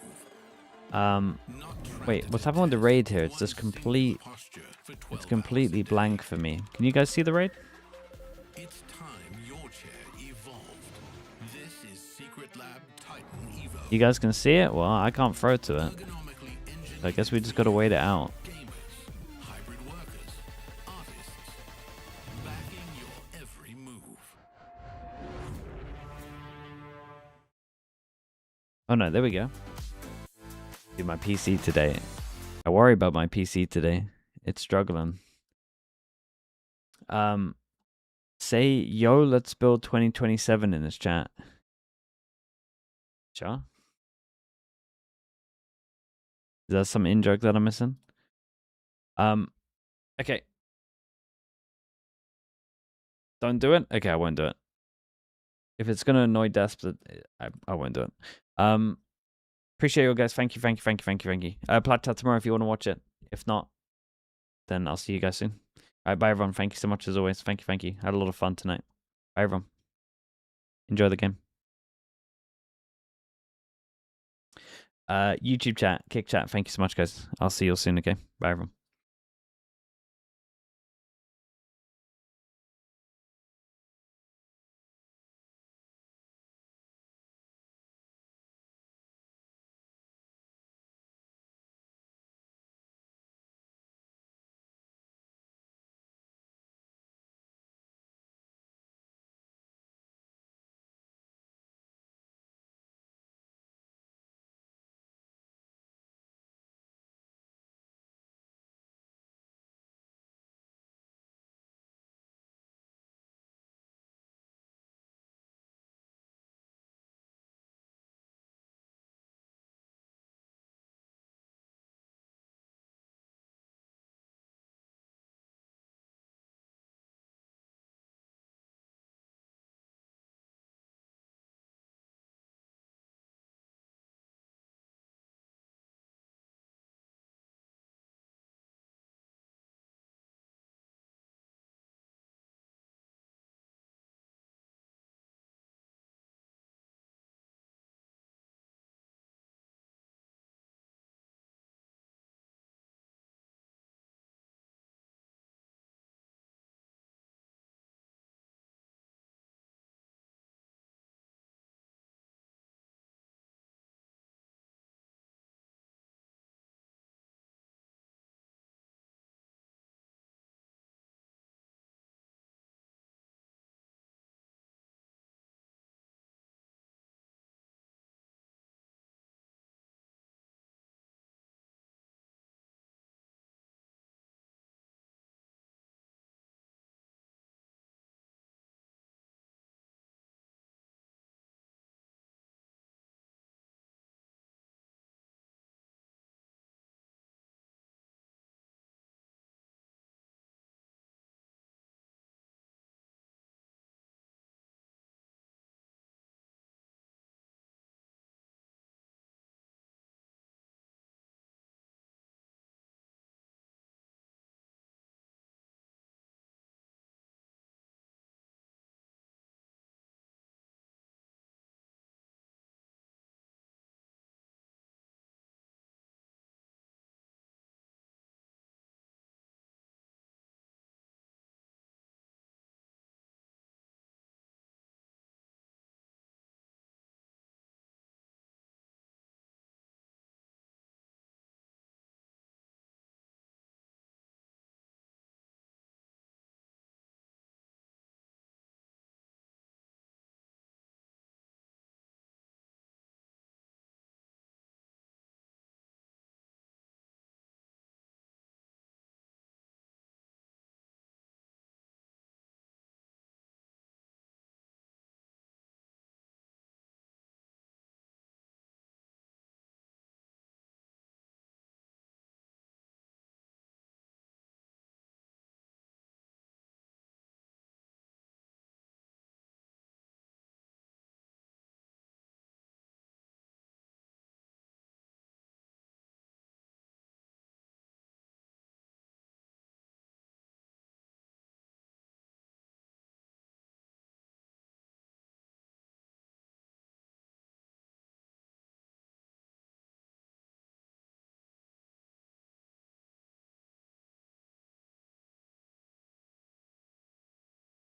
Wait, what's happening with the raid here? It's just complete... It's completely blank for me. Can you guys see the raid?
It's time your chair evolved. This is Secret Lab Titan Evo.
You guys can see it? Well, I can't throw to it. I guess we just gotta wait it out.
Hybrid workers, artists, backing your every move.
Oh no, there we go. Dude, my PC today. I worry about my PC today. It's struggling. Say, yo, let's build 2027 in this chat. Sure. Is that some in-joke that I'm missing? Okay. Don't do it? Okay, I won't do it. If it's gonna annoy Desp, I won't do it. Appreciate you guys. Thank you. Plat chat tomorrow if you want to watch it. If not, then I'll see you guys soon. Alright, bye everyone. Thank you so much as always. Thank you. Had a lot of fun tonight. Bye everyone. Enjoy the game. YouTube chat, kick chat. Thank you so much, guys. I'll see you all soon, okay? Bye everyone.